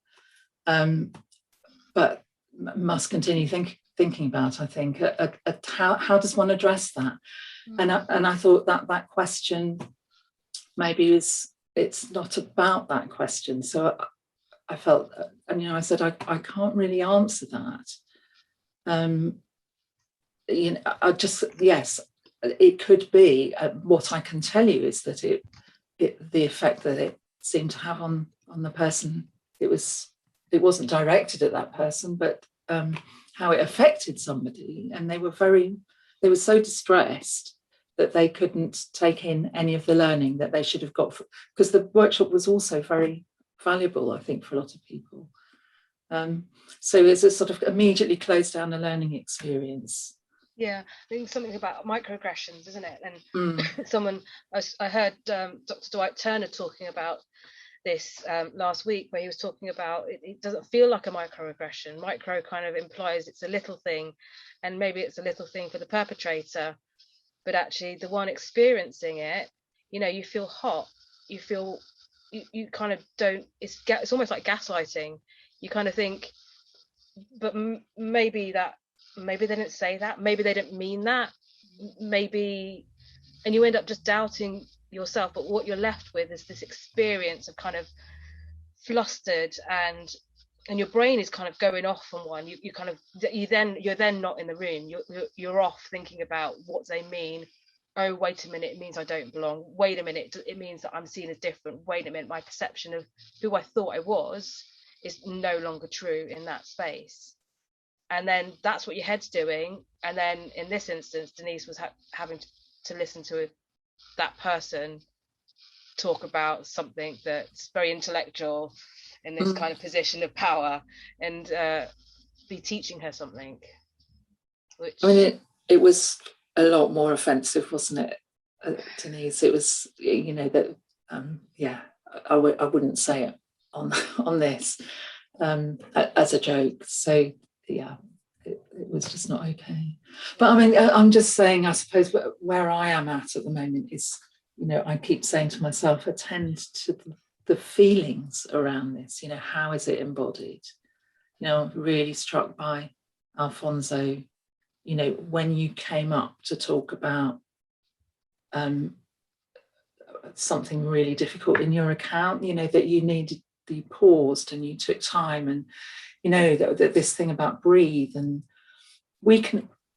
but must continue thinking about, I think, how does one address that? And I thought that question maybe it's not about that question. So I felt, I said, I can't really answer that. I just, yes, it could be. What I can tell you is that the effect that it seemed to have on the person, it wasn't directed at that person, but how it affected somebody. And they were so distressed that they couldn't take in any of the learning that they should have got, because the workshop was also very valuable, I think, for a lot of people. So it's a sort of immediately closed down a learning experience. Yeah, I think something about microaggressions, isn't it? And I heard Dr. Dwight Turner talking about this last week, where he was talking about it doesn't feel like a microaggression. Micro kind of implies it's a little thing, and maybe it's a little thing for the perpetrator, but actually the one experiencing it, you feel hot, you feel you kind of don't, it's almost like gaslighting. You kind of think, but maybe they didn't say that, maybe they didn't mean that, maybe, and you end up just doubting yourself. But what you're left with is this experience of kind of flustered, and your brain is kind of going off on one. You're then not in the room. You're off thinking about what they mean. Oh, wait a minute, it means I don't belong. Wait a minute, it means that I'm seen as different. Wait a minute, my perception of who I thought I was is no longer true in that space. And then that's what your head's doing. And then in this instance, Denise was having to listen to that person talk about something that's very intellectual in this kind of position of power, and be teaching her something. Which, I mean, it was a lot more offensive, wasn't it, Denise? It was, that I wouldn't say it on this as a joke. So yeah, it was just not okay. But I mean, I'm just saying, I suppose where I am at the moment is, I keep saying to myself, attend to the feelings around this. How is it embodied? I'm really struck by Alphonso, when you came up to talk about something really difficult in your account, that you paused and you took time, and that this thing about breathe, and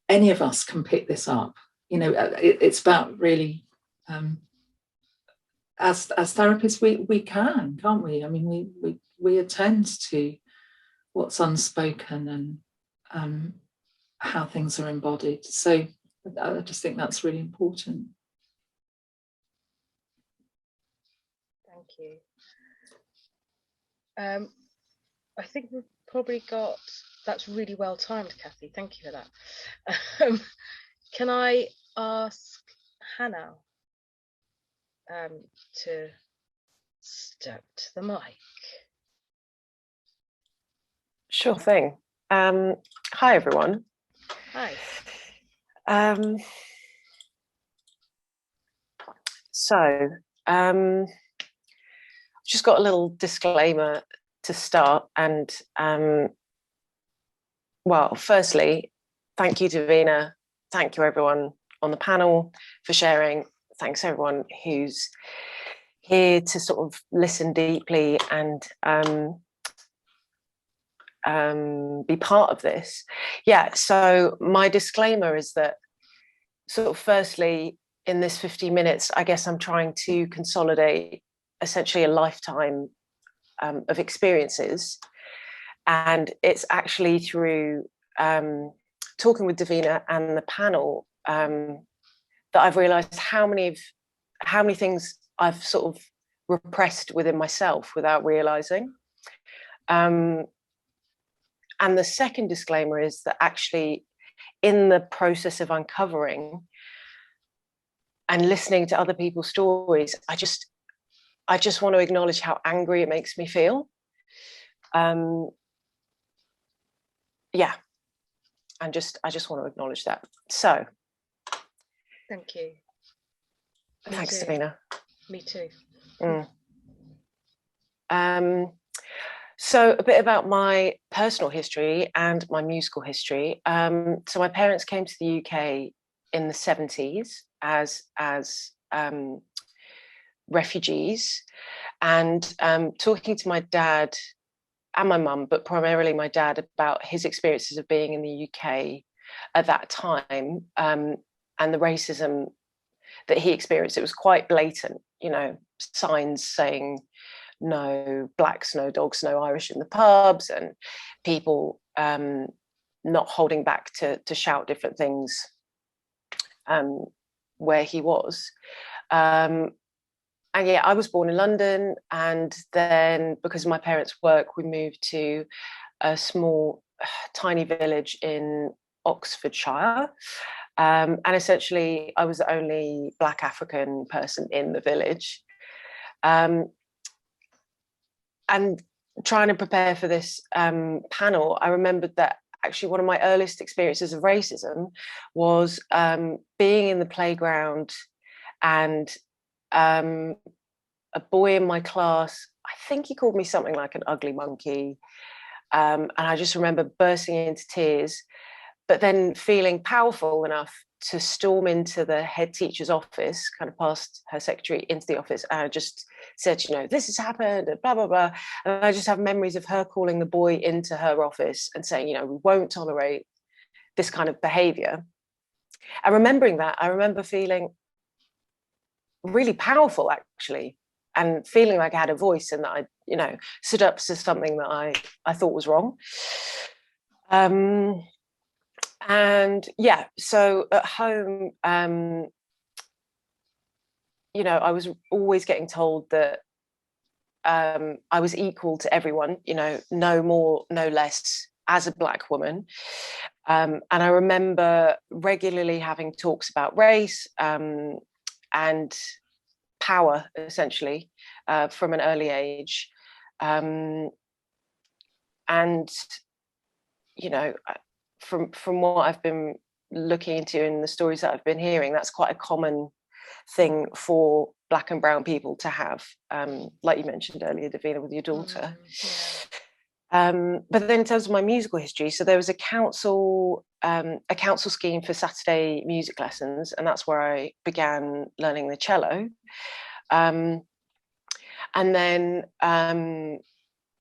any of us can pick this up. It's about really, as therapists, we can't we? I mean, we attend to what's unspoken and how things are embodied. So I just think that's really important. Thank you. I think we've probably got, that's really well timed, Kathy. Thank you for that. Can I ask Berhanu to step to the mic. Sure thing. Hi, everyone. Hi. Just got a little disclaimer to start, and well, firstly, thank you, Davina. Thank you, everyone on the panel for sharing. Thanks, everyone who's here to sort of listen deeply and be part of this. Yeah, so my disclaimer is that sort of firstly, in this 50 minutes, I guess I'm trying to consolidate essentially a lifetime of experiences. And it's actually through talking with Davina and the panel that I've realized how many things I've sort of repressed within myself without realizing. And the second disclaimer is that actually in the process of uncovering and listening to other people's stories, I just want to acknowledge how angry it makes me feel. Yeah, and I just want to acknowledge that. So, thank you. Thanks, Davina. Me too. So a bit about my personal history and my musical history. So my parents came to the UK in the 70s as refugees, and talking to my dad and my mum, but primarily my dad, about his experiences of being in the UK at that time, and the racism that he experienced. It was quite blatant, you know, signs saying no blacks, no dogs, no Irish in the pubs, and people not holding back to shout different things where he was. And yeah, I was born in London, and then because of my parents' work, we moved to a small, tiny village in Oxfordshire. And essentially, I was the only Black African person in the village. And trying to prepare for this panel, I remembered that actually one of my earliest experiences of racism was being in the playground, and a boy in my class, I think he called me something like an ugly monkey. And I just remember bursting into tears, but then feeling powerful enough to storm into the head teacher's office, kind of past her secretary into the office. And I just said, you know, this has happened, and blah, blah, blah. And I just have memories of her calling the boy into her office and saying, you know, we won't tolerate this kind of behavior. And remembering that, I remember feeling really powerful, actually, and feeling like I had a voice, and that I, you know, stood up to something that I thought was wrong. And yeah, so at home, you know, I was always getting told that I was equal to everyone, you know, no more, no less, as a Black woman. And I remember regularly having talks about race and power, essentially, from an early age. And, you know, from what I've been looking into and the stories that I've been hearing, that's quite a common thing for Black and brown people to have, like you mentioned earlier, Davina, with your daughter. But then in terms of my musical history, so there was a council scheme for Saturday music lessons, and that's where I began learning the cello. And then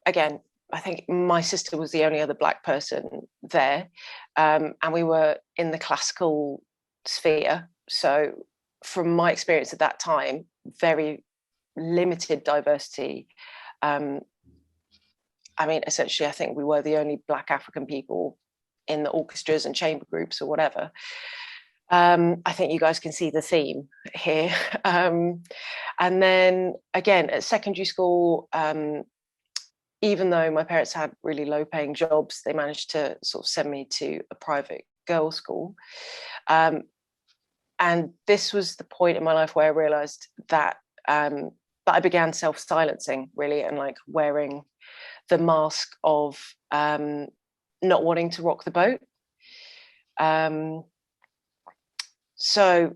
again, I think my sister was the only other Black person there, and we were in the classical sphere. So from my experience at that time, very limited diversity. I mean, essentially, I think we were the only Black African people in the orchestras and chamber groups or whatever. I think you guys can see the theme here. And then again, at secondary school, even though my parents had really low paying jobs, they managed to sort of send me to a private girls' school. And And this was the point in my life where I realized that that I began self-silencing, really, and like wearing the mask of not wanting to rock the boat. So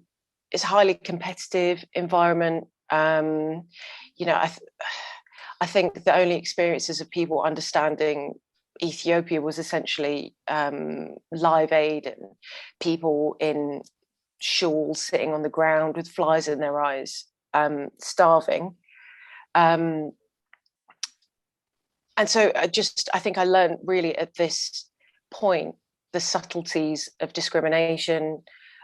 it's a highly competitive environment. You know, I think the only experiences of people understanding Ethiopia was essentially Live Aid and people in shawls sitting on the ground with flies in their eyes, starving. And so I think I learned really at this point the subtleties of discrimination,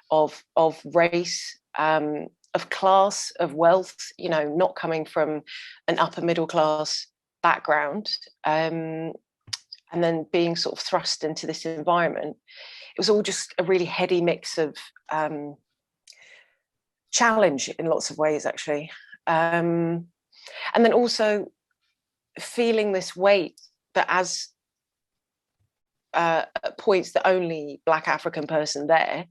of race, of class, of wealth, you know, not coming from an upper middle class background, and then being sort of thrust into this environment. It was all just a really heady mix of challenge in lots of ways, actually. And then also feeling this weight that as points the only Black African person there,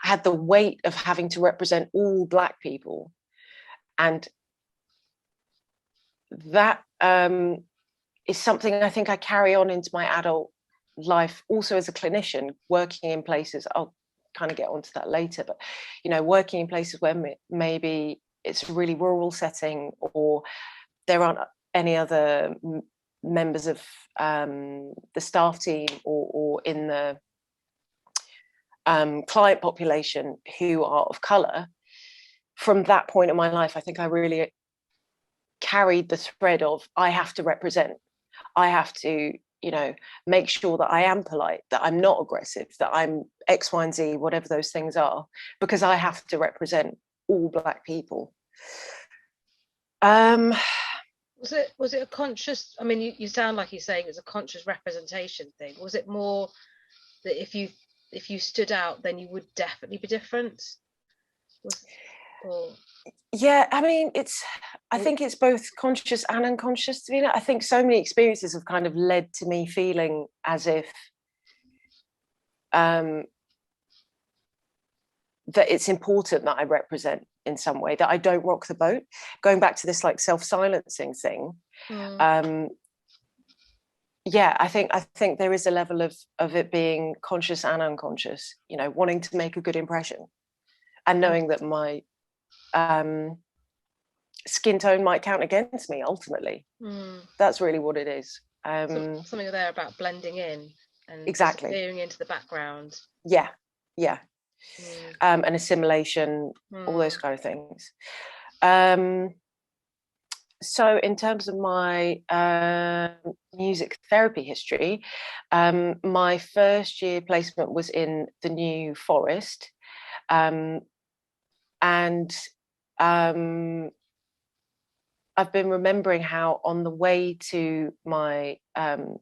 I had the weight of having to represent all Black people. And that is something I think I carry on into my adult life, also as a clinician, working in places, I'll kind of get onto that later, but, you know, working in places where maybe it's a really rural setting, or there aren't any other members of the staff team or in the client population who are of colour. From that point in my life, I think I really carried the thread of, I have to represent, I have to, you know, make sure that I am polite, that I'm not aggressive, that I'm X, Y, and Z, whatever those things are, because I have to represent all Black people. Was it a conscious, I mean, you sound like you're saying it's a conscious representation thing. Was it more that if you stood out, then you would definitely be different? Yeah, I mean, I think it's both conscious and unconscious, Davina. I think so many experiences have kind of led to me feeling as if that it's important that I represent in some way, that I don't rock the boat. Going back to this like self-silencing thing, yeah, I think there is a level of it being conscious and unconscious, you know, wanting to make a good impression and knowing that my skin tone might count against me ultimately. That's really what it is. Something there about blending in and exactly disappearing into the background. Yeah. And assimilation, all those kind of things. So in terms of my music therapy history, my first year placement was in the New Forest, and I've been remembering how on the way to my to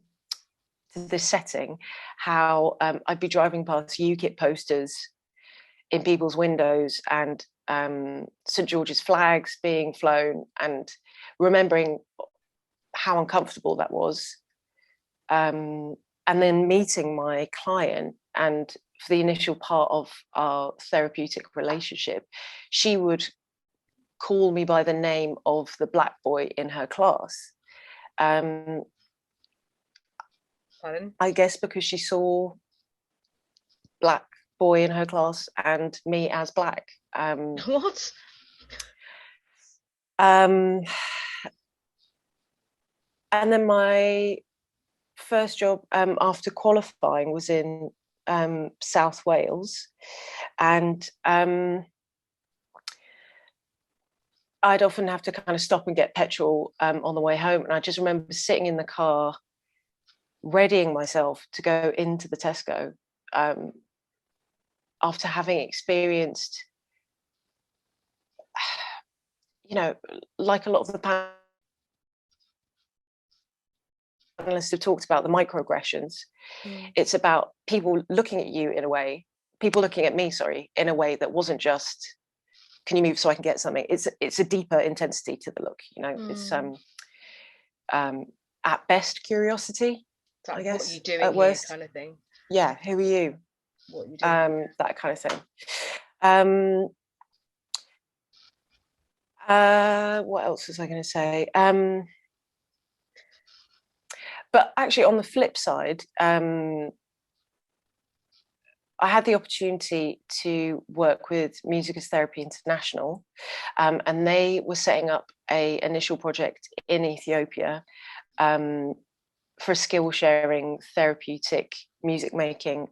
this setting, how I'd be driving past UKIP posters in people's windows and St George's flags being flown, and remembering how uncomfortable that was, and then meeting my client, and for the initial part of our therapeutic relationship, she would call me by the name of the Black boy in her class. I guess because she saw Black boy in her class and me as Black. What? And then my first job after qualifying was in South Wales, and I'd often have to kind of stop and get petrol on the way home, and I just remember sitting in the car readying myself to go into the Tesco after having experienced, you know, like a lot of the panelists have talked about, the microaggressions. It's about people looking at you in a way, people looking at me, sorry, in a way that wasn't just, can you move so I can get something? It's a deeper intensity to the look, you know. It's at best curiosity, I guess. What are you doing at here, worst, kind of thing. Yeah, who are you? What are you doing? That kind of thing. What else was I going to say? But actually, on the flip side, I had the opportunity to work with Music as Therapy International, and they were setting up an initial project in Ethiopia for a skill sharing therapeutic music making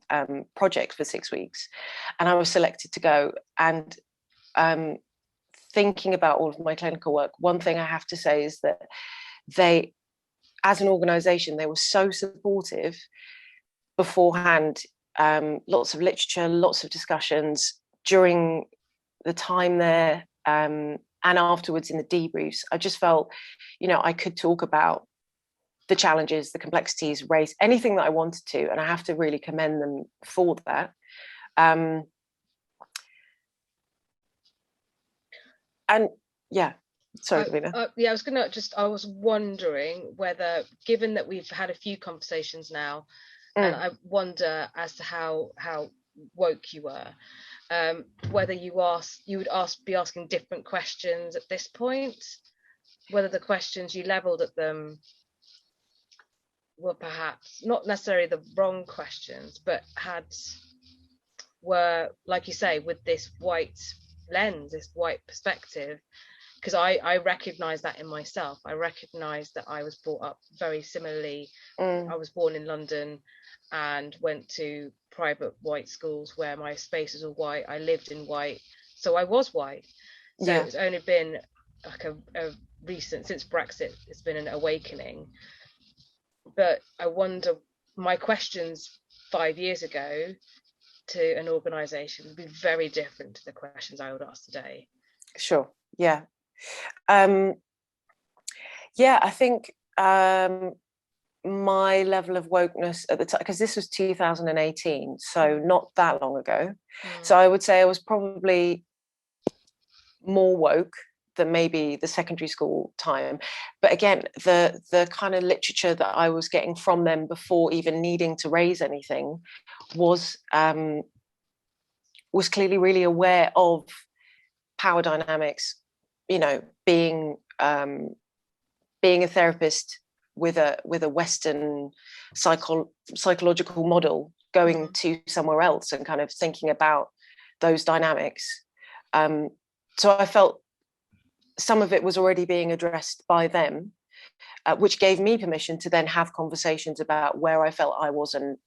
project for 6 weeks. And I was selected to go. And thinking about all of my clinical work, one thing I have to say is that they, as an organization, they were so supportive beforehand. Lots of literature, lots of discussions during the time there, and afterwards in the debriefs. I just felt, I could talk about the challenges, the complexities, race, anything that I wanted to, and I have to really commend them for that. And yeah, sorry, Davina. Yeah, I was wondering whether, given that we've had a few conversations now, and I wonder as to how woke you were, whether you would be asking different questions at this point, whether the questions you leveled at them were perhaps not necessarily the wrong questions, but were, like you say, with this white lens, this white perspective. Because I recognize that in myself. I recognize that I was brought up very similarly. I was born in London and went to private white schools where my spaces were white. I lived in white, so I was white. So it's only been like a recent, since Brexit, it's been an awakening. But I wonder, my questions 5 years ago to an organisation would be very different to the questions I would ask today. Sure. Yeah. I think my level of wokeness at the time, because this was 2018, so not that long ago. So I would say I was probably more woke than maybe the secondary school time. But again, the kind of literature that I was getting from them before even needing to raise anything was clearly really aware of power dynamics, being a therapist with a Western psychological model, going to somewhere else and kind of thinking about those dynamics. So I felt some of it was already being addressed by them, which gave me permission to then have conversations about where I felt I wasn't,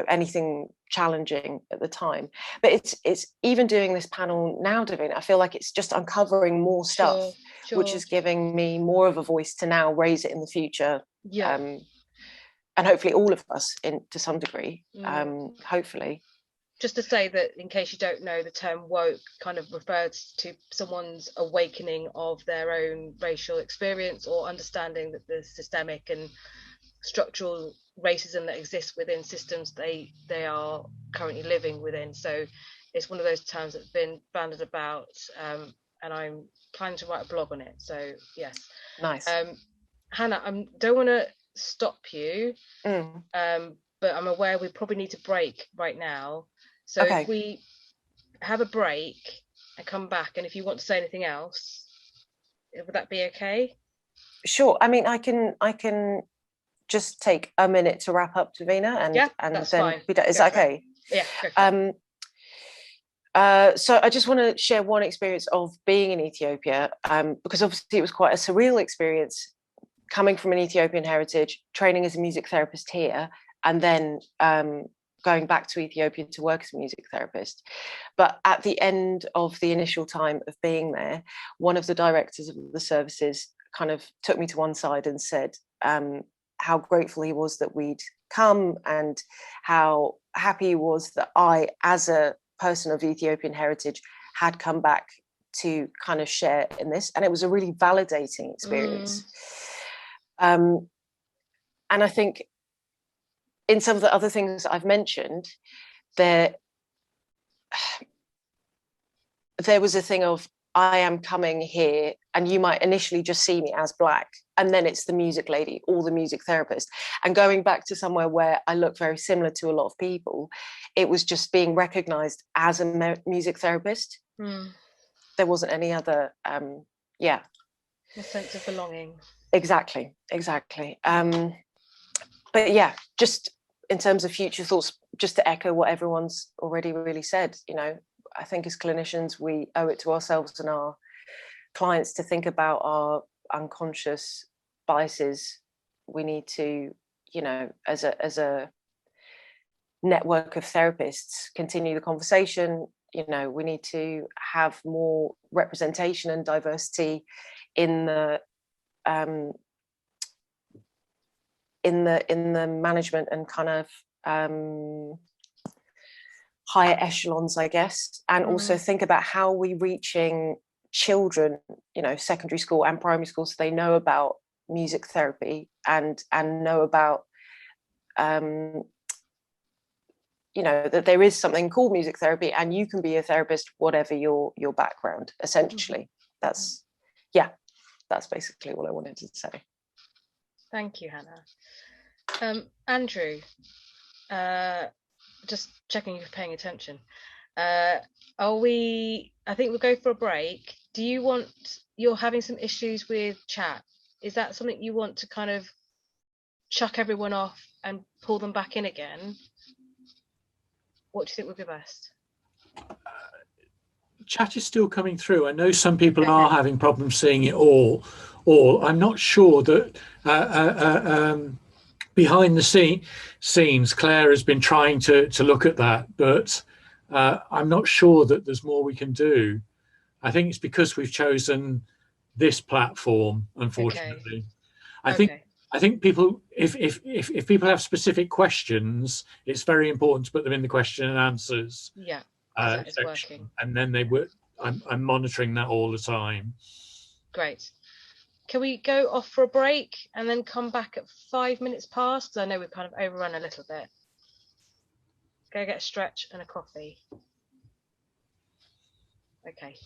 anything challenging at the time. But it's even doing this panel now, Davina, I feel like it's just uncovering more stuff, which is giving me more of a voice to now raise it in the future. And hopefully all of us to some degree, hopefully. Just to say that, in case you don't know, the term woke kind of refers to someone's awakening of their own racial experience or understanding that the systemic and structural racism that exists within systems they are currently living within. So it's one of those terms that's been bandied about, and I'm planning to write a blog on it. So yes. Nice. Hannah, I don't want to stop you, but I'm aware we probably need to break right now. So if we have a break and come back, and if you want to say anything else, would that be okay? Sure. I mean, I can just take a minute to wrap up, Davina, and that's then fine. Is that okay? Yeah. Go for it. So I just want to share one experience of being in Ethiopia, because obviously it was quite a surreal experience coming from an Ethiopian heritage, training as a music therapist here, and then going back to Ethiopia to work as a music therapist. But at the end of the initial time of being there, one of the directors of the services kind of took me to one side and said how grateful he was that we'd come and how happy he was that I, as a person of Ethiopian heritage, had come back to kind of share in this. And it was a really validating experience. And I think in some of the other things I've mentioned, there was a thing of, I am coming here, and you might initially just see me as black, and then it's the music lady or the music therapist. And going back to somewhere where I look very similar to a lot of people, it was just being recognized as a music therapist. There wasn't any other, a sense of belonging. Exactly. But yeah, just in terms of future thoughts, just to echo what everyone's already really said, you know, I think as clinicians, we owe it to ourselves and our clients to think about our unconscious biases. We need to, you know, as a network of therapists, continue the conversation. You know, we need to have more representation and diversity in the management and kind of higher echelons, I guess, and also think about how we're reaching children, you know, secondary school and primary school, so they know about music therapy and know about you know, that there is something called music therapy, and you can be a therapist whatever your background, essentially. That's basically all I wanted to say. Thank you, Hannah. Andrew, just checking you're paying attention. I think we'll go for a break. You're having some issues with chat. Is that something you want to kind of chuck everyone off and pull them back in again? What do you think would be best? Chat is still coming through. I know some people are having problems seeing it all. I'm not sure that behind the scenes, Claire has been trying to look at that, but I'm not sure that there's more we can do. I think it's because we've chosen this platform, unfortunately. Okay. I think people, if people have specific questions, it's very important to put them in the question and answers. Yeah. Section, and then I'm monitoring that all the time. Great. Can we go off for a break and then come back at 5 minutes past? Because I know we've kind of overrun a little bit. Go get a stretch and a coffee. Okay.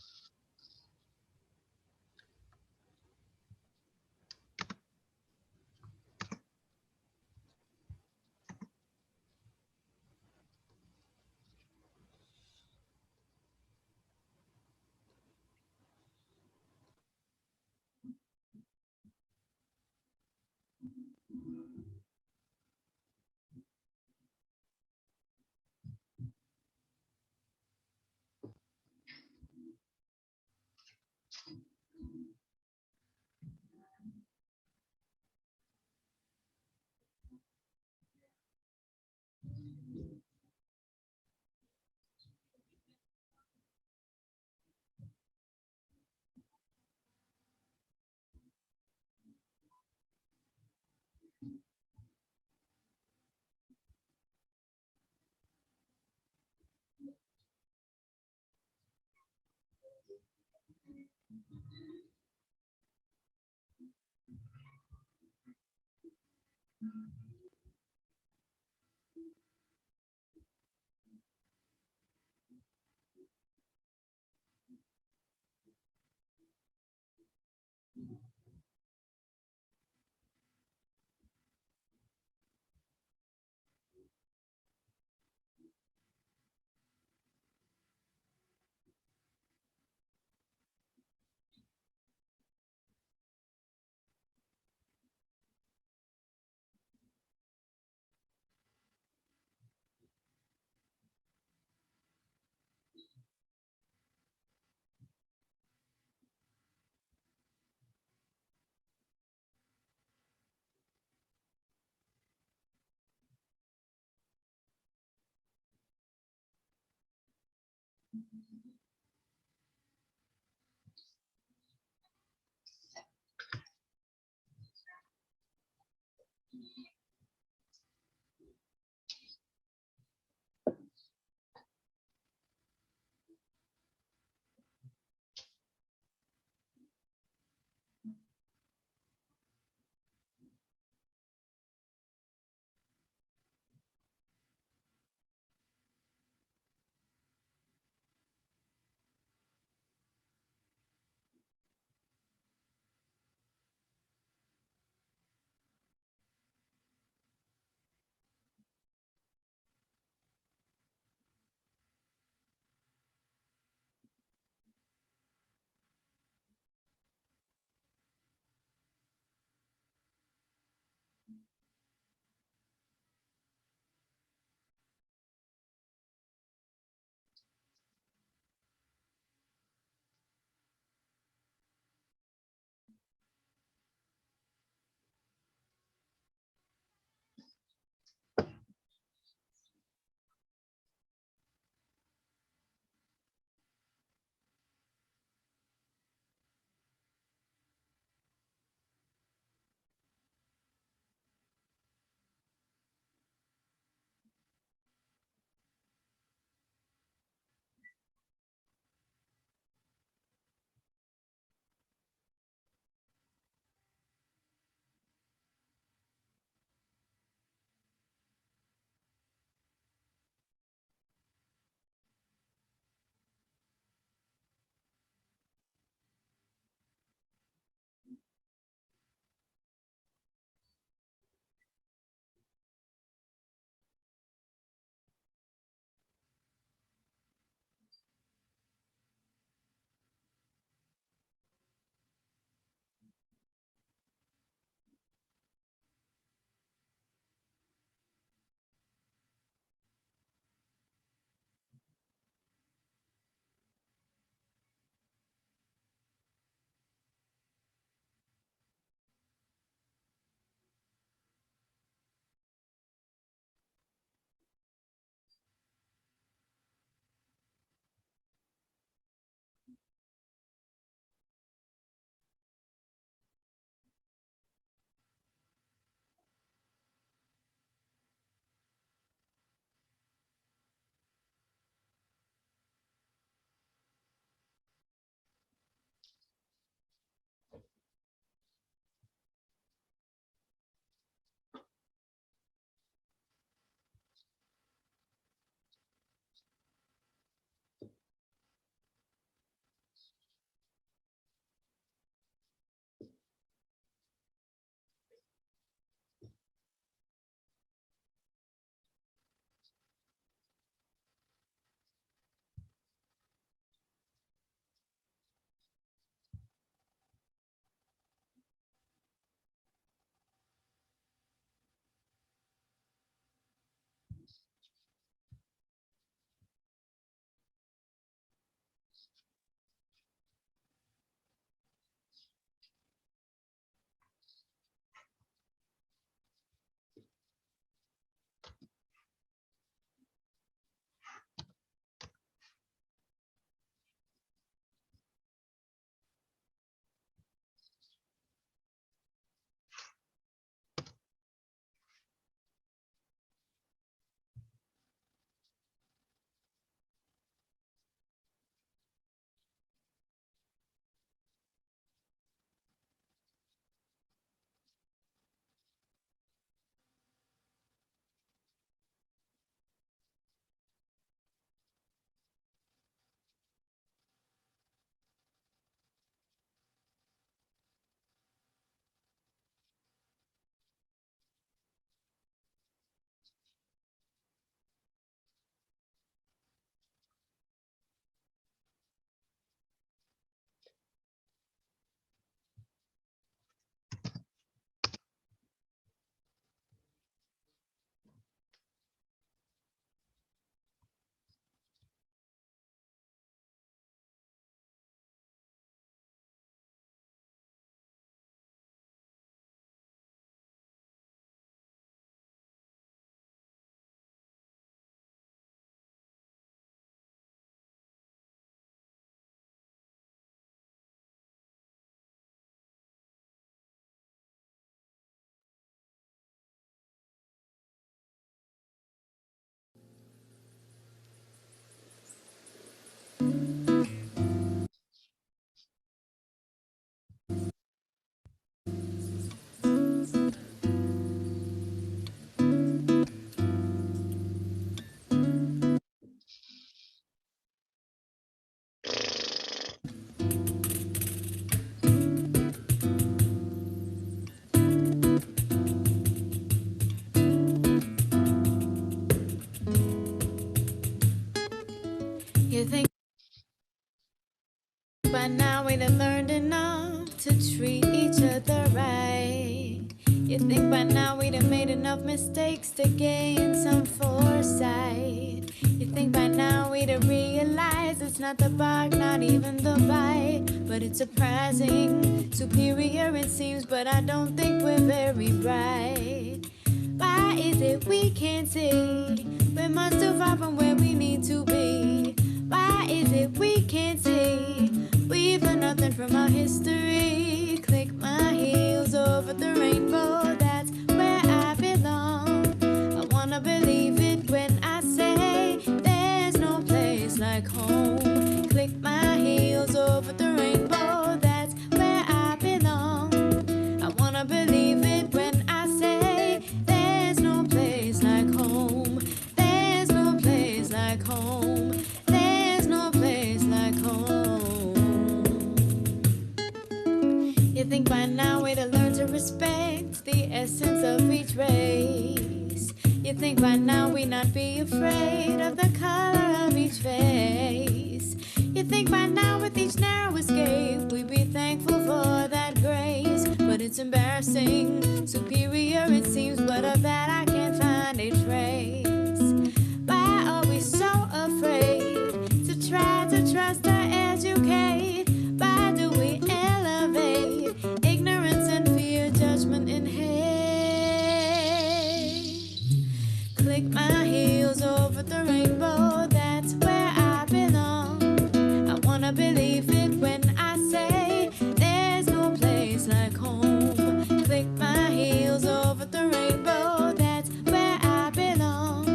think by now we'd have learned enough to treat each other right. You think by now we'd have made enough mistakes to gain some foresight. You think by now we'd have realized it's not the bark, not even the bite, but it's surprising, superior it seems, but I don't think we're very bright. Why is it we can't see? We're much too far from where we need to be. Why is it we can't see? We've learned nothing from our history. Click my heels over the rainbow, that's where I belong. I wanna believe it when I say there's no place like home. Click my heels over the rainbow, that's where I belong. I wanna believe it when I say there's no place like home. There's no place like home. There's no place like home. You think by now we'd have learned to respect the essence of each race. You think by now we'd not be afraid of the color of each face. You think by now with each narrow escape we'd be thankful for that grace. But it's embarrassing, superior it seems, but of that I can't find a trace. Why are we so afraid to try to trust or educate? Why do we elevate ignorance and fear, judgment and hate? Click my heels over the rainbow, that's where I belong. I wanna believe it when I say there's no place like home. Click my heels over the rainbow, that's where I belong.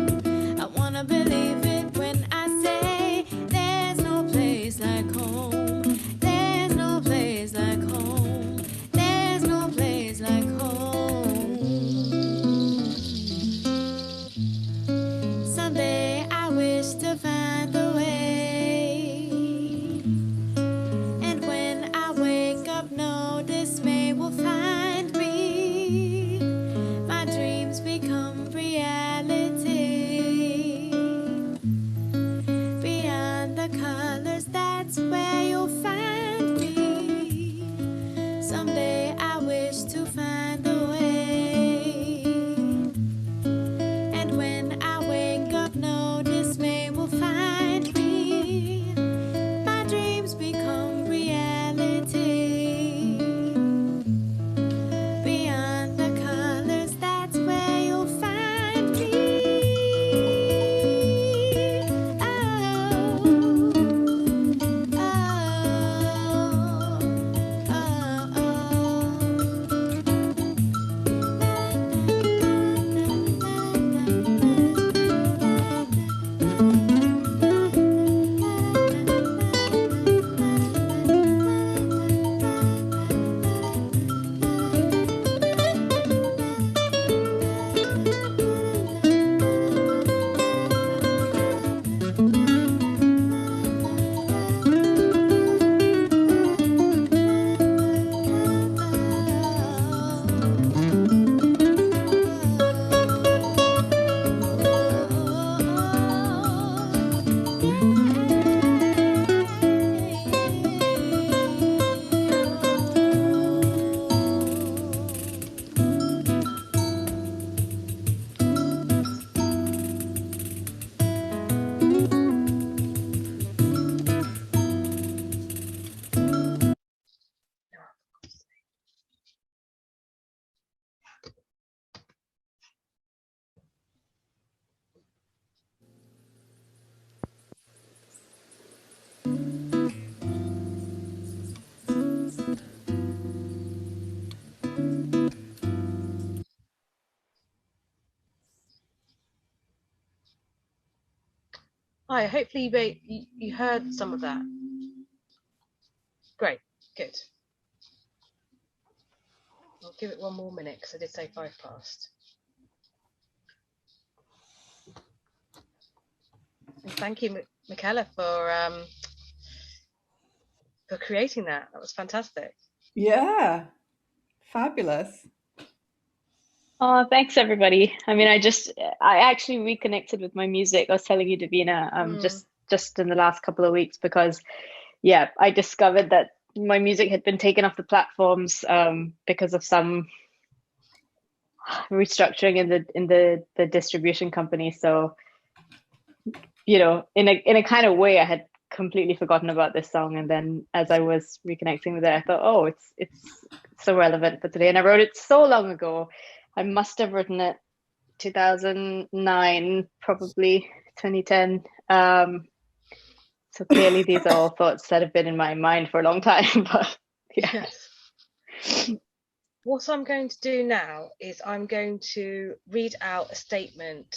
I wanna believe it when I say there's no place like home. There's no place like home. There's no place like home. Someday I wish to find the way, and when I wake up no dismay will find me. My dreams become reality. Beyond the colors, that's where you'll find me. Someday I wish to find the way, and when I wake up no dismay will find me. My dreams become reality. Beyond the colors, that's where you'll find me. Oh, oh, oh, Hi, hopefully you heard some of that. Great, good. I'll give it one more minute because I did say 5 past. And thank you, Michaela, for creating that. That was fantastic. Yeah, fabulous. Oh, thanks everybody. I mean, I actually reconnected with my music. I was telling you, Davina, just in the last couple of weeks, because yeah, I discovered that my music had been taken off the platforms because of some restructuring in the distribution company. So, you know, in a kind of way, I had completely forgotten about this song, and then as I was reconnecting with it, I thought, oh, it's so relevant for today. And I wrote it so long ago. I must have written it 2009, probably 2010. So clearly these are all thoughts that have been in my mind for a long time. But yeah. Yes. What I'm going to do now is I'm going to read out a statement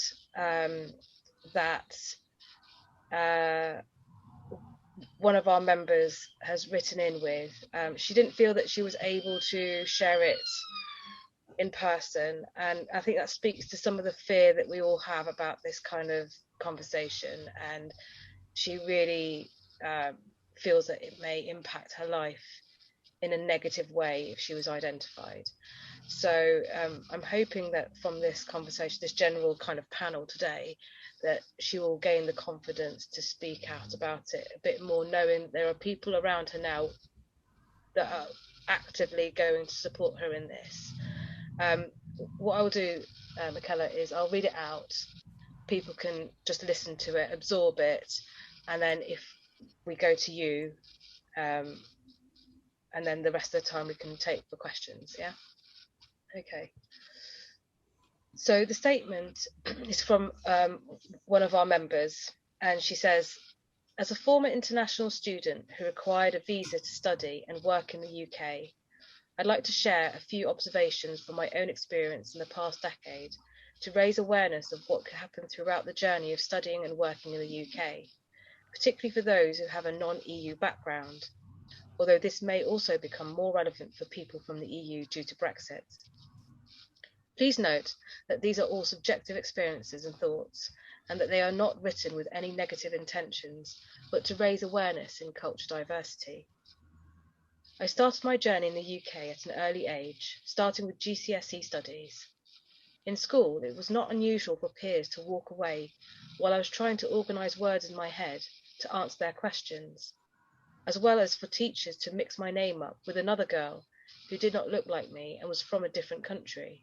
that one of our members has written in with. She didn't feel that she was able to share it in person, and I think that speaks to some of the fear that we all have about this kind of conversation, and she really feels that it may impact her life in a negative way if she was identified. So I'm hoping that from this conversation, this general kind of panel today, that she will gain the confidence to speak out about it a bit more, knowing there are people around her now that are actively going to support her in this. What I'll do, Michaela, is I'll read it out. People can just listen to it, absorb it, and then if we go to you, and then the rest of the time we can take the questions, yeah? Okay. So the statement is from one of our members, and she says, as a former international student who required a visa to study and work in the UK, I'd like to share a few observations from my own experience in the past decade to raise awareness of what could happen throughout the journey of studying and working in the UK, particularly for those who have a non-EU background, although this may also become more relevant for people from the EU due to Brexit. Please note that these are all subjective experiences and thoughts, and that they are not written with any negative intentions, but to raise awareness in culture diversity. I started my journey in the UK at an early age, starting with GCSE studies. In school, it was not unusual for peers to walk away while I was trying to organise words in my head to answer their questions, as well as for teachers to mix my name up with another girl who did not look like me and was from a different country.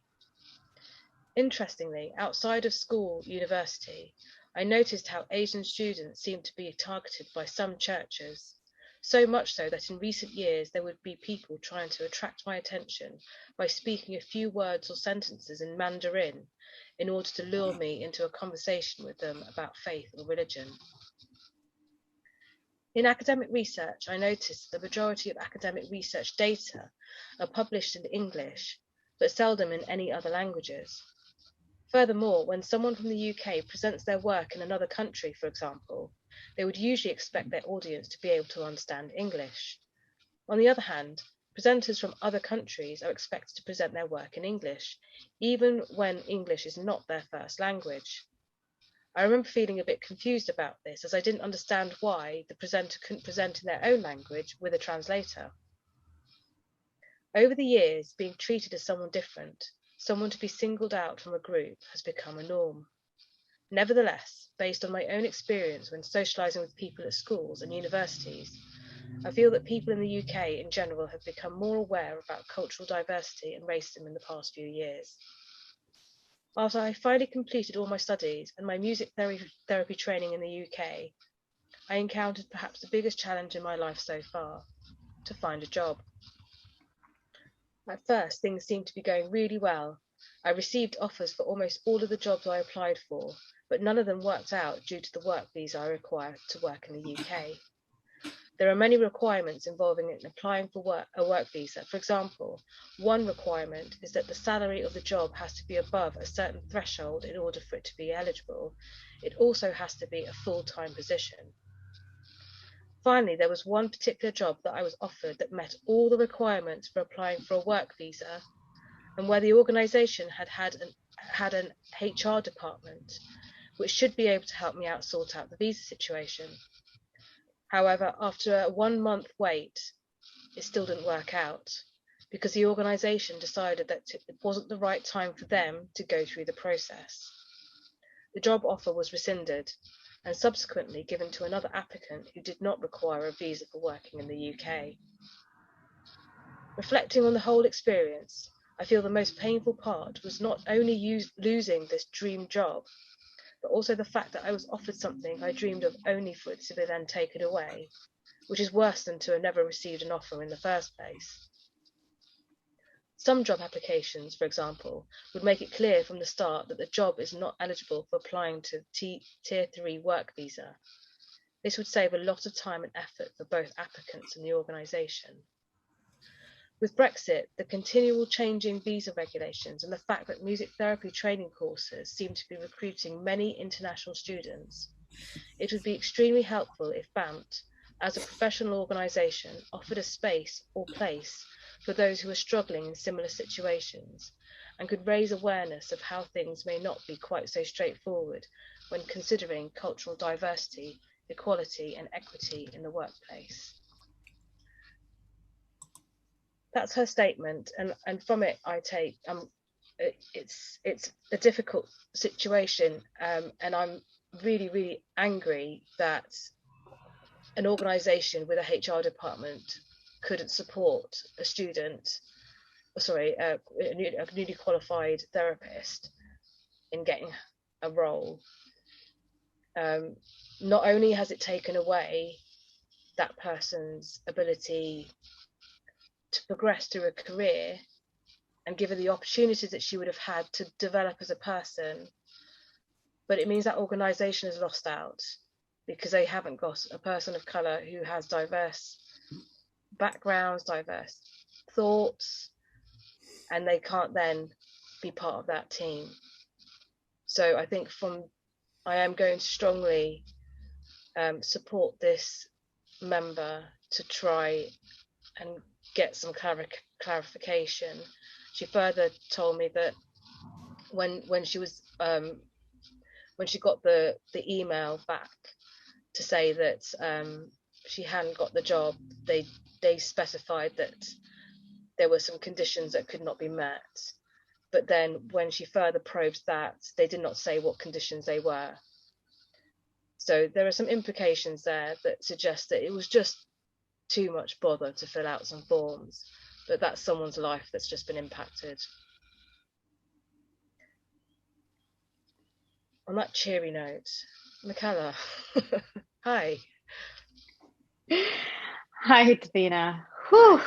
Interestingly, outside of school, university, I noticed how Asian students seemed to be targeted by some churches, so much so that in recent years there would be people trying to attract my attention by speaking a few words or sentences in Mandarin in order to lure me into a conversation with them about faith or religion. In academic research, I noticed the majority of academic research data are published in English, but seldom in any other languages. Furthermore, when someone from the UK presents their work in another country, for example, they would usually expect their audience to be able to understand English. On the other hand, presenters from other countries are expected to present their work in English, even when English is not their first language. I remember feeling a bit confused about this, as I didn't understand why the presenter couldn't present in their own language with a translator. Over the years, being treated as someone different, someone to be singled out from a group, has become a norm. Nevertheless, based on my own experience when socialising with people at schools and universities, I feel that people in the UK in general have become more aware about cultural diversity and racism in the past few years. After I finally completed all my studies and my music therapy training in the UK, I encountered perhaps the biggest challenge in my life so far: to find a job. At first, things seemed to be going really well. I received offers for almost all of the jobs I applied for, but none of them worked out due to the work visa I require to work in the UK. There are many requirements involving applying for a work visa. For example, one requirement is that the salary of the job has to be above a certain threshold in order for it to be eligible. It also has to be a full-time position. Finally, there was one particular job that I was offered that met all the requirements for applying for a work visa, and where the organisation had an HR department, which should be able to help me sort out the visa situation. However, after a 1-month wait, it still didn't work out, because the organisation decided that it wasn't the right time for them to go through the process. The job offer was rescinded, and subsequently given to another applicant who did not require a visa for working in the UK. Reflecting on the whole experience, I feel the most painful part was not only losing this dream job, but also the fact that I was offered something I dreamed of only for it to be then taken away, which is worse than to have never received an offer in the first place. Some job applications, for example, would make it clear from the start that the job is not eligible for applying to Tier 3 work visa. This would save a lot of time and effort for both applicants and the organisation. With Brexit, the continual changing visa regulations and the fact that music therapy training courses seem to be recruiting many international students, it would be extremely helpful if BAMT, as a professional organisation, offered a space or place for those who are struggling in similar situations and could raise awareness of how things may not be quite so straightforward when considering cultural diversity, equality and equity in the workplace. That's her statement, and from it I take it's a difficult situation, and I'm really angry that an organisation with a HR department couldn't support a student, a newly qualified therapist in getting a role. Not only has it taken away that person's ability to progress through a career and give her the opportunities that she would have had to develop as a person, but it means that organisation has lost out because they haven't got a person of colour who has diverse backgrounds, diverse thoughts, and they can't then be part of that team. So I think I am going to strongly support this member to try and get some clarification. She further told me that when she was when she got the email back to say that she hadn't got the job, they specified that there were some conditions that could not be met. But then when she further probed that, they did not say what conditions they were. So there are some implications there that suggest that it was just too much bother to fill out some forms, but that's someone's life that's just been impacted. On that cheery note, Michaela, hi. Hi, Davina. Whew.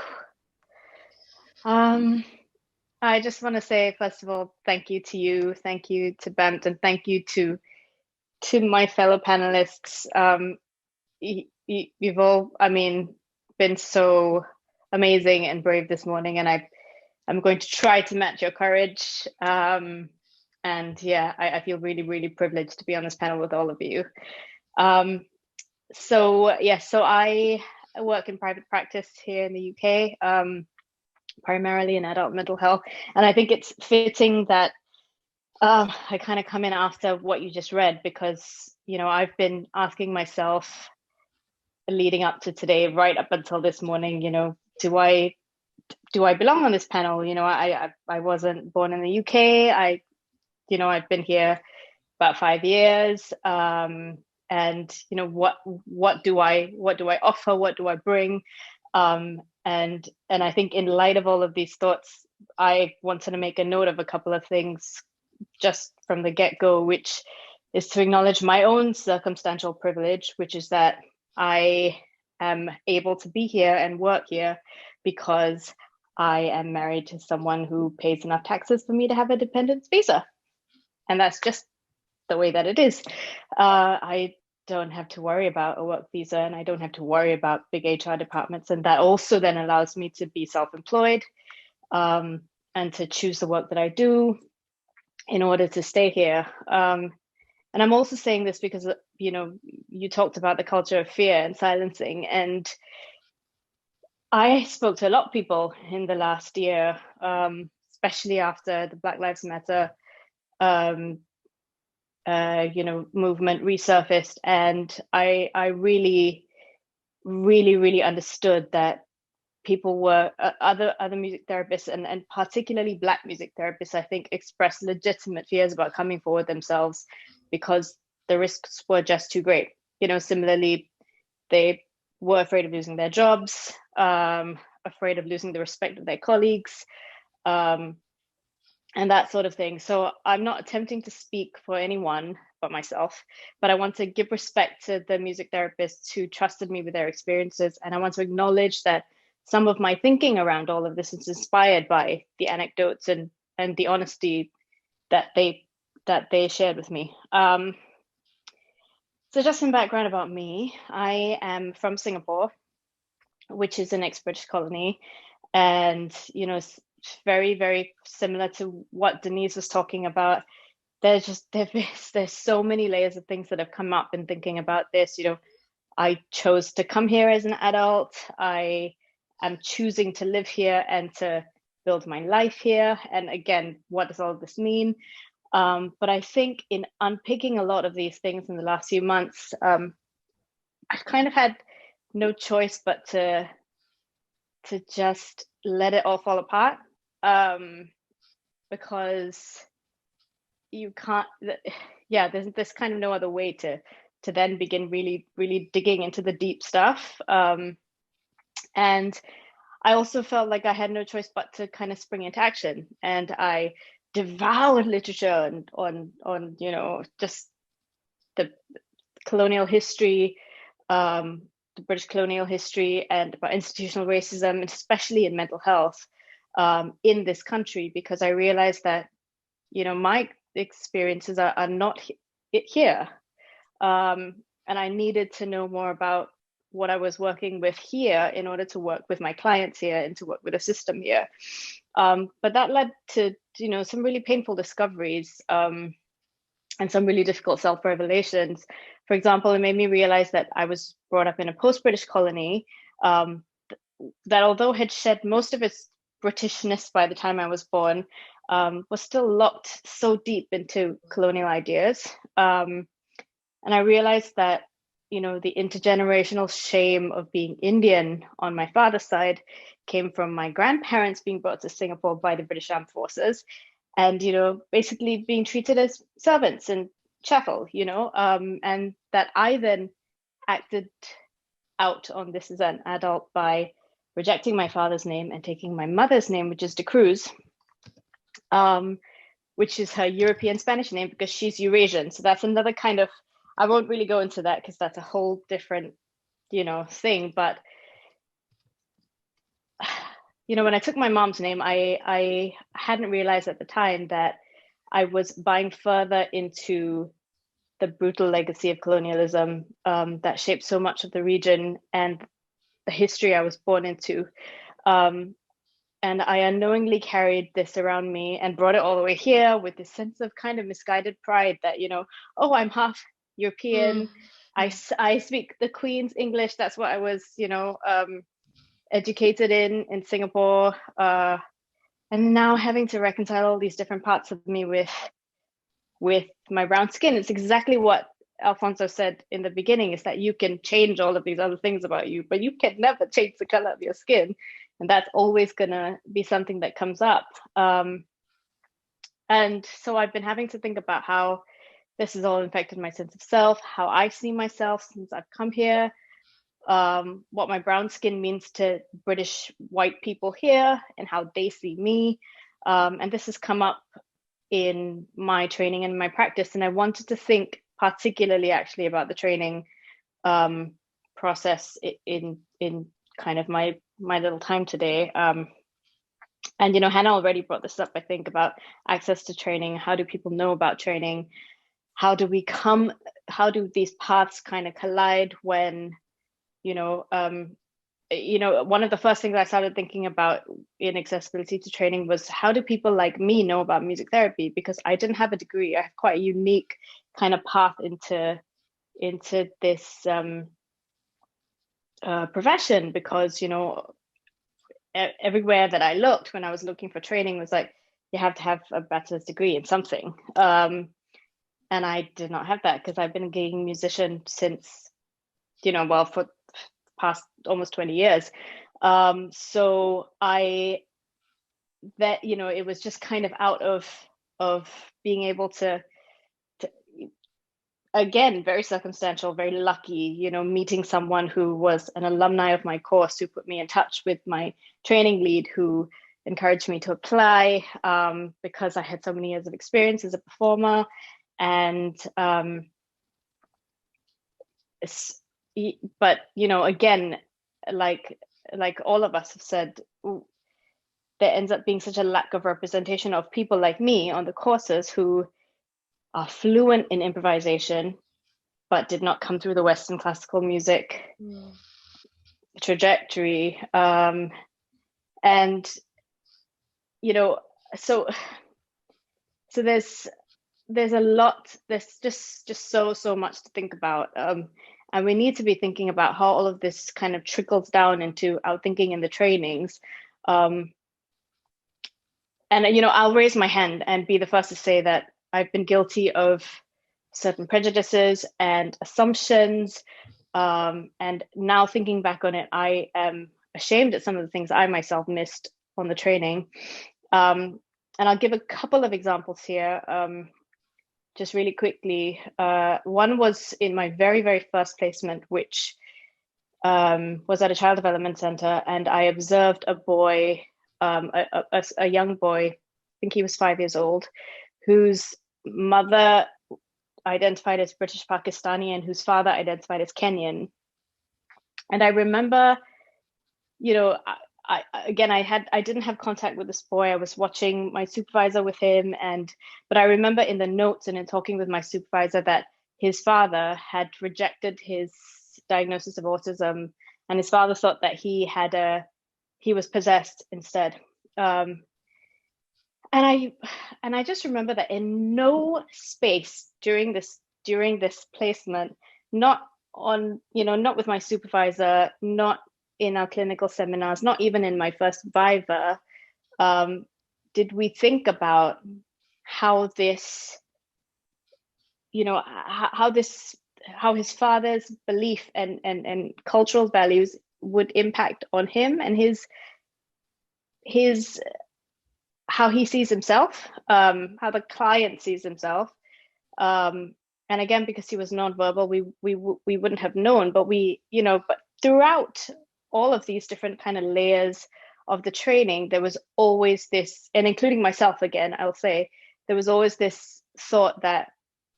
I just want to say, first of all, thank you to you, thank you to BAMT, and thank you to my fellow panelists. You've all, been so amazing and brave this morning, and I'm going to try to match your courage. And yeah, I feel really privileged to be on this panel with all of you. So I work in private practice here in the UK, primarily in adult mental health, and I think it's fitting that I kind of come in after what you just read, because I've been asking myself leading up to today, right up until this morning, do I belong on this panel? I wasn't born in the UK. I've been here about 5 years, and what do I offer? What do I bring? And I think in light of all of these thoughts, I wanted to make a note of a couple of things just from the get-go, which is to acknowledge my own circumstantial privilege, which is that I am able to be here and work here because I am married to someone who pays enough taxes for me to have a dependent visa. And that's just the way that it is. I don't have to worry about a work visa, and I don't have to worry about big HR departments. And that also then allows me to be self-employed and to choose the work that I do in order to stay here. And I'm also saying this because, you talked about the culture of fear and silencing. And I spoke to a lot of people in the last year, especially after the Black Lives Matter movement resurfaced, and I really understood that people were other music therapists and particularly Black music therapists, I think, expressed legitimate fears about coming forward themselves because the risks were just too great. Similarly, they were afraid of losing their jobs, afraid of losing the respect of their colleagues, and that sort of thing. So I'm not attempting to speak for anyone but myself, but I want to give respect to the music therapists who trusted me with their experiences. And I want to acknowledge that some of my thinking around all of this is inspired by the anecdotes and the honesty that they shared with me. So just some background about me. I am from Singapore, which is an ex-British colony. And, it's very, very similar to what Denise was talking about. There's so many layers of things that have come up in thinking about this. I chose to come here as an adult. I am choosing to live here and to build my life here. And again, what does all of this mean? But I think in unpicking a lot of these things in the last few months, I've kind of had no choice but to just let it all fall apart, because you can't. There's kind of no other way to then begin really, really digging into the deep stuff. And I also felt like I had no choice but to kind of spring into action, and I devoured literature on just the colonial history, the British colonial history, and about institutional racism, especially in mental health in this country, because I realized that my experiences are not here, and I needed to know more about what I was working with here in order to work with my clients here and to work with a system here. But that led to some really painful discoveries and some really difficult self-revelations. For example, it made me realize that I was brought up in a post-British colony that, although had shed most of its Britishness by the time I was born, was still locked so deep into colonial ideas. And I realized that the intergenerational shame of being Indian on my father's side came from my grandparents being brought to Singapore by the British Armed Forces, and basically being treated as servants and chattel, and that I then acted out on this as an adult by rejecting my father's name and taking my mother's name, which is de Cruz, which is her European Spanish name because she's Eurasian. So that's another kind of, I won't really go into that because that's a whole different, thing. But, when I took my mom's name, I hadn't realized at the time that I was buying further into the brutal legacy of colonialism that shaped so much of the region and the history I was born into. And I unknowingly carried this around me and brought it all the way here with this sense of kind of misguided pride that, oh, I'm half European. I speak the Queen's English. That's what I was, educated in Singapore. And now having to reconcile all these different parts of me with my brown skin. It's exactly what Alphonso said in the beginning, is that you can change all of these other things about you, but you can never change the color of your skin. And that's always gonna be something that comes up. And so I've been having to think about how this has all infected my sense of self, how I see myself since I've come here, what my brown skin means to British white people here and how they see me. And this has come up in my training and my practice. And I wanted to think particularly actually about the training process in kind of my little time today. And Hannah already brought this up, I think, about access to training. How do people know about training? How do these paths kind of collide when one of the first things I started thinking about in accessibility to training was, how do people like me know about music therapy? Because I didn't have a degree. I have quite a unique kind of path into this profession, because everywhere that I looked when I was looking for training was like, you have to have a bachelor's degree in something. And I did not have that because I've been a gigging musician since, for past almost 20 years. So it was just kind of out of being able to again, very circumstantial, very lucky, meeting someone who was an alumni of my course, who put me in touch with my training lead, who encouraged me to apply because I had so many years of experience as a performer. And but again, like all of us have said, there ends up being such a lack of representation of people like me on the courses who are fluent in improvisation, but did not come through the Western classical music trajectory. And so there's a lot, there's just so much to think about. And we need to be thinking about how all of this kind of trickles down into our thinking in the trainings. And I'll raise my hand and be the first to say that I've been guilty of certain prejudices and assumptions. And now thinking back on it, I am ashamed at some of the things I myself missed on the training. And I'll give a couple of examples here, just really quickly. One was in my very, very first placement, which was at a child development center, and I observed a boy, a young boy, I think he was 5 years old, whose mother identified as British Pakistani and whose father identified as Kenyan. And I remember, I didn't have contact with this boy. I was watching my supervisor with him, but I remember in the notes and in talking with my supervisor that his father had rejected his diagnosis of autism, and his father thought that he was possessed instead. And I just remember that in no space during this placement, not with my supervisor, not in our clinical seminars, not even in my first Viva, did we think about how this, how his father's belief and cultural values would impact on him and his how he sees himself, how the client sees himself. And again, because he was nonverbal, we wouldn't have known, but but throughout all of these different kind of layers of the training, there was always this, and including myself again, I'll say, there was always this thought that,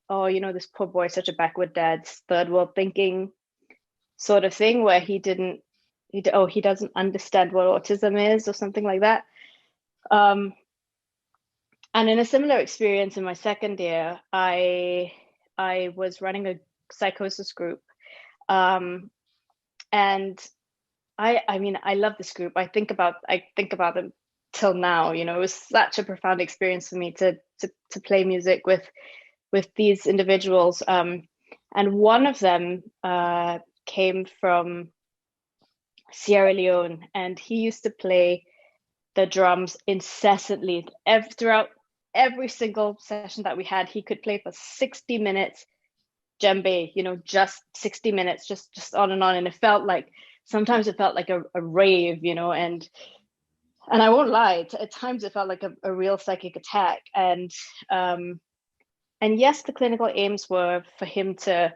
oh, this poor boy is such a backward dad's third world thinking sort of thing, where he doesn't understand what autism is or something like that. And in a similar experience in my second year, I was running a psychosis group. And I love this group. I think about them till now. It was such a profound experience for me to play music with these individuals. And one of them came from Sierra Leone, and he used to play the drums incessantly. Throughout every single session that we had, he could play for 60 minutes djembe, just 60 minutes, just on. And sometimes it felt like a rave, and I won't lie, at times it felt like a real psychic attack. And yes, the clinical aims were for him to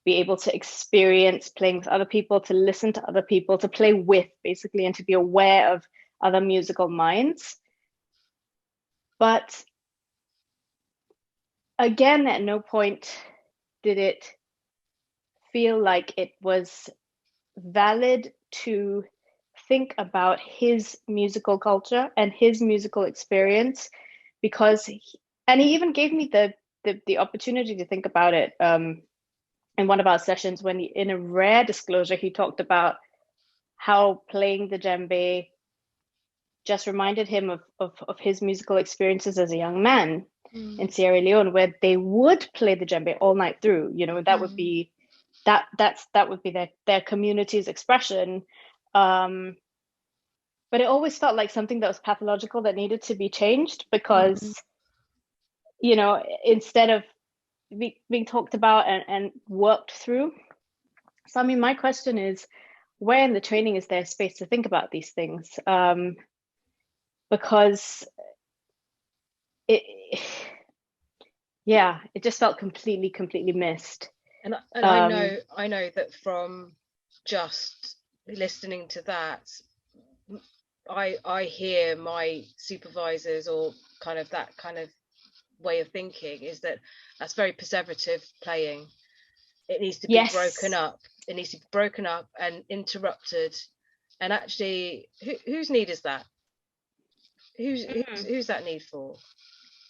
be able to experience playing with other people, to listen to other people, to play with, basically, and to be aware of other musical minds. But again, at no point did it feel like it was valid to think about his musical culture and his musical experience, because he even gave me the opportunity to think about it in one of our sessions, when in a rare disclosure, he talked about how playing the djembe just reminded him of his musical experiences as a young man in Sierra Leone, where they would play the djembe all night through. That would be that would be their community's expression. But it always felt like something that was pathological that needed to be changed, because instead of being talked about and worked through. So my question is, where in the training is there space to think about these things? Because yeah, it just felt completely missed. And I know that from just listening to that, I hear my supervisors or kind of that kind of way of thinking is that that's very perseverative playing. It needs to be broken up. It needs to be broken up and interrupted. And actually, whose need is that? Who's that need for?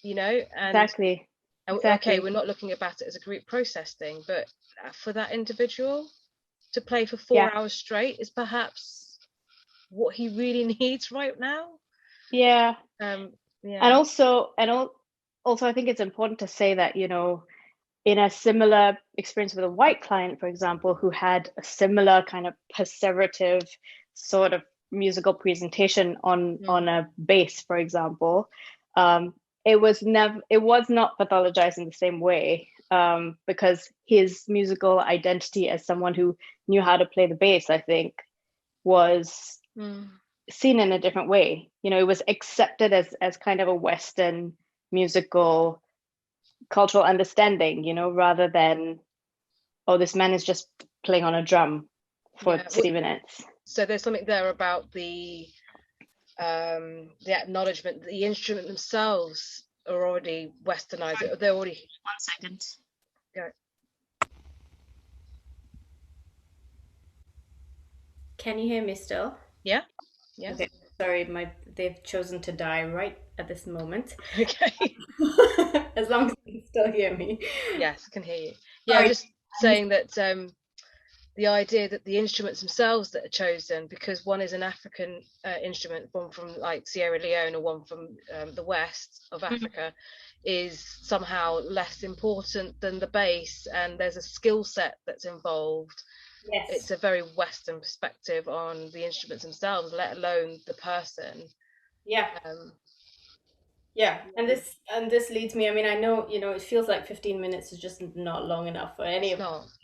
You know, and Exactly. okay, we're not looking about it as a group process thing, but for that individual to play for 4 hours straight is perhaps what he really needs right now. Yeah. Yeah. And also I think it's important to say that, you know, in a similar experience with a white client, for example, who had a similar kind of perseverative sort of musical presentation on a bass, for example, it was not pathologized in the same way, because his musical identity as someone who knew how to play the bass, I think, was seen in a different way. You know, it was accepted as kind of a Western musical cultural understanding, you know, rather than, oh, this man is just playing on a drum for 60 minutes. So there's something there about the acknowledgement that the instrument themselves are already westernized. They're already. 1 second. Go. Can you hear me still? Yeah. Yes. Okay. Sorry, they've chosen to die right at this moment. Okay. As long as you can still hear me. Yes, I can hear you. Yeah, I'm just saying that the idea that the instruments themselves that are chosen, because one is an African instrument, one from like Sierra Leone or one from the west of Africa, is somehow less important than the bass, and there's a skill set that's involved. Yes. It's a very Western perspective on the instruments themselves, let alone the person. Yeah. Yeah, and this leads me. I mean, I know, you know, it feels like 15 minutes is just not long enough for any of us.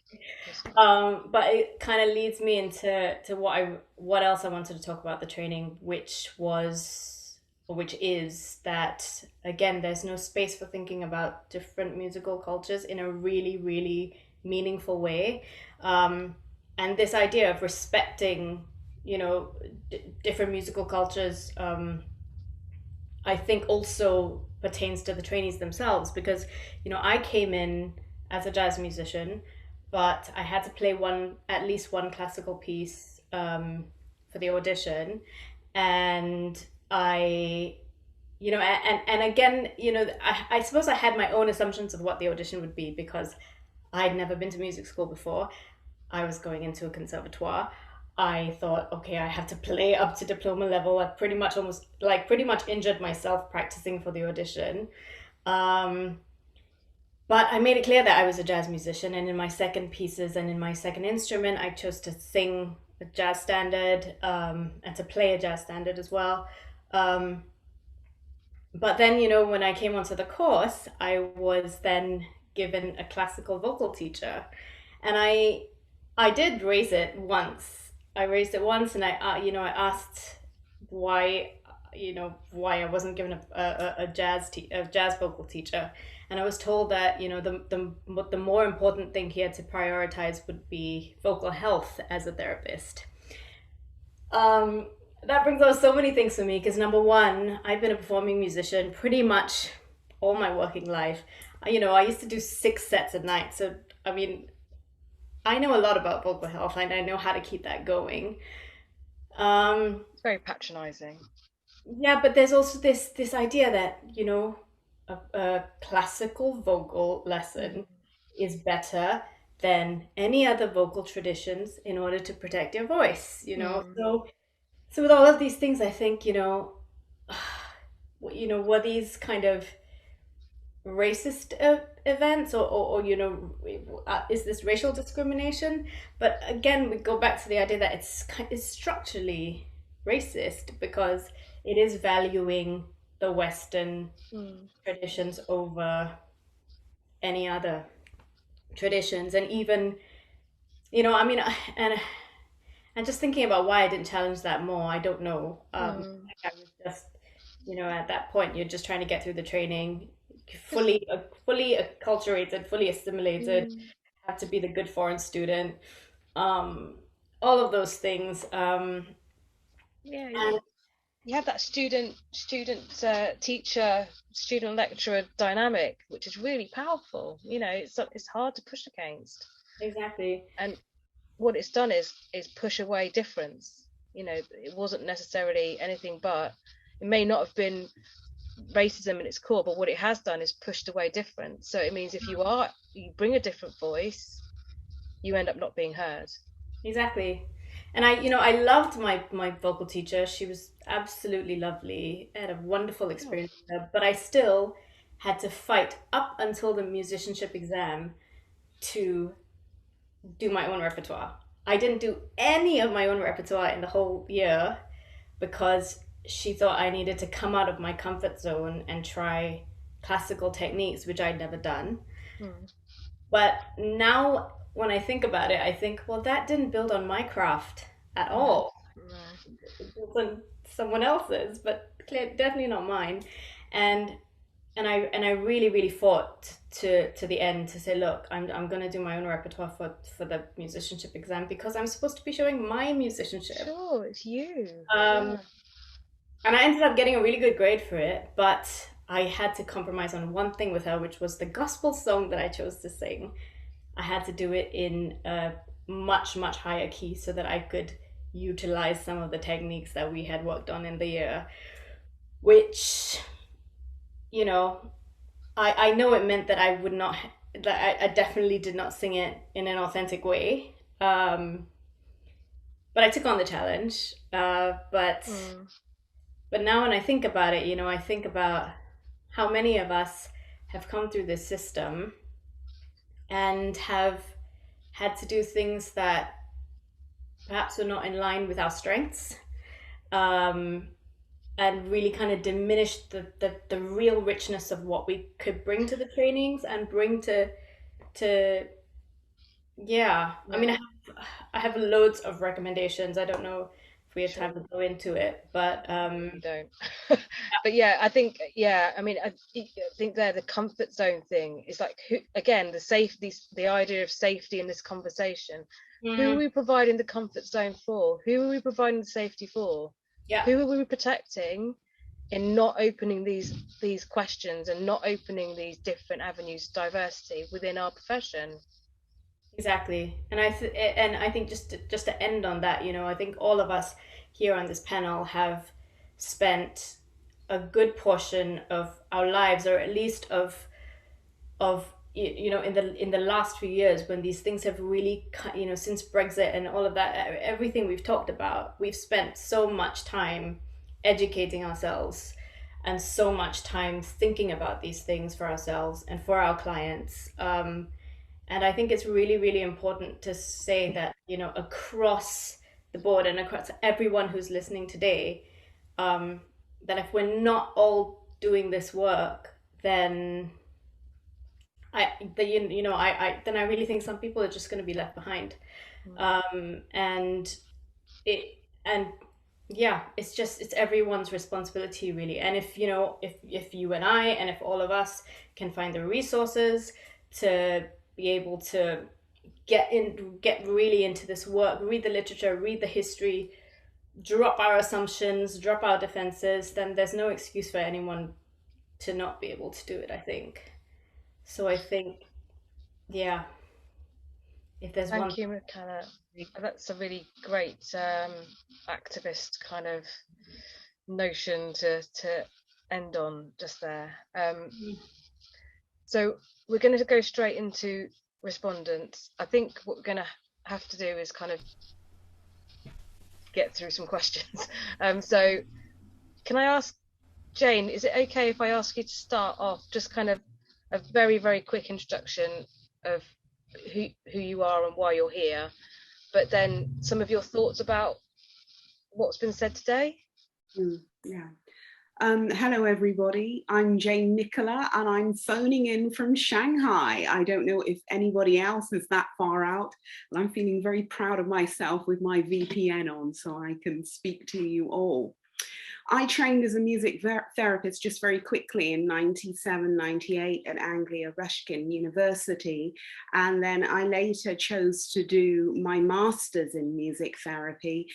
But it kind of leads me into what else I wanted to talk about the training, which is that, again, there's no space for thinking about different musical cultures in a really, really meaningful way. And this idea of respecting, you know, different musical cultures, I think also pertains to the trainees themselves, because, you know, I came in as a jazz musician, but I had to play at least one classical piece for the audition. And I, you know, and again, you know, I suppose I had my own assumptions of what the audition would be, because I'd never been to music school before. I was going into a conservatoire. I thought, okay, I have to play up to diploma level. I pretty much injured myself practicing for the audition. But I made it clear that I was a jazz musician, and in my second pieces and in my second instrument, I chose to sing a jazz standard and to play a jazz standard as well. But then, you know, when I came onto the course, I was then given a classical vocal teacher, and I did raise it once. I raised it once, and I asked why I wasn't given a jazz vocal teacher, and I was told that, you know, the more important thing here to prioritize would be vocal health as a therapist. That brings up so many things for me, because number one, I've been a performing musician pretty much all my working life. You know, I used to do 6 sets a night, so I mean, I know a lot about vocal health, and I know how to keep that going. It's very patronizing. Yeah, but there's also this idea that, you know, a classical vocal lesson is better than any other vocal traditions in order to protect your voice, you know. So with all of these things, I think, you know, were these kind of racist events, or you know, is this racial discrimination? But again, we go back to the idea that it's structurally racist, because it is valuing the Western traditions over any other traditions. And even, you know, I mean, and just thinking about why I didn't challenge that more, I don't know. I was just, you know, at that point, you're just trying to get through the training, fully acculturated, fully assimilated, have to be the good foreign student, all of those things. Yeah, you have that student teacher, student lecturer dynamic, which is really powerful. You know, it's hard to push against. Exactly. And what it's done is push away difference. You know, it wasn't necessarily anything but, it may not have been racism in its core, but what it has done is pushed away difference. So it means if you bring a different voice, you end up not being heard. Exactly. And I loved my vocal teacher. She was absolutely lovely. I had a wonderful experience with her, but I still had to fight up until the musicianship exam to do my own repertoire. I didn't do any of my own repertoire in the whole year because she thought I needed to come out of my comfort zone and try classical techniques, which I'd never done. But now when I think about it, I think, well, that didn't build on my craft at all. It built on someone else's, but definitely not mine. And I really, really fought to the end to say, look, I'm going to do my own repertoire for the musicianship exam because I'm supposed to be showing my musicianship. Sure, it's you. And I ended up getting a really good grade for it, but I had to compromise on one thing with her, which was the gospel song that I chose to sing. I had to do it in a much, much higher key so that I could utilize some of the techniques that we had worked on in the year, which, you know, I know it meant that I would not, that I definitely did not sing it in an authentic way. But I took on the challenge. But now when I think about it, you know, I think about how many of us have come through this system and have had to do things that perhaps were not in line with our strengths, and really kind of diminished the real richness of what we could bring to the trainings and bring to I mean, I have loads of recommendations. I don't know if we have time to go into it, but you don't. But yeah, I think I mean, I think there the comfort zone thing is like, the idea of safety in this conversation. Who are we providing the comfort zone for? Who are we providing the safety for? Who are we protecting in not opening these questions and not opening these different avenues of diversity within our profession? Exactly. And I think just to end on that, you know, I think all of us here on this panel have spent a good portion of our lives, or at least of you know, in the last few years, when these things have really, you know, since Brexit and all of that, everything we've talked about, we've spent so much time educating ourselves and so much time thinking about these things for ourselves and for our clients. And I think it's really, really important to say that, you know, across the board and across everyone who's listening today, that if we're not all doing this work, then I really think some people are just going to be left behind. It's everyone's responsibility, really. And if you and I, and if all of us can find the resources to be able to get really into this work, read the literature, read the history, drop our assumptions, drop our defenses, then there's no excuse for anyone to not be able to do it, I think. So I think, if there's one... Thank you, Michaela. That's a really great activist kind of notion to end on just there. So we're going to go straight into respondents. I think what we're going to have to do is kind of get through some questions. So can I ask Jane, is it okay if I ask you to start off just kind of a very, very quick introduction of who you are and why you're here, but then some of your thoughts about what's been said today? Hello everybody, I'm Jane Nicola and I'm phoning in from Shanghai. I don't know if anybody else is that far out, and I'm feeling very proud of myself with my VPN on so I can speak to you all. I trained as a music therapist just very quickly in 97, 98 at Anglia Ruskin University. And then I later chose to do my master's in music therapy,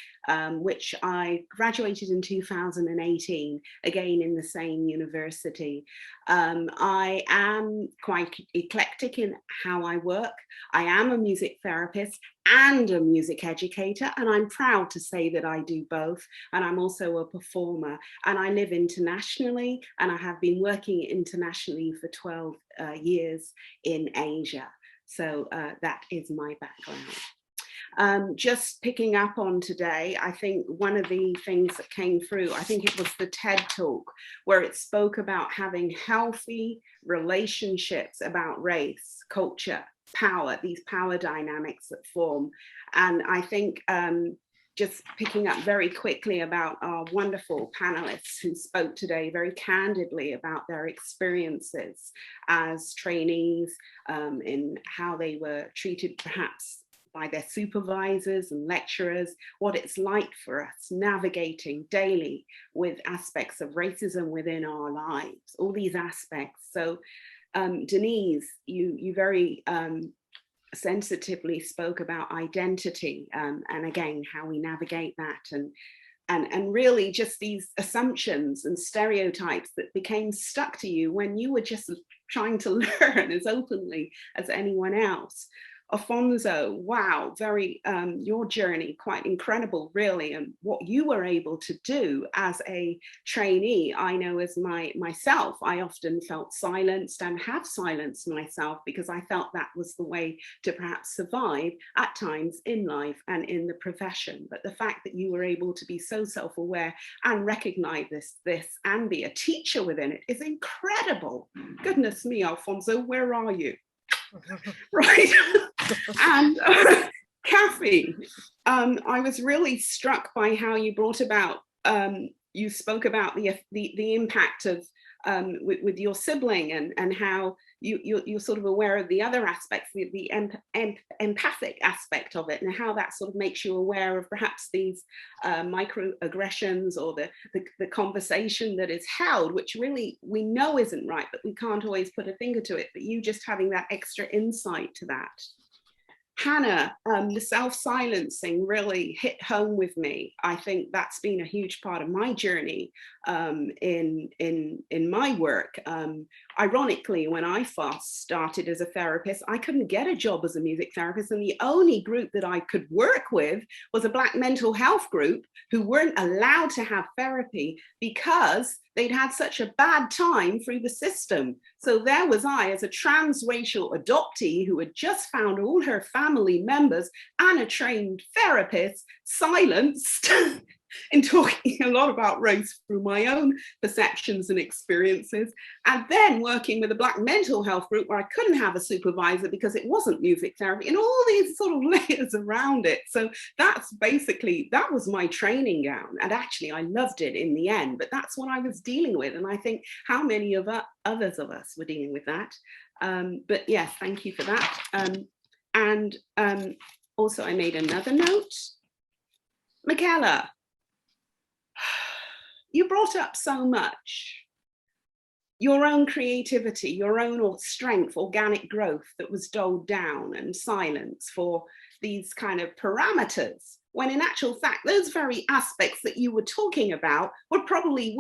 which I graduated in 2018, again in the same university. I am quite eclectic in how I work. I am a music therapist and a music educator, and I'm proud to say that I do both. And I'm also a performer, and I live internationally, and I have been working internationally for 12 years in Asia. So that is my background. Just picking up on today, I think one of the things that came through, I think it was the TED talk, where it spoke about having healthy relationships about race, culture, power, these power dynamics that form. And I think just picking up very quickly about our wonderful panelists who spoke today very candidly about their experiences as trainees, in how they were treated perhaps by their supervisors and lecturers, what it's like for us navigating daily with aspects of racism within our lives, all these aspects. So Denise, you very sensitively spoke about identity, and again, how we navigate that, and really just these assumptions and stereotypes that became stuck to you when you were just trying to learn as openly as anyone else. Alphonso, wow, very, your journey, quite incredible, really, and what you were able to do as a trainee. I know as myself, I often felt silenced and have silenced myself because I felt that was the way to perhaps survive at times in life and in the profession. But the fact that you were able to be so self-aware and recognize this and be a teacher within it is incredible. Goodness me, Alphonso, where are you? Right. And Kathy, I was really struck by how you brought about, you spoke about the impact of with your sibling, and how you're sort of aware of the other aspects, the empathic aspect of it, and how that sort of makes you aware of perhaps these microaggressions or the conversation that is held, which really we know isn't right, but we can't always put a finger to it. But you just having that extra insight to that. Hannah, the self-silencing really hit home with me. I think that's been a huge part of my journey in my work. Ironically, when I first started as a therapist, I couldn't get a job as a music therapist, and the only group that I could work with was a Black mental health group who weren't allowed to have therapy because they'd had such a bad time through the system. So there was I as a transracial adoptee who had just found all her family members and a trained therapist silenced in talking a lot about race through my own perceptions and experiences, and then working with a Black mental health group where I couldn't have a supervisor because it wasn't music therapy, and all these sort of layers around it. So that's basically, that was my training ground, and actually I loved it in the end, but that's what I was dealing with, and I think how many of others of us were dealing with that. But yes, thank you for that. And also I made another note. Michaela, you brought up so much, your own creativity, your own strength, organic growth that was doled down and silenced for these kind of parameters, when in actual fact, those very aspects that you were talking about were probably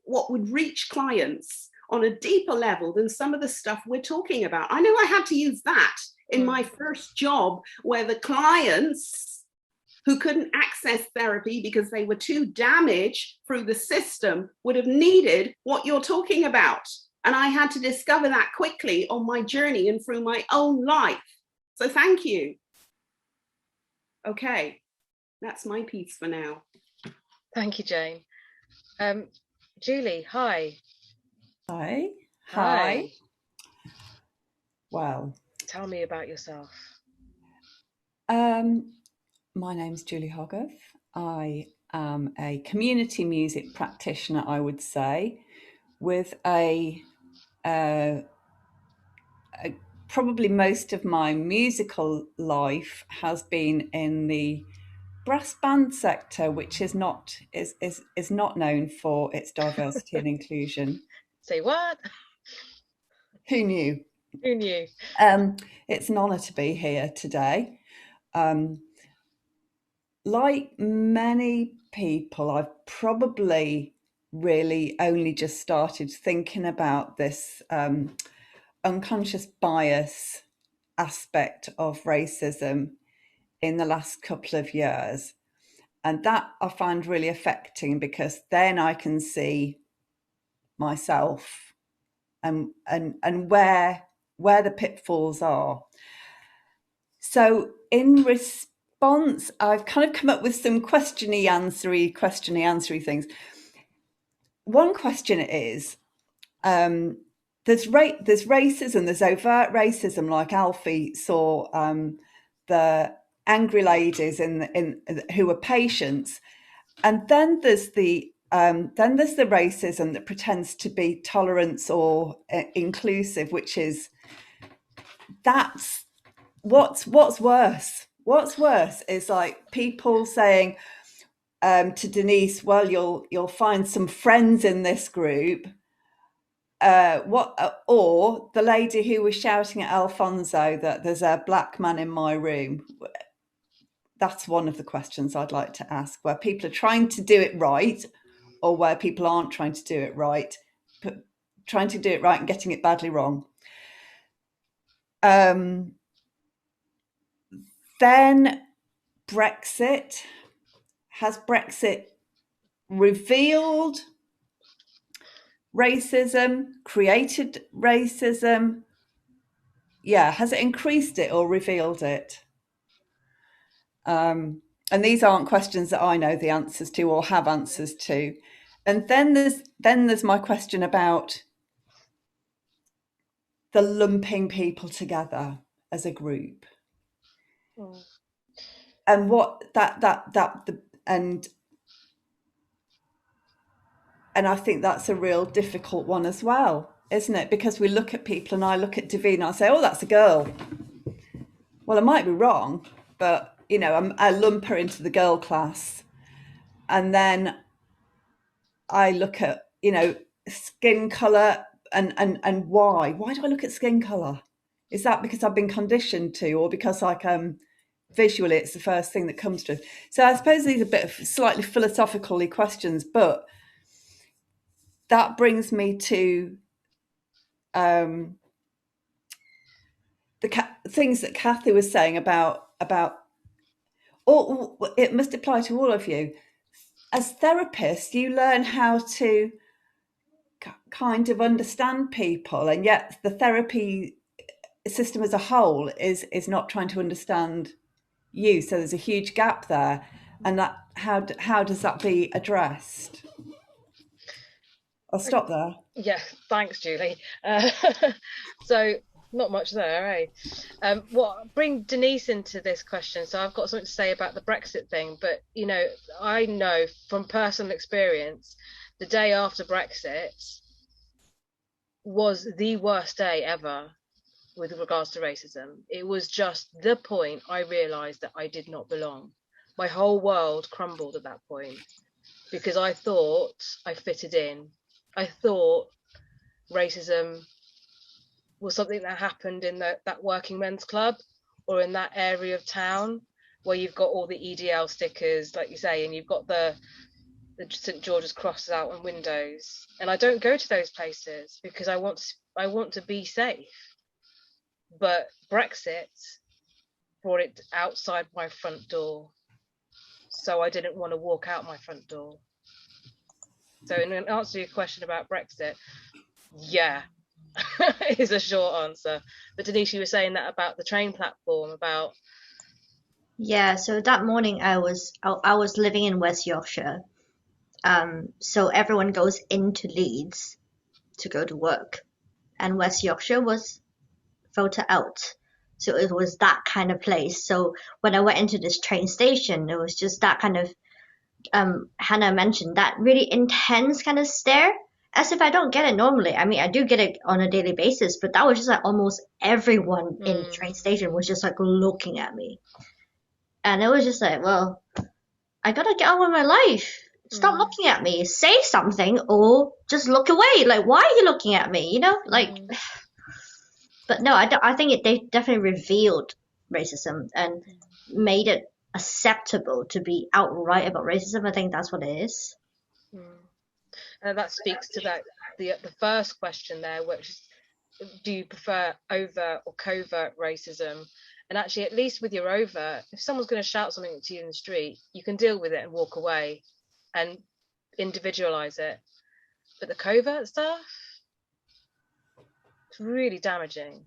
what would reach clients on a deeper level than some of the stuff we're talking about. I know I had to use that in my first job, where the clients who couldn't access therapy because they were too damaged through the system would have needed what you're talking about. And I had to discover that quickly on my journey and through my own life. So thank you. Okay, that's my piece for now. Thank you, Jane. Julie, hi. Hi. Hi. Well, tell me about yourself. My name's Julie Hoggarth. I am a community music practitioner, I would say, with probably most of my musical life has been in the brass band sector, which is not known for its diversity and inclusion. Say what? Who knew? Who knew? It's an honour to be here today. Like many people, I've probably really only just started thinking about this unconscious bias aspect of racism in the last couple of years. And that I find really affecting, because then I can see myself and where the pitfalls are. So in response, I've kind of come up with some questiony answery things. One question is, there's racism, there's overt racism, like Alfie saw the angry ladies who were patients, and then there's the racism that pretends to be tolerance or inclusive, which is what's worse. What's worse is like people saying to Denise, well, you'll find some friends in this group. Or the lady who was shouting at Alphonso that there's a black man in my room. That's one of the questions I'd like to ask, where people are trying to do it right, or where people aren't trying to do it right, but trying to do it right and getting it badly wrong. Then Brexit. Has Brexit revealed racism, created racism? Yeah, has it increased it or revealed it? And these aren't questions that I know the answers to or have answers to. And then there's my question about the lumping people together as a group. Mm. And what and I think that's a real difficult one as well, isn't it? Because we look at people, and I look at Davina and I say, oh, that's a girl. Well, I might be wrong, but, I lump her into the girl class. And then I look at, skin colour and why. Why do I look at skin colour? Is that because I've been conditioned to, or because visually it's the first thing that comes to us? So I suppose these are a bit of slightly philosophically questions, but that brings me to the things that Kathy was saying about it must apply to all of you. As therapists, you learn how to kind of understand people, and yet the therapy system as a whole is not trying to understand you. So there's a huge gap there, and that how does that be addressed? I'll stop there. Yeah, thanks, Julie. So not much there, eh? Bring Denise into this question. So I've got something to say about the Brexit thing, but I know from personal experience, the day after Brexit was the worst day ever with regards to racism. It was just the point I realised that I did not belong. My whole world crumbled at that point, because I thought I fitted in. I thought racism was something that happened in that working men's club, or in that area of town where you've got all the EDL stickers, like you say, and you've got the St George's crosses out on windows. And I don't go to those places because I want to be safe. But Brexit brought it outside my front door, so I didn't want to walk out my front door. So in answer to your question about Brexit, yeah, is a short answer. But Denise, you were saying that about the train platform, about... Yeah, so that morning I was living in West Yorkshire. So everyone goes into Leeds to go to work, and West Yorkshire was voted out. So it was that kind of place. So when I went into this train station, it was just that kind of, Hannah mentioned, that really intense kind of stare, as if I don't get it normally. I mean, I do get it on a daily basis, but that was just like almost everyone in the train station was just like looking at me. And it was just like, well, I gotta get on with my life. Stop looking at me. Say something or just look away. Like, why are you looking at me? You know, like. But no, I think they definitely revealed racism and made it acceptable to be outright about racism. I think that's what it is. And that speaks to that the first question there, which is, do you prefer overt or covert racism? And actually, at least with your overt, if someone's going to shout something to you in the street, you can deal with it and walk away and individualize it. But the covert stuff, it's really damaging.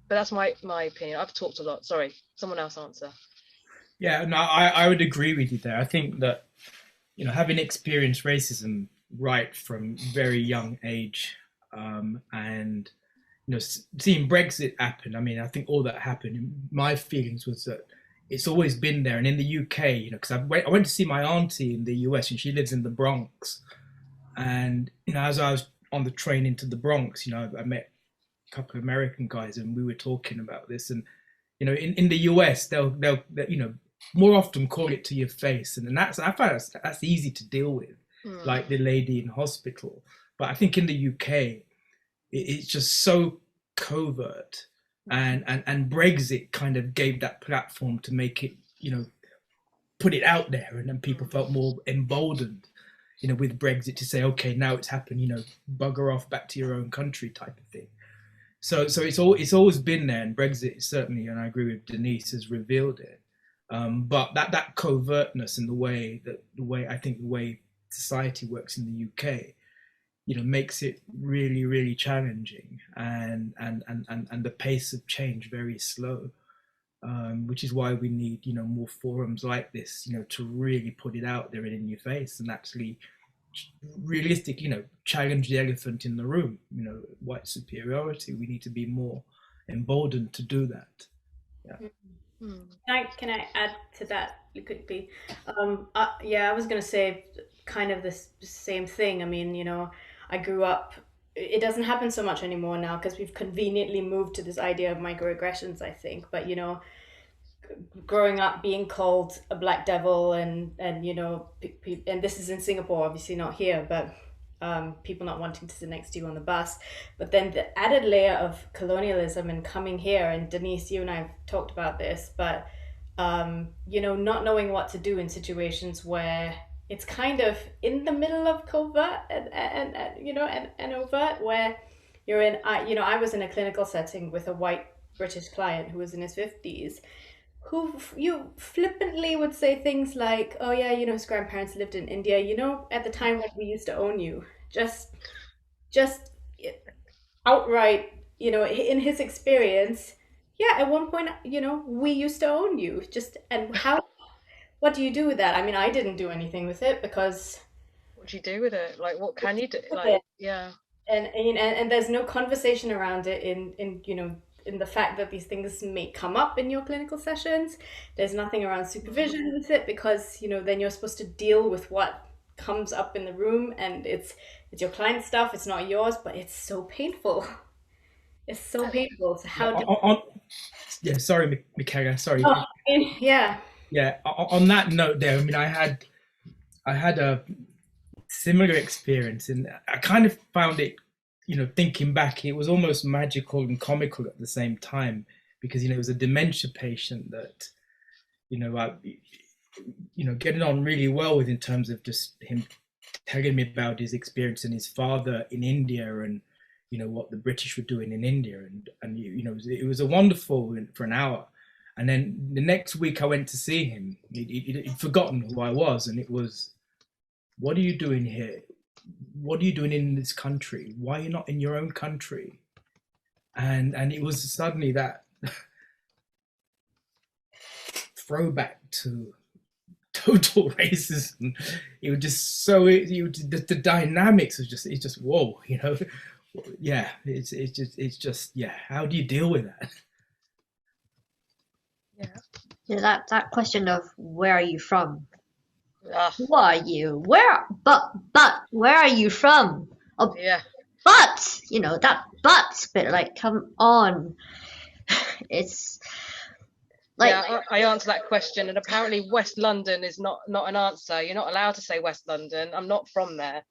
But that's my opinion. I've talked a lot. Sorry, someone else answer. Yeah, no, I would agree with you there. I think that, you know, having experienced racism right from very young age, and, you know, seeing Brexit happen, I mean, I think all that happened, my feelings was that it's always been there. And in the UK, you know, because I went to see my auntie in the US, and she lives in the Bronx. And, you know, as I was on the train into the Bronx, you know, I met a couple of American guys, and we were talking about this. And, you know, in the US, they'll you know, more often call it to your face, and I find that's easy to deal with, like the lady in hospital. But I think in the UK, it's just so covert, and Brexit kind of gave that platform to make it, you know, put it out there, and then people felt more emboldened, you know, with Brexit to say, okay, now it's happened, you know, bugger off back to your own country type of thing. So it's always been there, and Brexit certainly, and I agree with Denise, has revealed it. But that covertness and the way society works in the UK, you know, makes it really, really challenging, and the pace of change very slow, which is why we need, you know, more forums like this, you know, to really put it out there and in your face, and actually realistic, you know, challenge the elephant in the room, you know, white superiority. We need to be more emboldened to do that. Yeah. Can I add to that quickly? I was going to say kind of the same thing. I mean, you know, I grew up, it doesn't happen so much anymore now because we've conveniently moved to this idea of microaggressions, I think. But, you know, growing up being called a black devil and you know, and this is in Singapore, obviously not here, but people not wanting to sit next to you on the bus. But then the added layer of colonialism and coming here, and Denise, you and I have talked about this, but you know, not knowing what to do in situations where it's kind of in the middle of covert and you know, and overt, where you're in, you know, I was in a clinical setting with a white British client who was in his 50s, who you flippantly would say things like, oh yeah, you know, his grandparents lived in India, you know, at the time when we used to own you. Just outright, you know, in his experience, yeah, at one point, you know, we used to own you. And what do you do with that? I mean, I didn't do anything with it because... What do you do with it? Like, what can you do? Like, yeah. And there's no conversation around it in you know, in the fact that these things may come up in your clinical sessions. There's nothing around supervision with it because, you know, then you're supposed to deal with what comes up in the room, and it's your client's stuff, it's not yours, but it's so painful. It's so painful. So how yeah, sorry, Michaela, sorry. Oh, yeah. Yeah, on that note there, I mean, I had a similar experience, and I kind of found it, you know, thinking back, it was almost magical and comical at the same time, because, you know, it was a dementia patient that, you know, getting on really well with, in terms of just him telling me about his experience and his father in India, and, you know, what the British were doing in India, and you know, it was a wonderful for an hour. And then the next week I went to see him. He'd forgotten who I was, and it was, what are you doing here? What are you doing in this country? Why are you not in your own country? And it was suddenly that throwback to total racism. It was just so, the dynamics was just whoa, you know. Yeah, it's just yeah. How do you deal with that? Yeah, that question of where are you from? Who are you? But where are you from? Oh, yeah. But, you know, that but bit, like, come on. It's Like, yeah, I answered that question, and apparently West London is not an answer. You're not allowed to say West London. I'm not from there.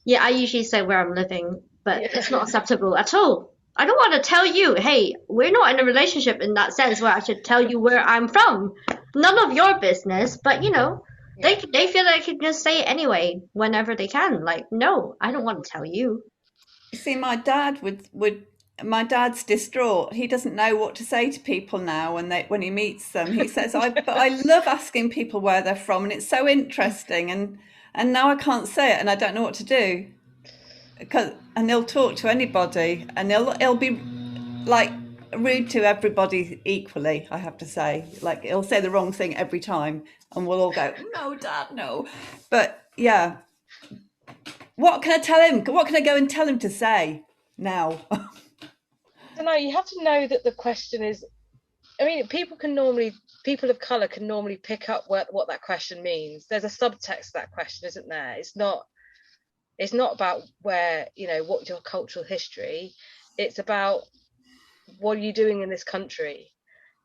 yeah, I usually say where I'm living, but Yeah. it's not acceptable at all. I don't want to tell you, hey, we're not in a relationship in that sense where I should tell you where I'm from. None of your business, but you know, they feel like they can just say it anyway whenever they can. Like, no, I don't want to tell you. You see, my dad would my dad's distraught. He doesn't know what to say to people now when he meets them. He says, but I love asking people where they're from, and it's so interesting, and now I can't say it and I don't know what to do. And he'll talk to anybody, and he'll be like rude to everybody equally, I have to say. Like, he'll say the wrong thing every time, and we'll all go, no, Dad, no. But yeah, what can I tell him? What can I go and tell him to say now? I don't know. You have to know that the question is. I mean, people of colour can normally pick up what that question means. There's a subtext to that question, isn't there? It's not about where, you know, what's your cultural history. It's about what are you doing in this country,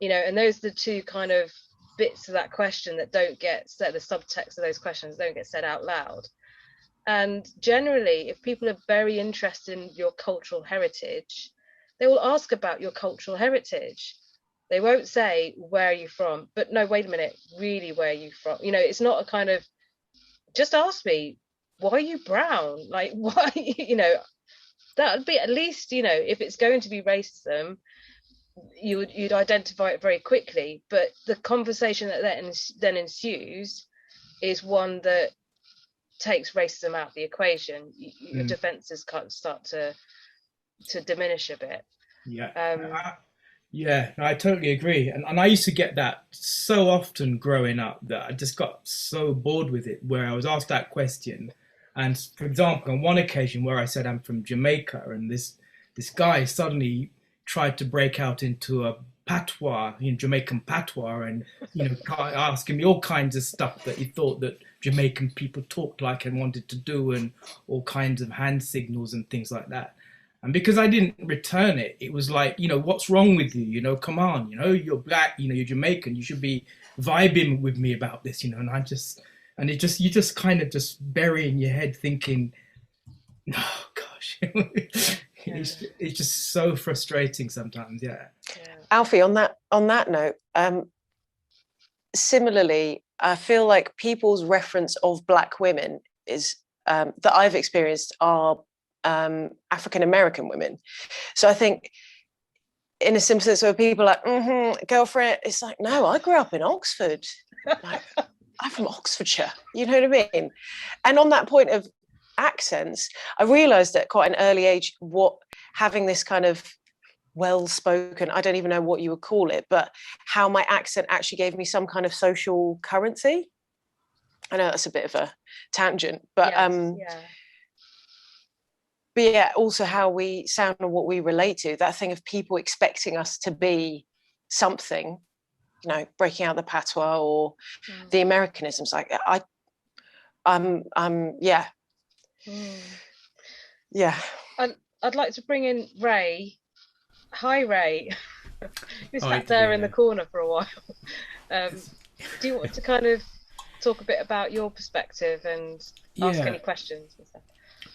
you know, and those are the two kind of bits of that question that don't get said. The subtext of those questions don't get said out loud. And generally, if people are very interested in your cultural heritage, they will ask about your cultural heritage. They won't say, where are you from? But no, wait a minute, really, where are you from? You know, it's not a kind of, just ask me, why are you brown? Like, why, you know, that would be at least, you know, if it's going to be racism, you'd identify it very quickly. But the conversation that then ensues is one that takes racism out of the equation. Your defenses kind of start to diminish a bit. Yeah, I totally agree. And I used to get that so often growing up that I just got so bored with it, where I was asked that question. And for example, on one occasion where I said I'm from Jamaica, and this guy suddenly tried to break out into a patois, Jamaican patois, and, you know, asking me all kinds of stuff that he thought that Jamaican people talked like and wanted to do, and all kinds of hand signals and things like that. And because I didn't return it, it was like, you know, what's wrong with you? You know, come on, you know, you're black, you know, you're Jamaican, you should be vibing with me about this, you know. And you just kind of just bury in your head thinking, oh gosh, it's just so frustrating sometimes. Yeah. Alfie, on that note, similarly, I feel like people's reference of black women is that I've experienced are African American women. So I think, in a similar sense, where people are like, girlfriend, it's like, no, I grew up in Oxford. Like, I'm from Oxfordshire, you know what I mean? And on that point of accents, I realised at quite an early age what having this kind of well-spoken, I don't even know what you would call it, but how my accent actually gave me some kind of social currency. I know that's a bit of a tangent, but but yeah, also how we sound and what we relate to, that thing of people expecting us to be something, you know, breaking out the patois or the Americanisms. Like yeah. I'd like to bring in Ray. Hi, Ray. You sat there in the corner for a while. Do you want to kind of talk a bit about your perspective and ask any questions and stuff?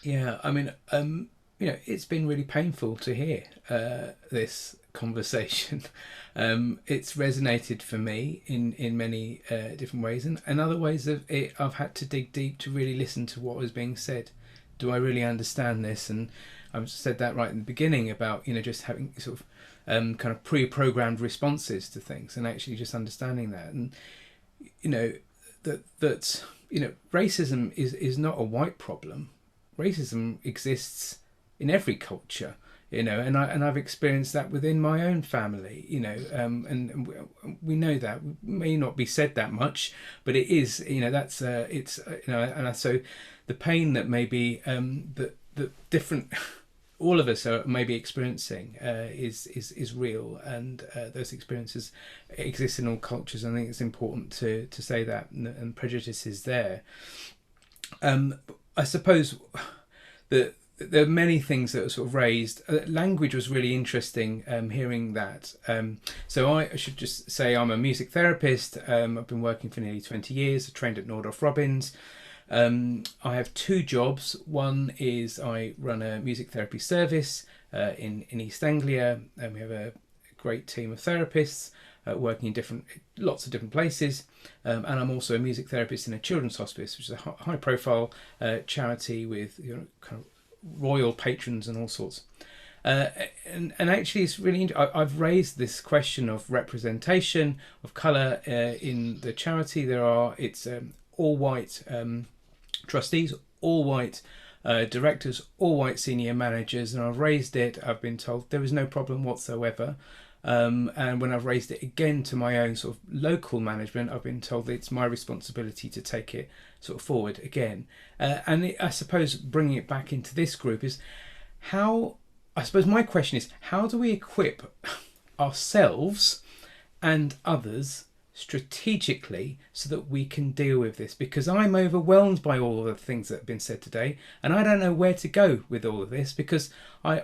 Yeah, I mean, you know, it's been really painful to hear this conversation. It's resonated for me in many different ways, and other ways I've had to dig deep to really listen to what was being said. Do I really understand this? And I've said that right in the beginning about, you know, just having sort of kind of pre-programmed responses to things, and actually just understanding that, and you know that you know, racism is not a white problem. Racism exists in every culture, you know, and I've experienced that within my own family, you know, and we know that it may not be said that much, but it is, you know, that's it's you know, and so the pain that maybe that different all of us are maybe experiencing is real, and those experiences exist in all cultures. I think it's important to say that, and prejudice is there. I suppose the there are many things that are sort of raised. Language was really interesting, hearing that. So I should just say I'm a music therapist. I've been working for nearly 20 years. I trained at Nordoff Robbins. I have two jobs. One is I run a music therapy service in East Anglia, and we have a great team of therapists working in lots of different places. And I'm also a music therapist in a children's hospice, which is a high-profile charity with kind of royal patrons and all sorts. And actually, it's really I've raised this question of representation of colour in the charity. It's all white trustees, all white directors, all white senior managers, and I've raised it. I've been told there is no problem whatsoever. And when I've raised it again to my own sort of local management, I've been told that it's my responsibility to take it sort of forward again. I suppose bringing it back into this group is I suppose my question is, how do we equip ourselves and others strategically so that we can deal with this? Because I'm overwhelmed by all of the things that have been said today, and I don't know where to go with all of this, because I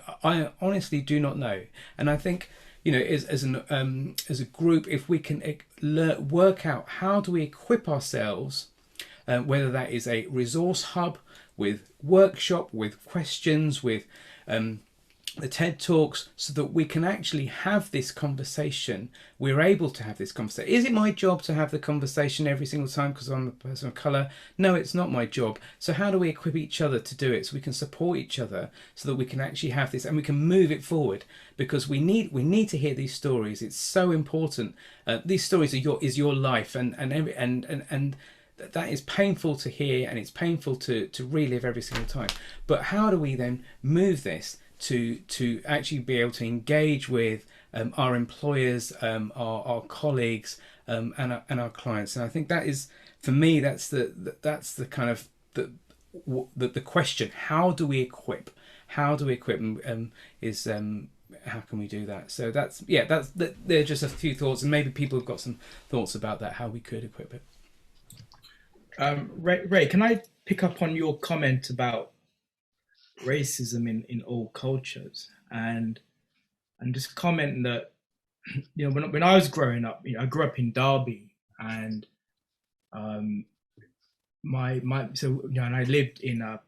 honestly do not know. And I think, as a group, if we can work out how do we equip ourselves, whether that is a resource hub with workshop, with questions, with the TED Talks, so that we can actually have this conversation. We're able to have this conversation. Is it my job to have the conversation every single time because I'm a person of colour? No, it's not my job. So how do we equip each other to do it, so we can support each other, so that we can actually have this and we can move it forward? Because we need to hear these stories. It's so important. These stories is your life, and that is painful to hear, and it's painful to relive every single time. But how do we then move this to actually be able to engage with our employers, our colleagues, and our clients? And I think that is, for me, that's the kind of the question. How do we equip? How do we equip? How can we do that? So they're just a few thoughts, and maybe people have got some thoughts about that, how we could equip it. Ray, can I pick up on your comment about racism in all cultures, and just comment that when I was growing up, I grew up in Derby, and and I lived in a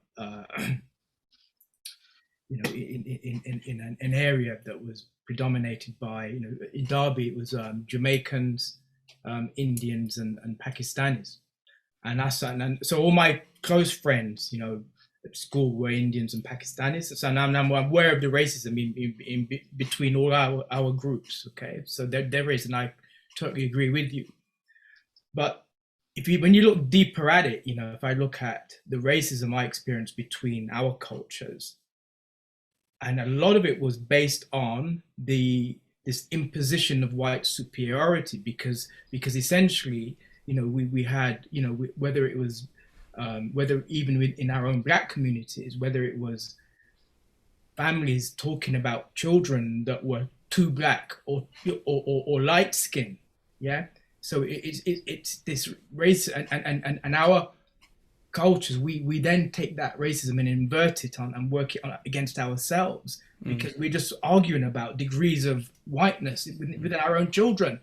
in an area that was predominated by, in Derby it was Jamaicans, Indians, and Pakistanis, and so all my close friends, at school were Indians and Pakistanis. So now I'm aware of the racism in between all our groups. Okay, so there is, and I totally agree with you. But when you look deeper at it, if I look at the racism I experienced between our cultures, and a lot of it was based on this imposition of white superiority, because essentially, we had, whether it was whether even in our own Black communities, whether it was families talking about children that were too Black or light skinned, yeah. So it's this race, and our cultures, we then take that racism and invert it and work it on against ourselves, because we're just arguing about degrees of whiteness within our own children.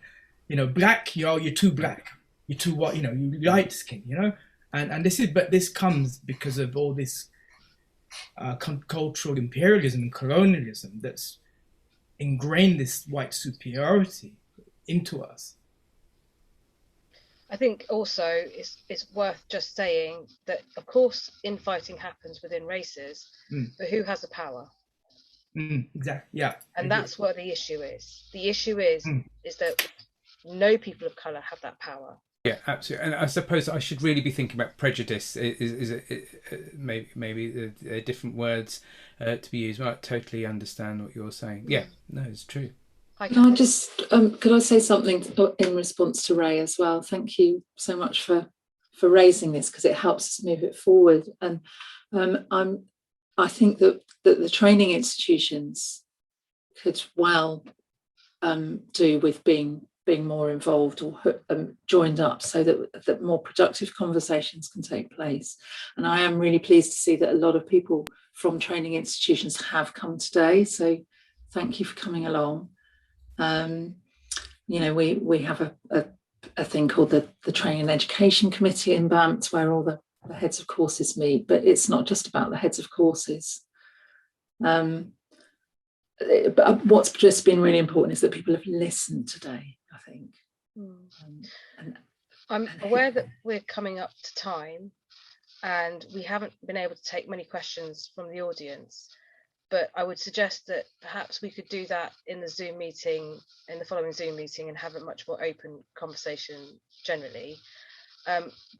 Black, you're too Black, you're too white, you light skin, and this comes because of all this cultural imperialism and colonialism that's ingrained this white superiority into us. I think also it's worth just saying that, of course, infighting happens within races, but who has the power? Exactly. Yeah. And that's what the issue is. The issue is that no people of colour have that power. Yeah, absolutely. And I suppose I should really be thinking about prejudice. Is it maybe different words to be used? I totally understand what you're saying. Yeah, no, it's true. Can I just could I say something in response to Ray as well? Thank you so much for raising this, because it helps us move it forward. And I think that the training institutions could well do with being being more involved or joined up, so that more productive conversations can take place. And I am really pleased to see that a lot of people from training institutions have come today, so thank you for coming along. You know, we have a thing called the Training and Education Committee in BAMT, where all the heads of courses meet, but it's not just about the heads of courses. But what's just been really important is that people have listened today, I think. I'm aware that we're coming up to time and we haven't been able to take many questions from the audience, but I would suggest that perhaps we could do that in the Zoom meeting, in the following Zoom meeting, and have a much more open conversation generally.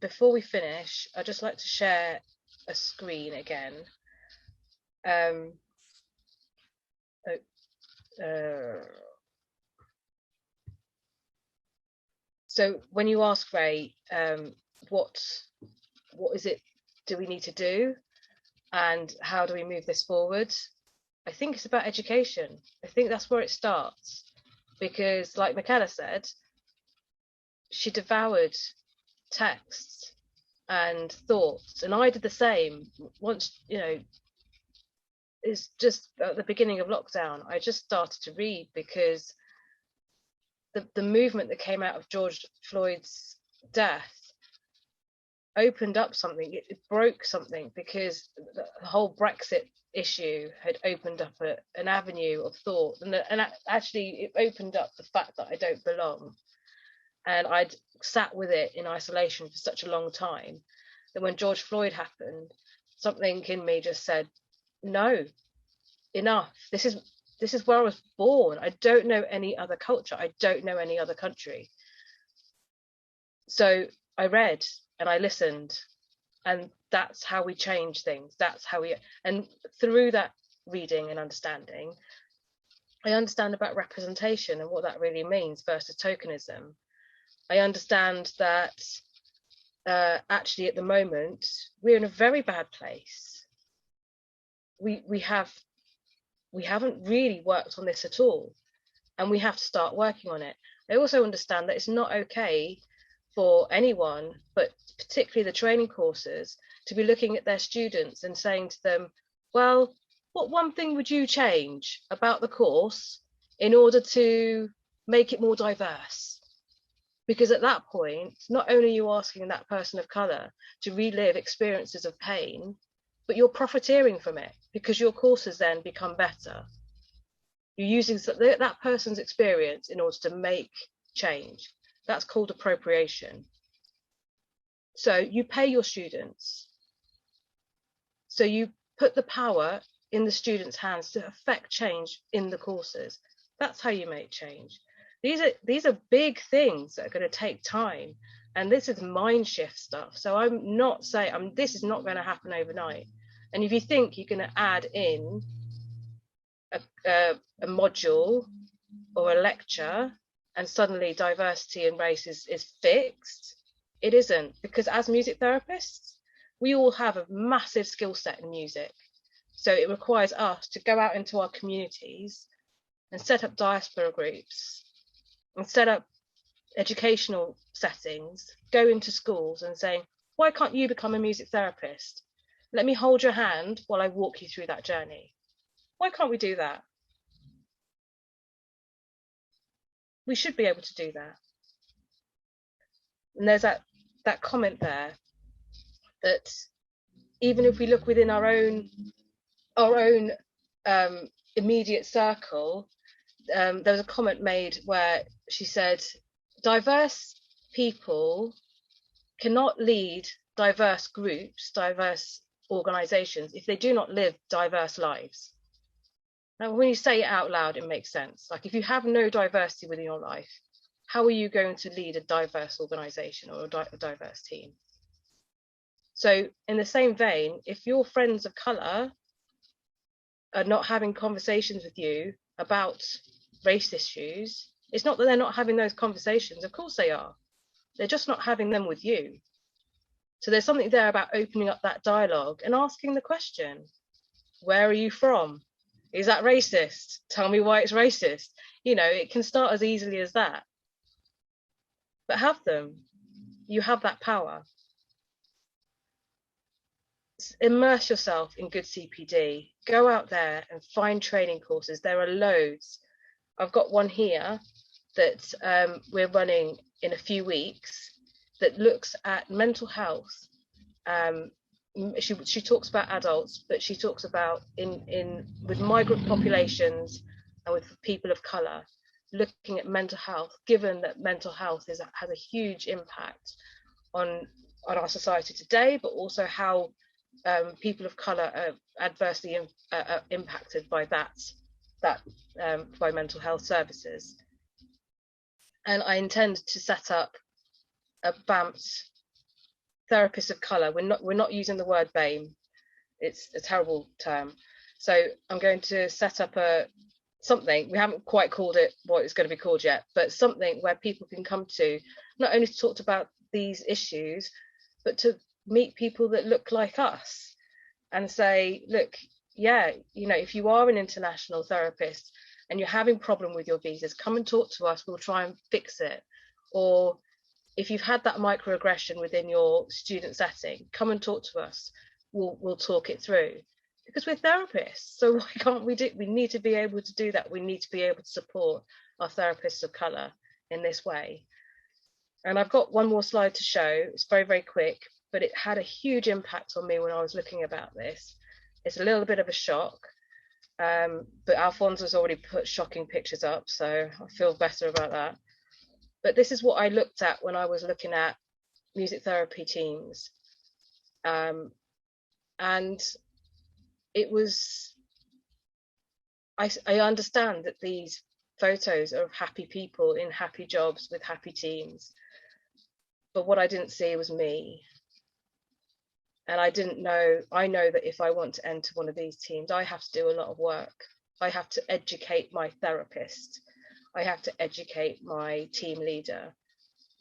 Before we finish, I'd just like to share a screen again. So when you ask Ray, what is it do we need to do, and how do we move this forward? I think it's about education. I think that's where it starts, because like Michaela said, she devoured texts and thoughts, and I did the same. Once, you know, it's just at the beginning of lockdown, I just started to read, because the movement that came out of George Floyd's death opened up something. It broke something, because the whole Brexit issue had opened up an avenue of thought, and actually it opened up the fact that I don't belong. And I'd sat with it in isolation for such a long time that when George Floyd happened, something in me just said, no, enough. This is where I was born. I don't know any other culture. I don't know any other country. So I read and I listened, and that's how we change things. That's how and through that reading and understanding, I understand about representation and what that really means versus tokenism. I understand that actually at the moment we're in a very bad place. We haven't really worked on this at all, and we have to start working on it. I also understand that it's not okay for anyone, but particularly the training courses, to be looking at their students and saying to them, well, what one thing would you change about the course in order to make it more diverse? Because at that point, not only are you asking that person of colour to relive experiences of pain, but you're profiteering from it, because your courses then become better. You're using that person's experience in order to make change. That's called appropriation. So you pay your students. So you put the power in the students' hands to affect change in the courses. That's how you make change. These are big things that are going to take time, and this is mind shift stuff. So I'm not saying this is not going to happen overnight. And if you think you're going to add in a module or a lecture and suddenly diversity and race is fixed, it isn't, because as music therapists, we all have a massive skill set in music. So it requires us to go out into our communities and set up diaspora groups and set up educational settings, go into schools and saying, why can't you become a music therapist? Let me hold your hand while I walk you through that journey. Why can't we do that? We should be able to do that. And there's that comment there that even if we look within our own immediate circle, there was a comment made where she said, diverse people cannot lead diverse groups, diverse organizations, if they do not live diverse lives. Now, when you say it out loud, it makes sense. Like, if you have no diversity within your life, how are you going to lead a diverse organization or a diverse team? So in the same vein, if your friends of color are not having conversations with you about race issues, it's not that they're not having those conversations. Of course they are. They're just not having them with you. So there's something there about opening up that dialogue and asking the question, where are you from? Is that racist? Tell me why it's racist. You know, it can start as easily as that. but have them. You have that power. Immerse yourself in good CPD. Go out there and find training courses. There are loads. I've got one here that we're running in a few weeks that looks at mental health. She talks about adults, but she talks about with migrant populations and with people of colour, looking at mental health, given that mental health has a huge impact on our society today, but also how people of colour are adversely impacted by by mental health services. And I intend to set up a BAMT therapist of colour. We're not using the word BAME. It's a terrible term. So I'm going to set up something. We haven't quite called it what it's going to be called yet, but something where people can come to, not only to talk about these issues, but to meet people that look like us and say, look, yeah, if you are an international therapist and you're having a problem with your visas, come and talk to us. We'll try and fix it. Or if you've had that microaggression within your student setting, come and talk to us. We'll talk it through, because we're therapists. So why can't we we need to be able to do that. We need to be able to support our therapists of colour in this way. And I've got one more slide to show. It's very, very quick, but it had a huge impact on me when I was looking about this. It's a little bit of a shock, but Alphonso's already put shocking pictures up, so I feel better about that. But this is what I looked at when I was looking at music therapy teams. And it was, I understand that these photos are of happy people in happy jobs with happy teams. But what I didn't see was me. And I know that if I want to enter one of these teams, I have to do a lot of work. I have to educate my therapist. I have to educate my team leader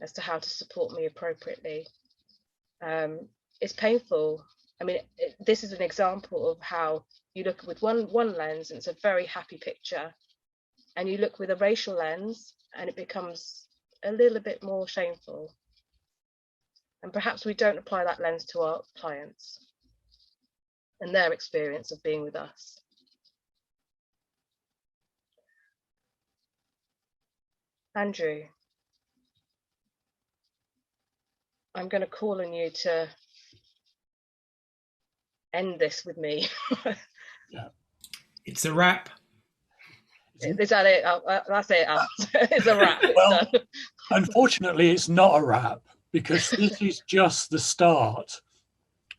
as to how to support me appropriately. It's painful. I mean, this is an example of how you look with one lens and it's a very happy picture, and you look with a racial lens and it becomes a little bit more shameful. And perhaps we don't apply that lens to our clients and their experience of being with us. Andrew, I'm going to call on you to end this with me. Yeah. It's a wrap. Is that it? That's it. It's a wrap. It's well, done. Unfortunately, it's not a wrap, because this is just the start.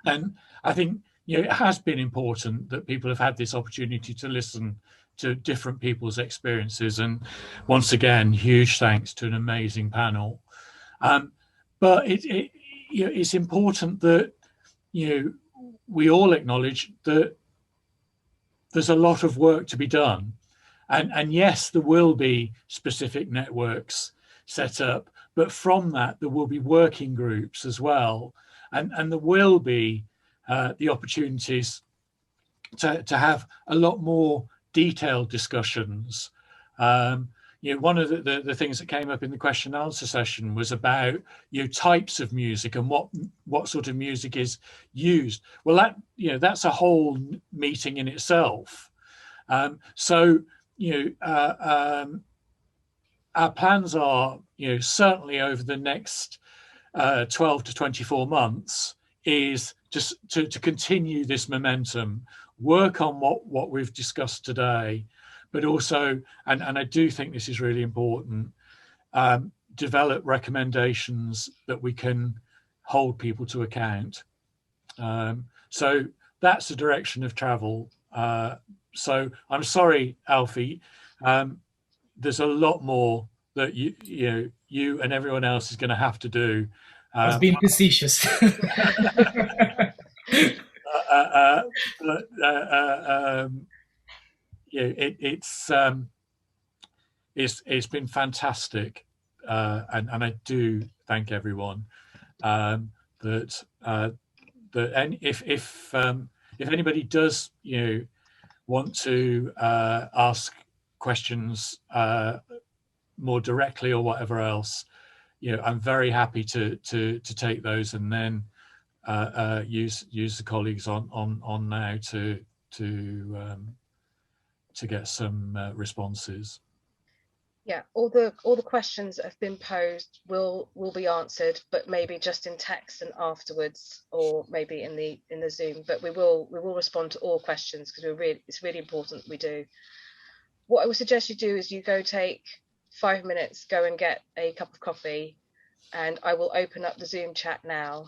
And I think it has been important that people have had this opportunity to listen to different people's experiences. And once again, huge thanks to an amazing panel. But it's important that we all acknowledge that there's a lot of work to be done. And yes, there will be specific networks set up, but from that, there will be working groups as well. And there will be the opportunities to have a lot more detailed discussions. One of the things that came up in the question and answer session was about types of music and what sort of music is used. Well, that's a whole meeting in itself. Our plans are, certainly over the next 12 to 24 months, is just to continue this momentum, work on what we've discussed today, but also, and I do think this is really important, develop recommendations that we can hold people to account. So that's the direction of travel. So I'm sorry, Alfie, there's a lot more that you and everyone else is going to have to do. I was being facetious. It's been fantastic, and I do thank everyone. And if anybody does want to ask questions more directly or whatever else, I'm very happy to take those and then use the colleagues on now to get some responses. Yeah, all the questions that have been posed will be answered, but maybe just in text and afterwards, or maybe in the Zoom. But we will respond to all questions because it's really important we do. What I would suggest you do is you go take 5 minutes, go and get a cup of coffee, and I will open up the Zoom chat now,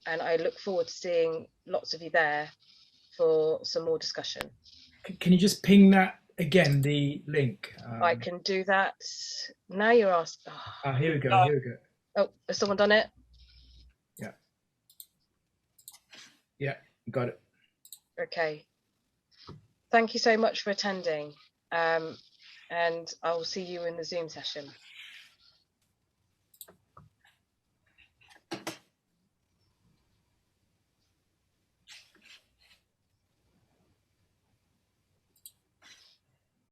and I look forward to seeing lots of you there for some more discussion. Can you just ping that again, the link? I can do that. Now you're asked. Oh, here we go. Here we go. Oh, has someone done it? Yeah. Yeah, got it. Okay. Thank you so much for attending. And I will see you in the Zoom session.